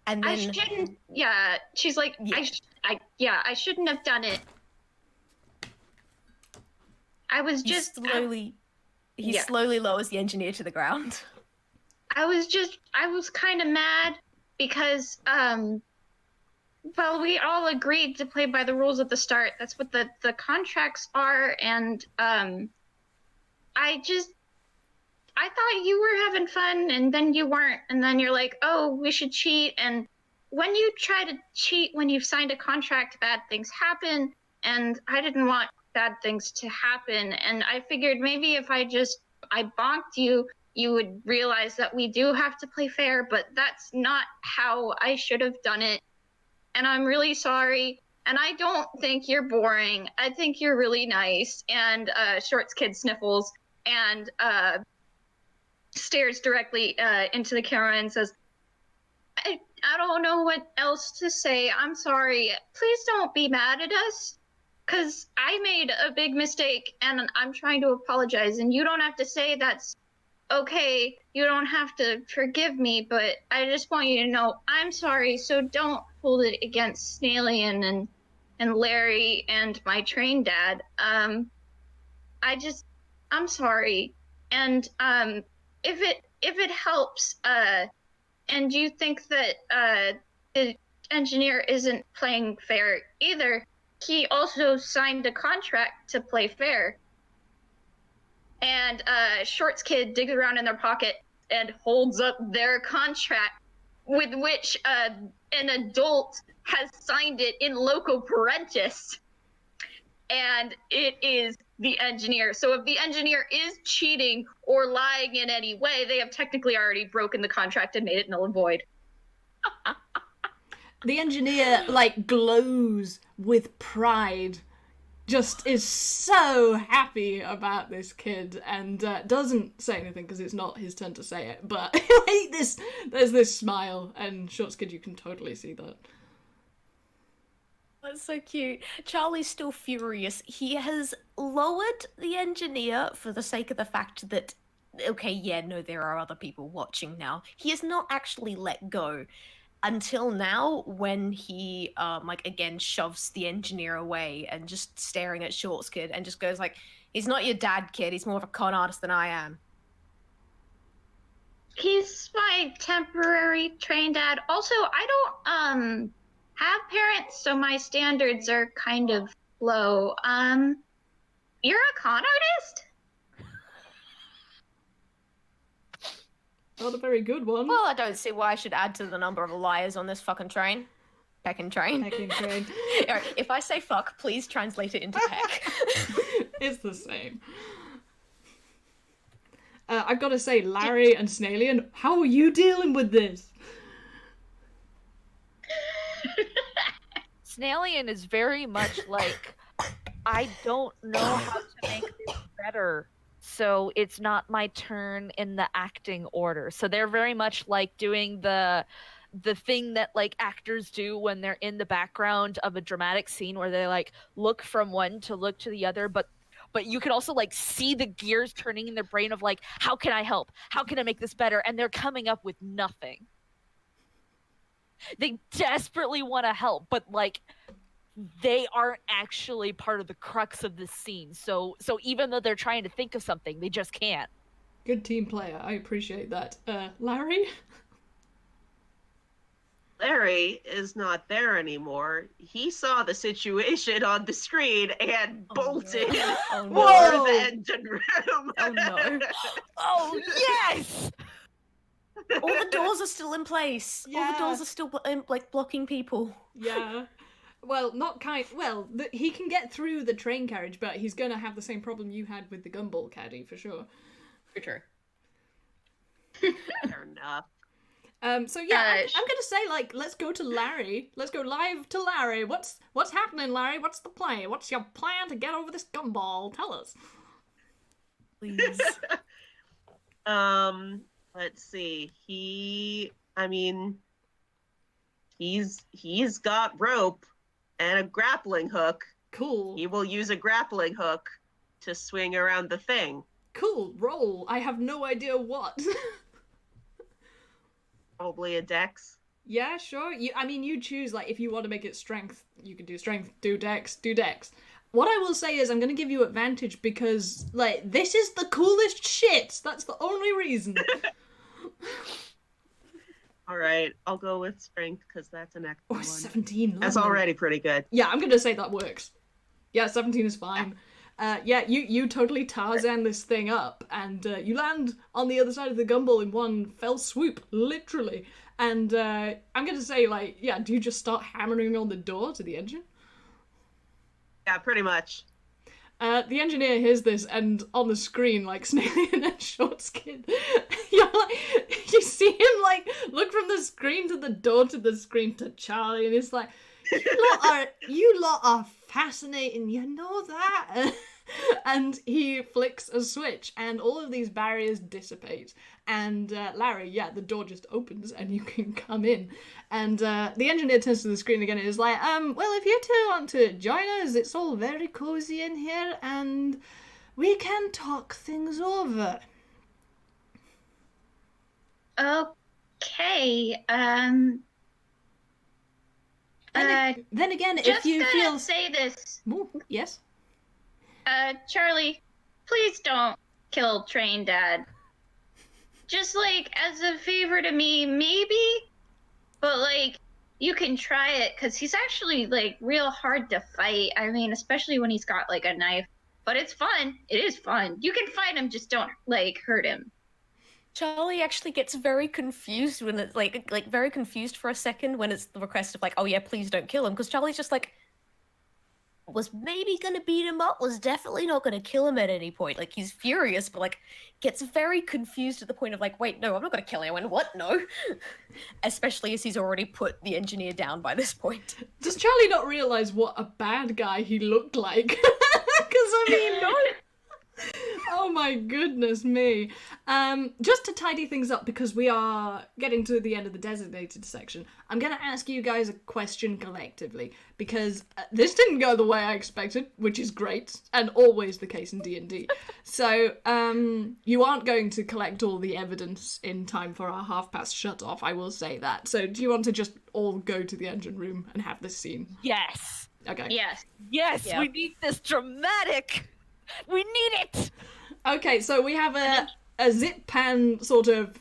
And then I shouldn't. Yeah, she's like, Yeah. I shouldn't have done it. I was just he slowly lowers the engineer to the ground. I was kind of mad because well, we all agreed to play by the rules at the start. That's what the contracts are, and I thought you were having fun, and then you weren't, and then you're like, oh, we should cheat, and when you try to cheat when you've signed a contract, bad things happen, and I didn't want bad things to happen, and I figured maybe if I bonked you, you would realize that we do have to play fair, but that's not how I should have done it, and I'm really sorry, and I don't think you're boring. I think you're really nice, and Shorts Kid sniffles, and stares directly into the camera and says, I don't know what else to say. I'm sorry. Please don't be mad at us, because I made a big mistake, and I'm trying to apologize, and you don't have to say that's okay. You don't have to forgive me, but I just want you to know I'm sorry, so don't hold it against Snailian and Larry and my train dad. I'm sorry. And if it helps, and you think that the engineer isn't playing fair either, he also signed a contract to play fair. And Shorts Kid digs around in their pocket and holds up their contract, with which an adult has signed it in loco parentis. And it is the engineer. So if the engineer is cheating or lying in any way, they have technically already broken the contract and made it null and void. The engineer, like, glows with pride. Just is so happy about this kid and doesn't say anything because it's not his turn to say it. But like there's this smile, and Shorts Kid, you can totally see that. That's so cute. Charlie's still furious. He has lowered the engineer for the sake of the fact that, okay, yeah, no, there are other people watching now. He has not actually let go until now, when he, like, again, shoves the engineer away and just staring at Shorts Kid and just goes like, he's not your dad, kid. He's more of a con artist than I am. He's my temporary train dad. Also, I don't, have parents, so my standards are kind of low. You're a con artist? Not a very good one. Well, I don't see why I should add to the number of liars on this fucking train. Peckin' train. Pecking train. Alright, if I say fuck, please translate it into peck. It's the same. I've got to say, Larry and Snailian, how are you dealing with this? Snailian is very much like, I don't know how to make this better, so it's not my turn in the acting order. So they're very much like doing the thing that like actors do when they're in the background of a dramatic scene, where they like look from one to look to the other, but you can also like see the gears turning in their brain of like, how can I help? How can I make this better? And they're coming up with nothing. They desperately want to help, but like they aren't actually part of the crux of this scene. So even though they're trying to think of something, they just can't. Good team player. I appreciate that. Larry? Larry is not there anymore. He saw the situation on the screen and bolted Oh, no. for the engine room. Oh no. Oh yes! All the doors are still in place. All Yeah. the doors are still blocking people. Yeah. Well, he can get through the train carriage, but he's gonna have the same problem you had with the gumball caddy, for sure. For true. Fair enough. So yeah, I'm gonna say, like, let's go to Larry. Let's go live to Larry. What's happening, Larry? What's the plan? What's your plan to get over this gumball? Tell us. Please. Let's see. He's got rope and a grappling hook. Cool. He will use a grappling hook to swing around the thing. Cool, roll. I have no idea what. Probably a dex. Yeah, sure. You choose, like, if you want to make it strength, you can do strength, do dex, do dex. What I will say is I'm going to give you advantage because, like, this is the coolest shit. That's the only reason. All right, I'll go with strength because that's an extra Oh, one. 17. That's lovely. already pretty good. Yeah, I'm going to say that works. Yeah, 17 is fine. You totally Tarzan this thing up, and you land on the other side of the gumball in one fell swoop, literally. And I'm going to say, like, yeah, do you just start hammering on the door to the engine? Yeah, pretty much. The engineer hears this, and on the screen, like, Snail and Short's kid, you see him, like, look from the screen to the door to the screen to Charlie, and it's like, you lot are fascinating, you know that? And he flicks a switch, and all of these barriers dissipate. And Larry, the door just opens, and you can come in. And the engineer turns to the screen again and is like, well, if you two want to join us, it's all very cozy in here, and we can talk things over. Okay. Then again, Just if you gonna feel... say this. Ooh, yes? Charlie, please don't kill Train Dad. Just, like, as a favor to me, maybe? But, like, you can try it, because he's actually, like, real hard to fight. I mean, especially when he's got, like, a knife. But it's fun. It is fun. You can fight him, just don't, like, hurt him. Charlie actually gets very confused when it's, like very confused for a second when it's the request of, like, oh yeah, please don't kill him, because Charlie's just like, was maybe gonna beat him up, was definitely not gonna kill him at any point. Like, he's furious, but, like, gets very confused at the point of, like, wait, no, I'm not gonna kill anyone, what? No. Especially as he's already put the engineer down by this point. Does Charlie not realise what a bad guy he looked like? Because, I mean... No. Oh my goodness me. Just to tidy things up, because we are getting to the end of the designated section, I'm going to ask you guys a question collectively, because this didn't go the way I expected, which is great, and always the case in D&D. So, you aren't going to collect all the evidence in time for our half-past shut-off, I will say that. So, do you want to just all go to the engine room and have this scene? Yes. Okay. Yes. Yes, Yeah. we need this dramatic. We need it. Okay, so we have a zip pan sort of,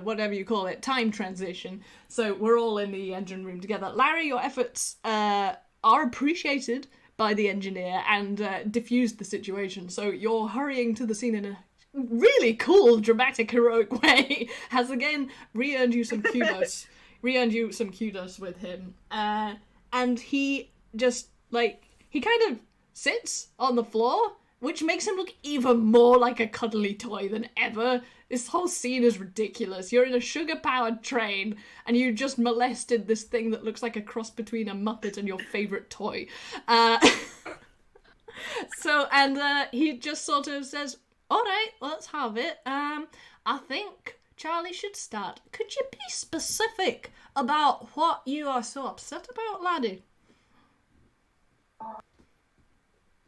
whatever you call it, time transition. So we're all in the engine room together. Larry, your efforts are appreciated by the engineer and diffused the situation. So you're hurrying to the scene in a really cool, dramatic, heroic way. Has again re-earned you some kudos. With him. And he just, like, he kind of sits on the floor, which makes him look even more like a cuddly toy than ever. This whole scene is ridiculous. You're in a sugar-powered train, and you just molested this thing that looks like a cross between a Muppet and your favourite toy. He just sort of says, all right, let's have it. I think Charlie should start. Could you be specific about what you are so upset about, laddie?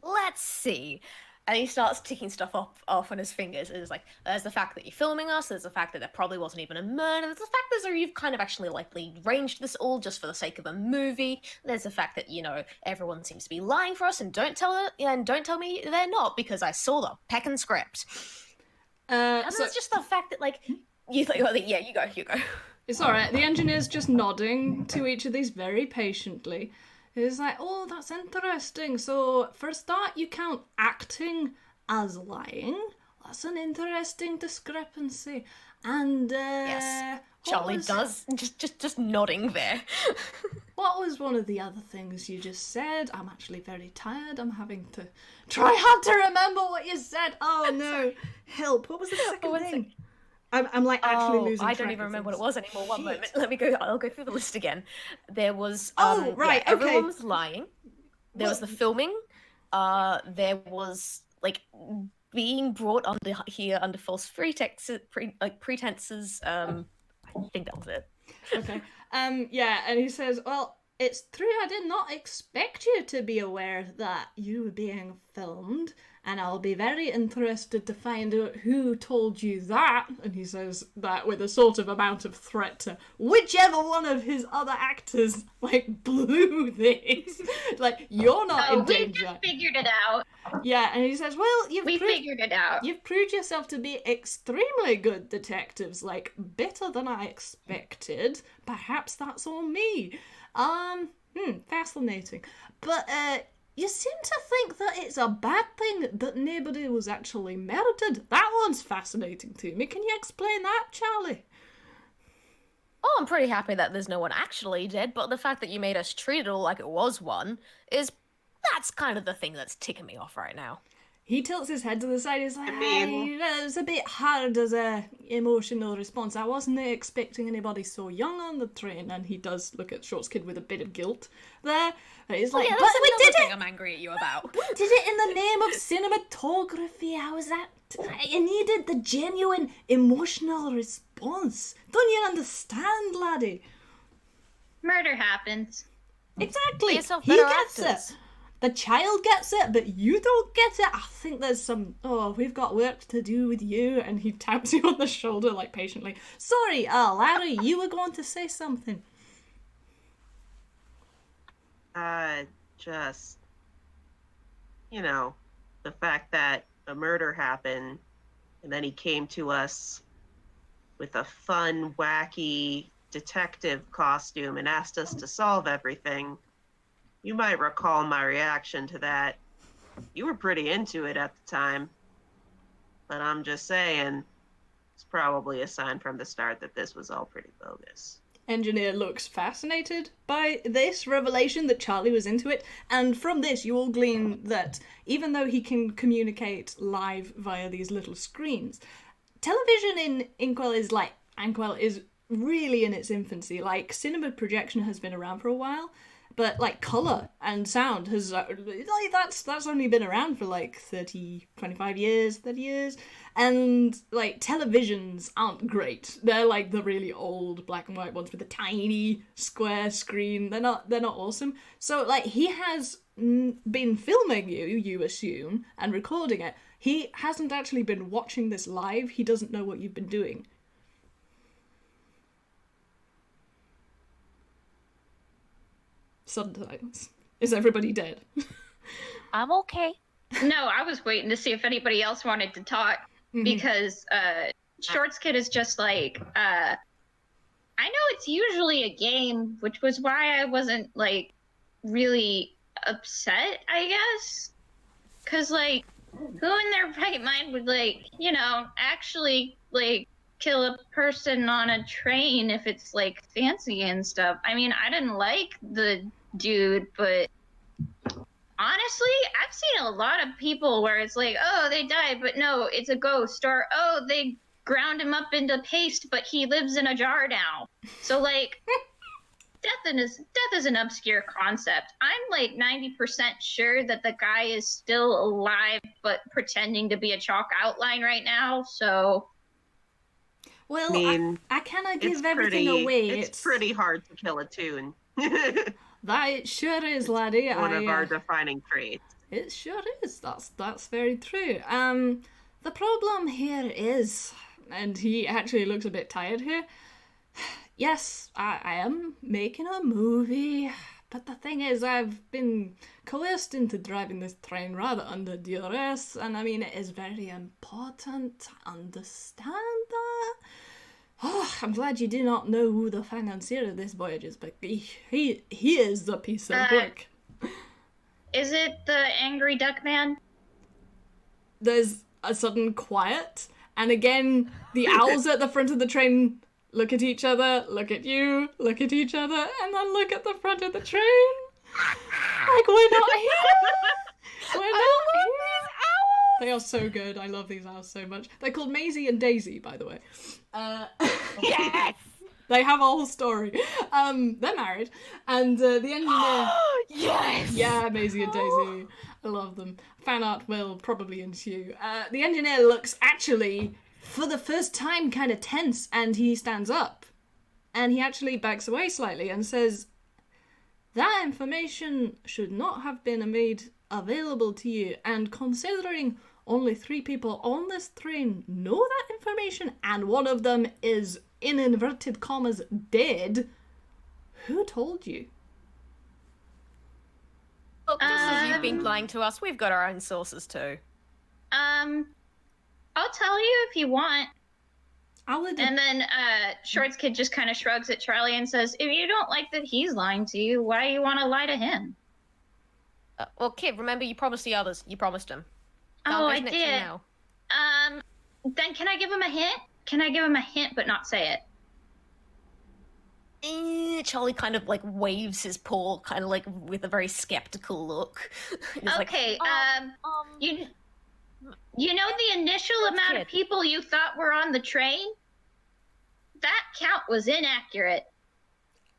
Let's see. And he starts ticking stuff off on his fingers. It's like, there's the fact that you're filming us, there's the fact that there probably wasn't even a murder, there's the fact that you've kind of actually likely arranged this all just for the sake of a movie, there's the fact that, you know, everyone seems to be lying for us, and don't tell me they're not, because I saw the peckin' script. And So it's just the fact that, like, you think, oh, yeah, you go. it's alright. The engineer's just nodding to each of these very patiently. He's like, oh, that's interesting. So, for a start, you count acting as lying. That's an interesting discrepancy. And, Yes, Charlie does. Just nodding there. What was one of the other things you just said? I'm actually very tired. I'm having to try hard to remember what you said. Oh, no. Help. What was the second thing? I'm like actually losing I track don't of even remember what it things. was anymore. One moment. Let me go. I'll go through the list again. There was right, okay. everyone was lying. There was the filming. There was, like, being brought under false pretenses. I think that was it. Okay. And he says, well, it's true, I did not expect you to be aware that you were being filmed. and I'll be very interested to find out who told you that. And he says that with a sort of amount of threat to whichever one of his other actors, like, blew this. Like, you're not in we danger. just figured it out. Yeah, and he says, well, We figured it out. you've proved yourself to be extremely good detectives, like, better than I expected. Perhaps that's on me. Fascinating. But, you seem to think that it's a bad thing that nobody was actually murdered. That one's fascinating to me. Can you explain that, Charlie? Oh, I'm pretty happy that there's no one actually dead, but the fact that you made us treat it all like it was one that's kind of the thing that's ticking me off right now. He tilts his head to the side. He's like, I mean- it was a bit hard as a emotional response. I wasn't expecting anybody so young on the train. And he does look at Short's kid with a bit of guilt there. He's like, Yeah, but that's we another did thing it! I'm angry at you about. We did it in the name of cinematography. How is that? I needed the genuine emotional response. Don't you understand, laddie? Murder happens. Exactly. Get yourself He better gets actors. it. The child gets it, but you don't get it. I think there's some, we've got work to do with you. And he taps you on the shoulder, like, patiently. Sorry, Larry, you were going to say something. Just, the fact that a murder happened and then he came to us with a fun, wacky detective costume and asked us to solve everything. You might recall my reaction to that. You were pretty into it at the time. But I'm just saying, it's probably a sign from the start that this was all pretty bogus. Engineer looks fascinated by this revelation that Charlie was into it, and from this you all glean that even though he can communicate live via these little screens, television in Inkwell is really in its infancy. Like, cinema projection has been around for a while, but like colour and sound has that's only been around for like 30 years, and like televisions aren't great. They're like the really old black and white ones with a tiny square screen. They're not awesome. So like he has been filming you assume, and recording it. He hasn't actually been watching this live. He doesn't know what you've been doing. Sometimes. Is everybody dead? I'm okay. No, I was waiting to see if anybody else wanted to talk because Shorts Kid is just like, I know it's usually a game, which was why I wasn't like really upset, I guess. Because like, who in their right mind would like, actually like kill a person on a train if it's like fancy and stuff? I mean, I didn't like the dude, but honestly, I've seen a lot of people where it's like, oh, they died, but no, it's a ghost, or oh, they ground him up into paste, but he lives in a jar now. So like, death is an obscure concept. I'm like 90% sure that the guy is still alive, but pretending to be a chalk outline right now. So, Well, I mean, I cannot give everything away. It's pretty hard to kill a tune. That it sure is, laddie. One of our defining traits. It sure is. That's very true. The problem here is, and he actually looks a bit tired here. Yes, I am making a movie, but the thing is, I've been coerced into driving this train rather under duress, and I mean, it is very important to understand that. Oh, I'm glad you do not know who the financier of this voyage is, but he is the piece of work. is it the angry duck man? There's a sudden quiet, and again, the owls at the front of the train look at each other, look at you, look at each other, and then look at the front of the train. Like, we're not here! We're not here! They are so good. I love these owls so much. They're called Maisie and Daisy, by the way. Yes! They have a whole story. They're married, and the engineer... Yes! Yeah, Maisie and Daisy. I love them. Fan art will probably ensue. The engineer looks actually, for the first time, kind of tense, and he stands up. And he actually backs away slightly and says, that information should not have been made available to you, and considering only 3 people on this train know that information, and one of them is, in inverted commas, dead, who told you? Look, just as you've been lying to us, we've got our own sources too. I'll tell you if you want. And And then Shorts Kid just kind of shrugs at Charlie and says, if you don't like that he's lying to you, why do you want to lie to him? Well, Kid, remember you promised the others. You promised them. Oh, I Next to you did. now. Then can I give him a hint? Can I give him a hint but not say it? Charlie kind of like waves his paw, kind of like with a very skeptical look. He's like, Okay, you know the initial amount of Kid. people you thought were on the train? That count was inaccurate.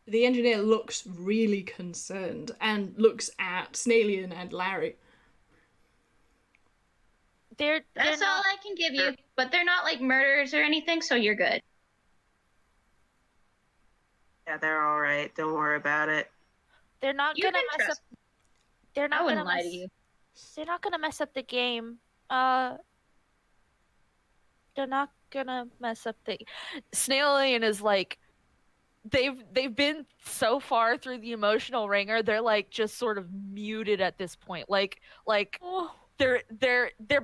the engineer looks really concerned and looks at Snailian and Larry. That's all I can give you, but they're not like murderers or anything, so you're good. Yeah, they're all right. Don't worry about it. They're not You gonna can mess trust up. They're I not wouldn't gonna lie mess. to you. They're not gonna mess up the game. They're not gonna mess up the. Snailian is like, they've been so far through the emotional ringer. They're like just sort of muted at this point. Like they're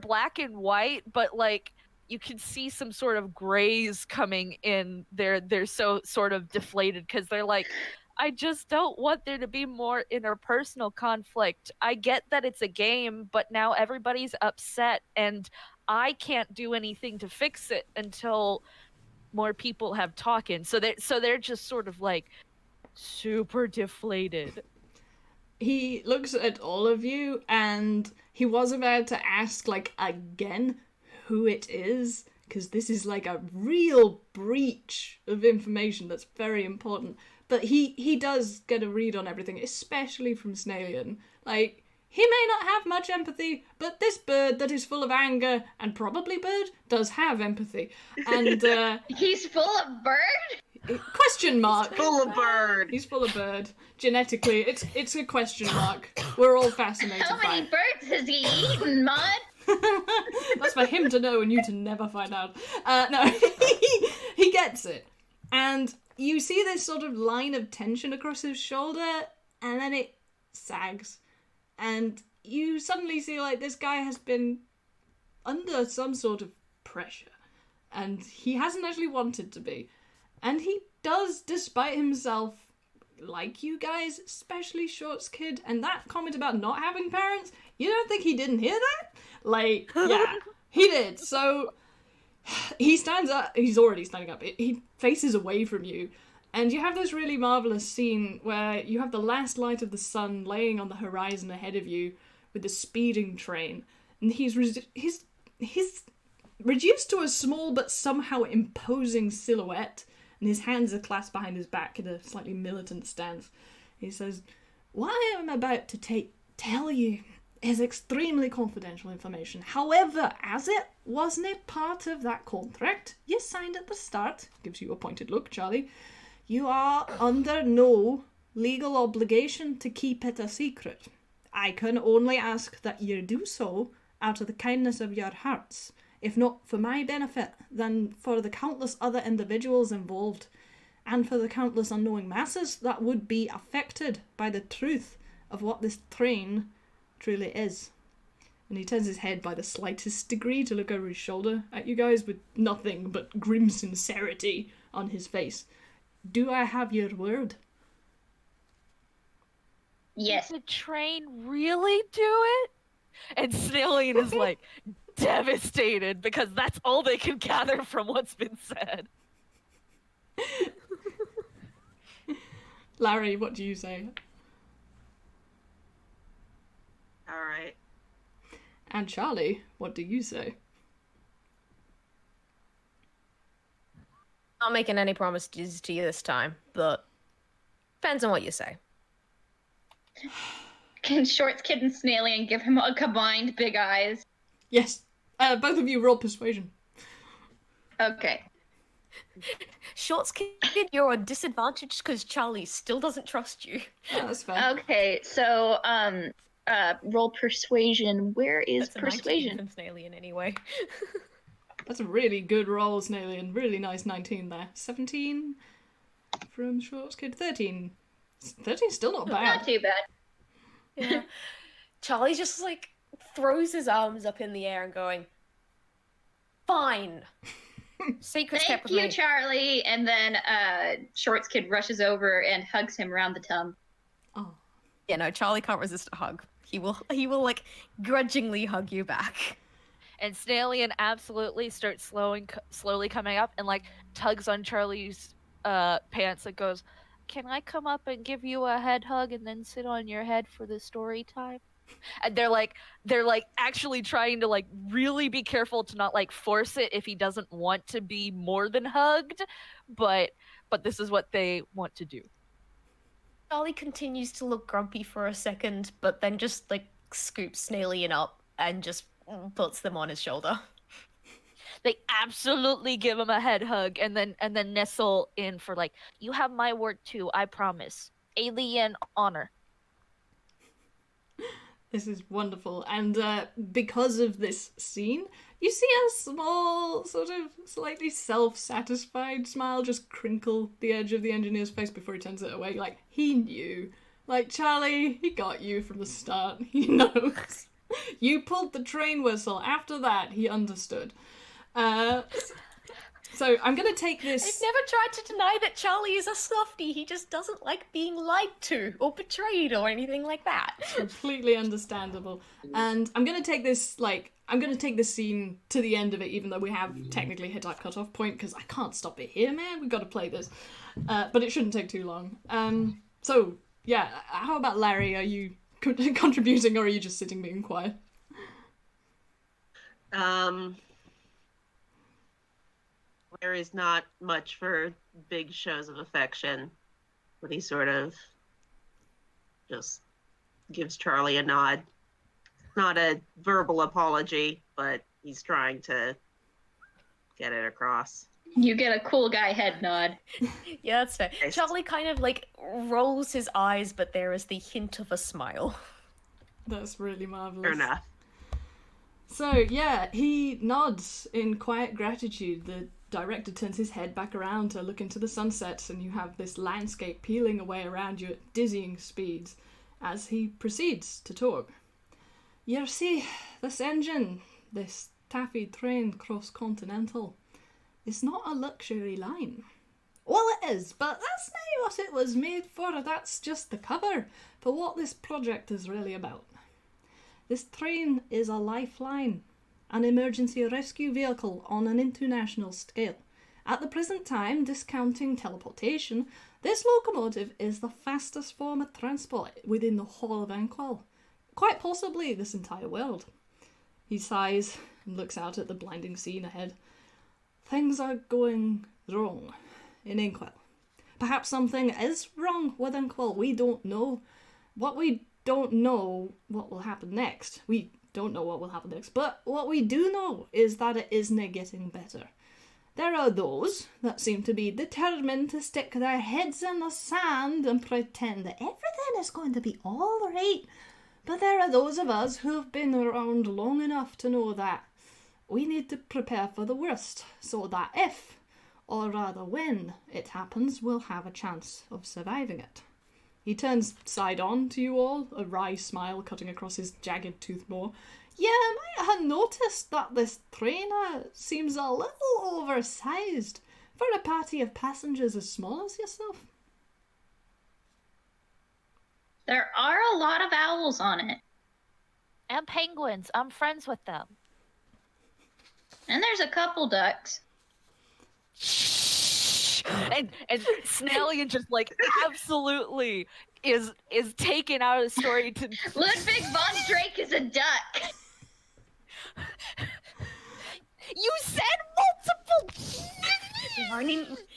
black and white, but like you can see some sort of grays coming in. They're so sort of deflated because they're like, I just don't want there to be more interpersonal conflict. I get that it's a game, but now everybody's upset and I can't do anything to fix it until more people have talking. So they're just sort of like super deflated. He looks at all of you and he was about to ask, like, again, who it is, because this is like a real breach of information that's very important. But he does get a read on everything, especially from Snailian. Like, he may not have much empathy, but this bird that is full of anger, and probably bird, does have empathy. And, He's full of bird? question mark. Full of bird. He's full of bird. Genetically, it's a question mark. We're all fascinated How by many it. birds has he eaten, Mud? That's for him to know and you to never find out. No, he gets it. And you see this sort of line of tension across his shoulder, and then it sags. And you suddenly see like this guy has been under some sort of pressure. And he hasn't actually wanted to be. And he does, despite himself, like you guys, especially Shorts Kid. And that comment about not having parents, you don't think he didn't hear that? Like, yeah, he did. So he stands up. He's already standing up. He faces away from you. And you have this really marvellous scene where you have the last light of the sun laying on the horizon ahead of you with the speeding train. And he's reduced to a small but somehow imposing silhouette. And his hands are clasped behind his back in a slightly militant stance. He says, what I am about to tell you is extremely confidential information. However, as it wasn't a part of that contract you signed at the start, gives you a pointed look, Charlie, you are under no legal obligation to keep it a secret. I can only ask that you do so out of the kindness of your hearts. If not for my benefit, then for the countless other individuals involved, and for the countless unknowing masses that would be affected by the truth of what this train truly is. And he turns his head by the slightest degree to look over his shoulder at you guys with nothing but grim sincerity on his face. Do I have your word? Yes. Did the train really do it? And Snailian is like devastated because that's all they can gather from what's been said. Larry, what do you say? All right. And Charlie, what do you say? Not making any promises to you this time, but depends on what you say. Can Shorts Kid and Snailian give him a combined big eyes? Yes, both of you roll persuasion. Okay. Shorts Kid, you're on disadvantage because Charlie still doesn't trust you. Yeah, that's fair. Okay, so roll persuasion. Where is That's a 19 persuasion? from Snalian anyway. That's a really good roll, Snailian. Really nice 19 there. 17 from Shorts Kid. 13. 13's still not bad. Not too bad. Yeah. Charlie just like throws his arms up in the air and going, "Fine. Secret's kept Thank with you, me." Charlie. And then Shorts Kid rushes over and hugs him around the tum. Oh. Yeah, no, Charlie can't resist a hug. He will like grudgingly hug you back. And Snailian absolutely starts slowly coming up and like tugs on Charlie's pants and goes, "Can I come up and give you a head hug and then sit on your head for the story time?" And they're like actually trying to like really be careful to not like force it if he doesn't want to be more than hugged, but this is what they want to do. Charlie continues to look grumpy for a second, but then just like scoops Snailian up and just puts them on his shoulder. They absolutely give him a head hug and then nestle in for like, "You have my word too, I promise. Alien honor." This is wonderful. And because of this scene, you see a small, sort of slightly self-satisfied smile just crinkle the edge of the engineer's face before he turns it away. Like, he knew. Like, Charlie, he got you from the start. He knows. You pulled the train whistle. After that, he understood. So I'm going to take this... I've never tried to deny that Charlie is a softie. He just doesn't like being lied to or betrayed or anything like that. Completely understandable. And I'm going to take this, scene to the end of it, even though we have technically hit our cutoff point, because I can't stop it here, man. We've got to play this. But it shouldn't take too long. So, yeah, how about Larry? Are you contributing, or are you just sitting being quiet? There is not much for big shows of affection, but he sort of just gives Charlie a nod. Not a verbal apology, but he's trying to get it across. You get a cool guy head nod. Yeah, that's fair. Nice. Charlie kind of like rolls his eyes, but there is the hint of a smile. That's really marvellous. Fair enough. So, yeah, he nods in quiet gratitude. The director turns his head back around to look into the sunsets, and you have this landscape peeling away around you at dizzying speeds as he proceeds to talk. You see, this engine, this Taffy train Cross-Continental, is not a luxury line. Well, it is, but that's not what it was made for. That's just the cover for what this project is really about. This train is a lifeline, an emergency rescue vehicle on an international scale. At the present time, discounting teleportation, this locomotive is the fastest form of transport within the whole of Anqual. Quite possibly this entire world. He sighs and looks out at the blinding scene ahead. Things are going wrong in Inkwell. Perhaps something is wrong with Inkwell. We don't know. We don't know what will happen next. We don't know what will happen next. But what we do know is that it isn't getting better. There are those that seem to be determined to stick their heads in the sand and pretend that everything is going to be all right. But there are those of us who have been around long enough to know that we need to prepare for the worst, so that if, or rather when, it happens, we'll have a chance of surviving it. He turns side on to you all, a wry smile cutting across his jagged tooth more. Yeah, I might have noticed that this trainer seems a little oversized for a party of passengers as small as yourself. There are a lot of owls on it. And penguins. I'm friends with them. And there's a couple ducks. And Snailian just like absolutely is taken out of the story to Ludwig von Drake is a duck. You said multiple.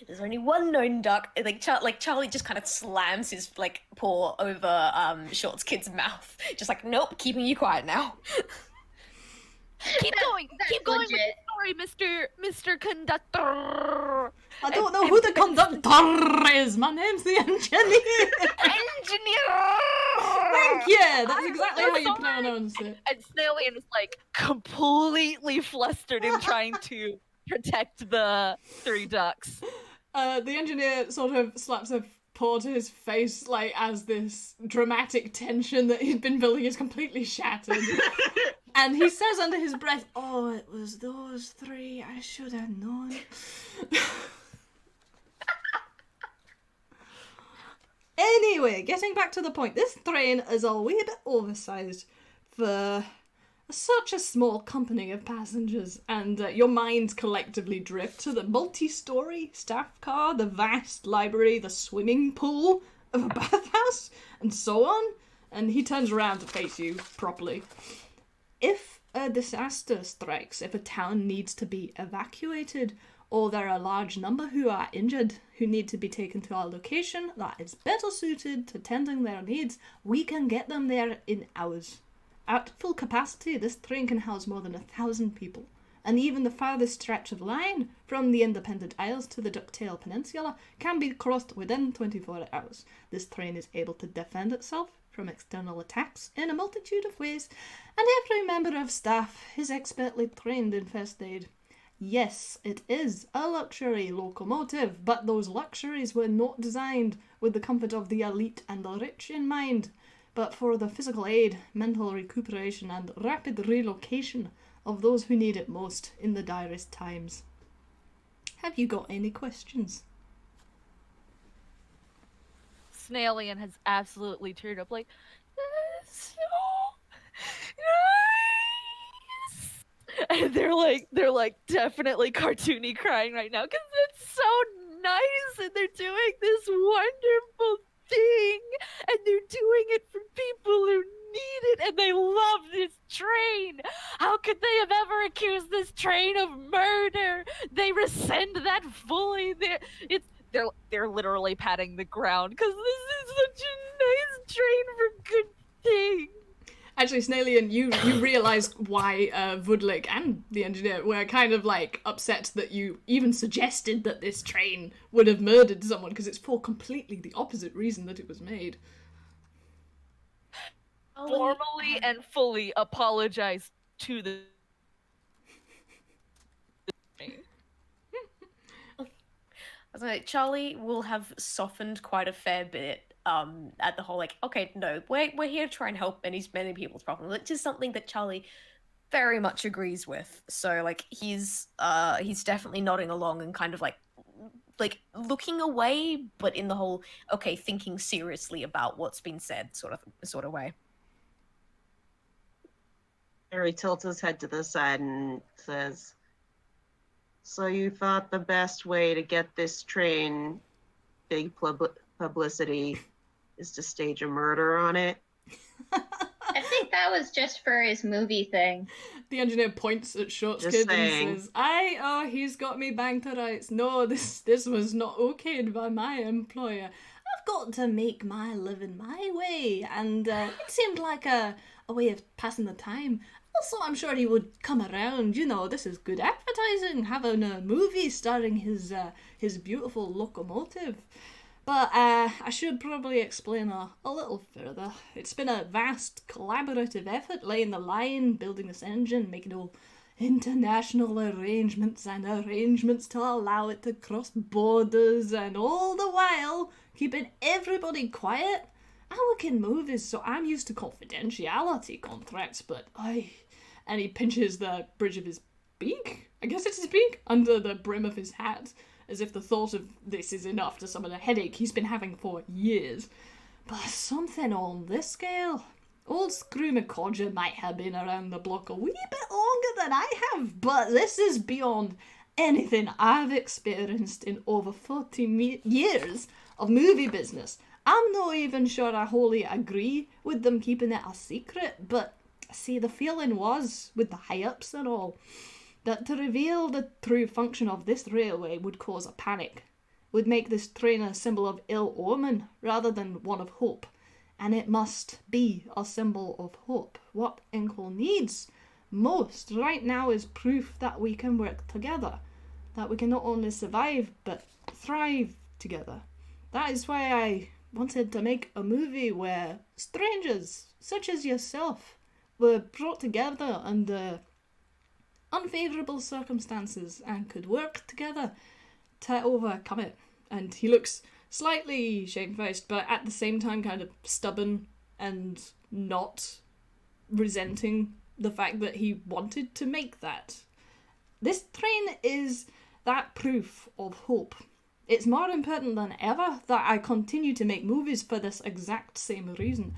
There's only one known duck. Like Charlie just kind of slams his like paw over Short's kid's mouth, just like, nope, keeping you quiet now. Keep going with the story, Mr. Conductor. I don't know who the conductor is. My name's the engineer. Engineer. Thank you! That's I'm exactly so how you sorry. pronounce it. And Snailian is like completely flustered in trying to protect the 3 ducks. The engineer sort of slaps a paw to his face, like, as this dramatic tension that he'd been building is completely shattered. And he says under his breath, "Oh, it was those 3. I should have known." Anyway, getting back to the point, this train is a wee bit oversized for such a small company of passengers, and your minds collectively drift to the multi-storey staff car, the vast library, the swimming pool of a bathhouse, and so on. And he turns around to face you properly. If a disaster strikes, if a town needs to be evacuated, or there are a large number who are injured who need to be taken to our location that is better suited to tending their needs, we can get them there in hours. At full capacity, this train can house more than 1,000 people, and even the farthest stretch of line, from the Independent Isles to the Ducktail Peninsula, can be crossed within 24 hours. This train is able to defend itself from external attacks in a multitude of ways, and every member of staff is expertly trained in first aid. Yes, it is a luxury locomotive, but those luxuries were not designed with the comfort of the elite and the rich in mind, but for the physical aid, mental recuperation, and rapid relocation of those who need it most in the direst times. Have you got any questions? Snailian has absolutely teared up, like, "That's so nice." And they're like definitely cartoony crying right now because it's so nice and they're doing this wonderful thing and they're doing it for people who need it and they love this train. How could they have ever accused this train of murder? They rescind that fully. They're literally patting the ground because this is such a nice train for good things. Actually, Snailian, you realise why Vudlik and the engineer were kind of like upset that you even suggested that this train would have murdered someone, because it's for completely the opposite reason that it was made. Formally and fully apologize to the Charlie will have softened quite a fair bit at the whole, like, okay, no, we're here to try and help many people's problems, which is something that Charlie very much agrees with. So, like, he's definitely nodding along and kind of like looking away, but in the whole, okay, thinking seriously about what's been said sort of way. Harry tilts his head to the side and says, "So you thought the best way to get this train big publicity is to stage a murder on it?" I think that was just for his movie thing. The engineer points at Short's Just kid saying. and says, he's got me banged to rights. No, this was not okayed by my employer. I've got to make my living my way, and it seemed like a way of passing the time. Also, I'm sure he would come around. You know, this is good advertising, having a movie starring his beautiful locomotive. But I should probably explain a little further. It's been a vast collaborative effort, laying the line, building this engine, making all international arrangements to allow it to cross borders, and all the while keeping everybody quiet. I work in movies, so I'm used to confidentiality contracts, but and he pinches the bridge of his beak, I guess it's his beak, under the brim of his hat, as if the thought of this is enough to summon a headache he's been having for years. But something on this scale? Old Screw McCodger might have been around the block a wee bit longer than I have, but this is beyond anything I've experienced in over 40 years of movie business. I'm not even sure I wholly agree with them keeping it a secret, but see, the feeling was, with the high-ups and all, that to reveal the true function of this railway would cause a panic, would make this train a symbol of ill omen rather than one of hope. And it must be a symbol of hope. What Inkle needs most right now is proof that we can work together, that we can not only survive but thrive together. That is why I wanted to make a movie where strangers, such as yourself, were brought together under unfavourable circumstances and could work together to overcome it. And he looks slightly shamefaced, but at the same time kind of stubborn and not resenting the fact that he wanted to make that. This train is that proof of hope. It's more important than ever that I continue to make movies for this exact same reason.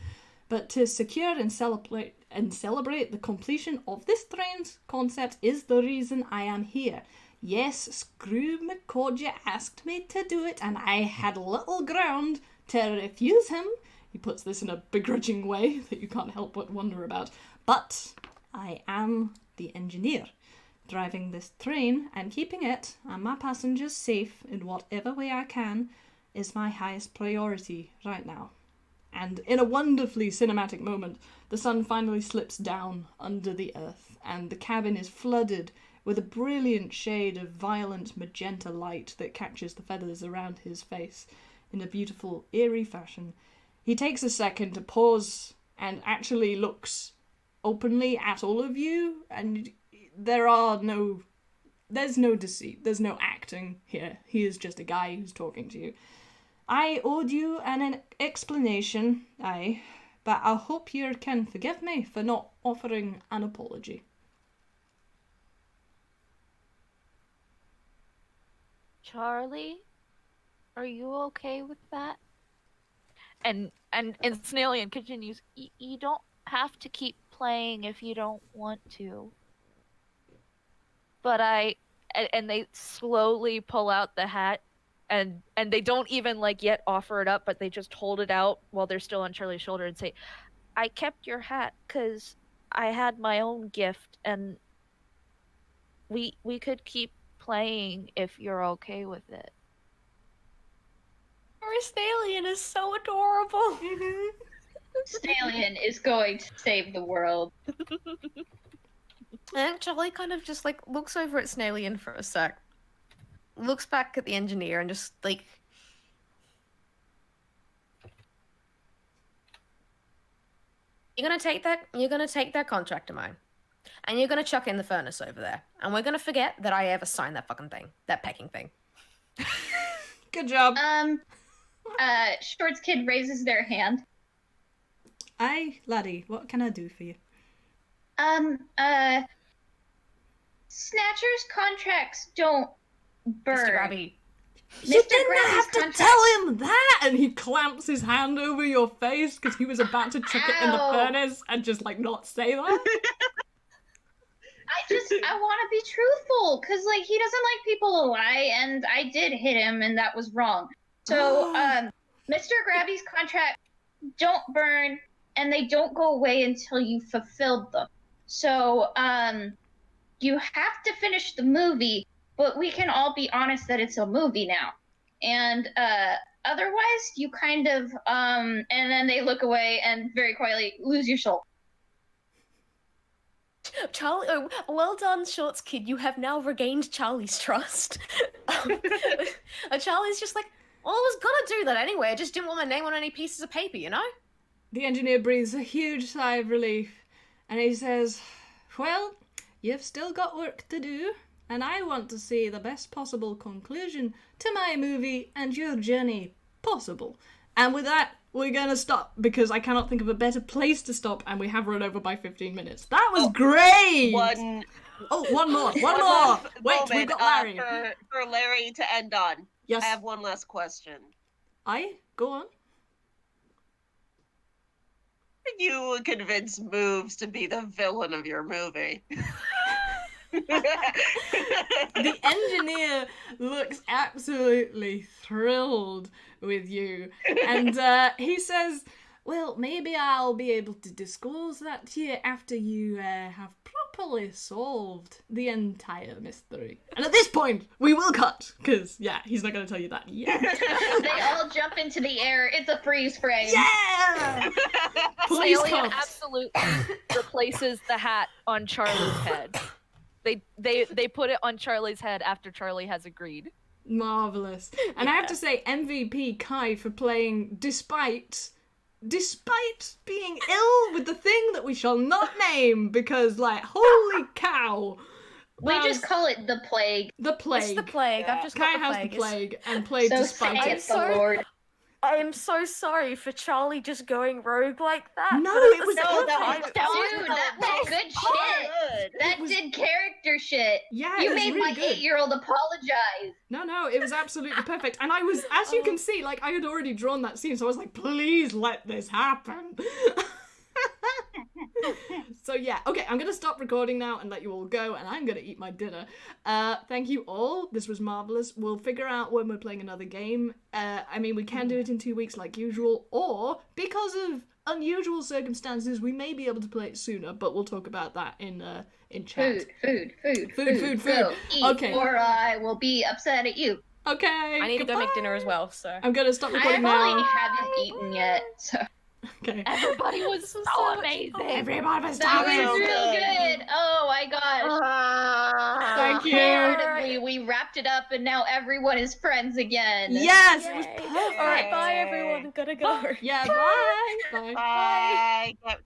But to secure and celebrate the completion of this train's concept is the reason I am here. Yes, Screw McCordia asked me to do it, and I had little ground to refuse him. He puts this in a begrudging way that you can't help but wonder about. But I am the engineer. Driving this train and keeping it and my passengers safe in whatever way I can is my highest priority right now. And in a wonderfully cinematic moment, the sun finally slips down under the earth, and the cabin is flooded with a brilliant shade of violent magenta light that catches the feathers around his face in a beautiful, eerie fashion. He takes a second to pause and actually looks openly at all of you, and there's no deceit, there's no acting here. He is just a guy who's talking to you. I owed you an explanation, aye, but I hope you can forgive me for not offering an apology. Charlie, are you okay with that? And Snailian continues, you don't have to keep playing if you don't want to. But and they slowly pull out the hat, and they don't even yet offer it up, but they just hold it out while they're still on Charlie's shoulder and say, I kept your hat because I had my own gift, and we could keep playing if you're okay with it. Our Snailian is so adorable. Snailian is going to save the world. And Charlie kind of just looks over at Snailian for a sec, looks back at the engineer, and just you're gonna take that contract of mine, and you're gonna chuck in the furnace over there, and we're gonna forget that I ever signed that fucking thing, that pecking thing. Good job. Shorts Kid raises their hand. Aye, laddie, what can I do for you? Snatcher's contracts don't burn. Mr. Grabby. You Mr. didn't Grabby's have to contract- tell him that! And he clamps his hand over your face because he was about to chuck it in the Ow. furnace and just not say that. I want to be truthful, because he doesn't like people to lie, and I did hit him, and that was wrong. So, Mr. Grabby's contract don't burn, and they don't go away until you fulfilled them. So, you have to finish the movie, but we can all be honest that it's a movie now. And, otherwise, you kind of, and then they look away and very quietly lose your soul. Charlie, oh, well done, Shorts Kid. You have now regained Charlie's trust. Charlie's just well, I was gonna do that anyway. I just didn't want my name on any pieces of paper, you know? The engineer breathes a huge sigh of relief and he says, well, you've still got work to do, and I want to see the best possible conclusion to my movie and your journey possible. And with that, we're going to stop because I cannot think of a better place to stop, and we have run over by 15 minutes. That was great! One One more! Wait, moment, we've got Larry. for Larry to end on. Yes. I have one last question. Go on. You would convince Moves to be the villain of your movie. The engineer looks absolutely thrilled with you, and he says, well, maybe I'll be able to disclose that to you after you have properly solved the entire mystery. And at this point, we will cut, because, he's not going to tell you that yet. They all jump into the air. It's a freeze frame. Yeah! Please Snailian cut. absolutely replaces the hat on Charlie's head. They put it on Charlie's head after Charlie has agreed. Marvelous. And I have to say, MVP Kai for playing despite being ill with the thing that we shall not name, because, like, holy cow. We just call it the plague. The plague. It's the plague. I've just Kai got the has plague. the plague and played So despite say it. it, the Lord. I am so sorry for Charlie just going rogue like that. No, but at it the was same perfect. time, Dude, that was good shit. That was- did character shit. Yeah, You it was made really my good. 8-year-old apologize. No, it was absolutely perfect. And I was, as you can see, like, I had already drawn that scene, so I was like, please let this happen. So yeah, okay, I'm gonna stop recording now and let you all go, and I'm gonna eat my dinner. Thank you all. This was marvelous. We'll figure out when we're playing another game. I mean, we can do it in 2 weeks like usual, or because of unusual circumstances, we may be able to play it sooner. But we'll talk about that in chat. Food. Food. Go eat, Okay. or I will be upset at you. Okay. I need to go make goodbye. dinner as well, so. I'm gonna stop I recording actually now. haven't eaten yet, so Okay. Everybody was so amazing. Everybody was that was talking. real good. Oh my gosh. Thank you. Comparatively, we wrapped it up, and now everyone is friends again. Yes, it was Yay. perfect. Alright, bye everyone. Gotta go. Yeah, bye. Bye. Bye.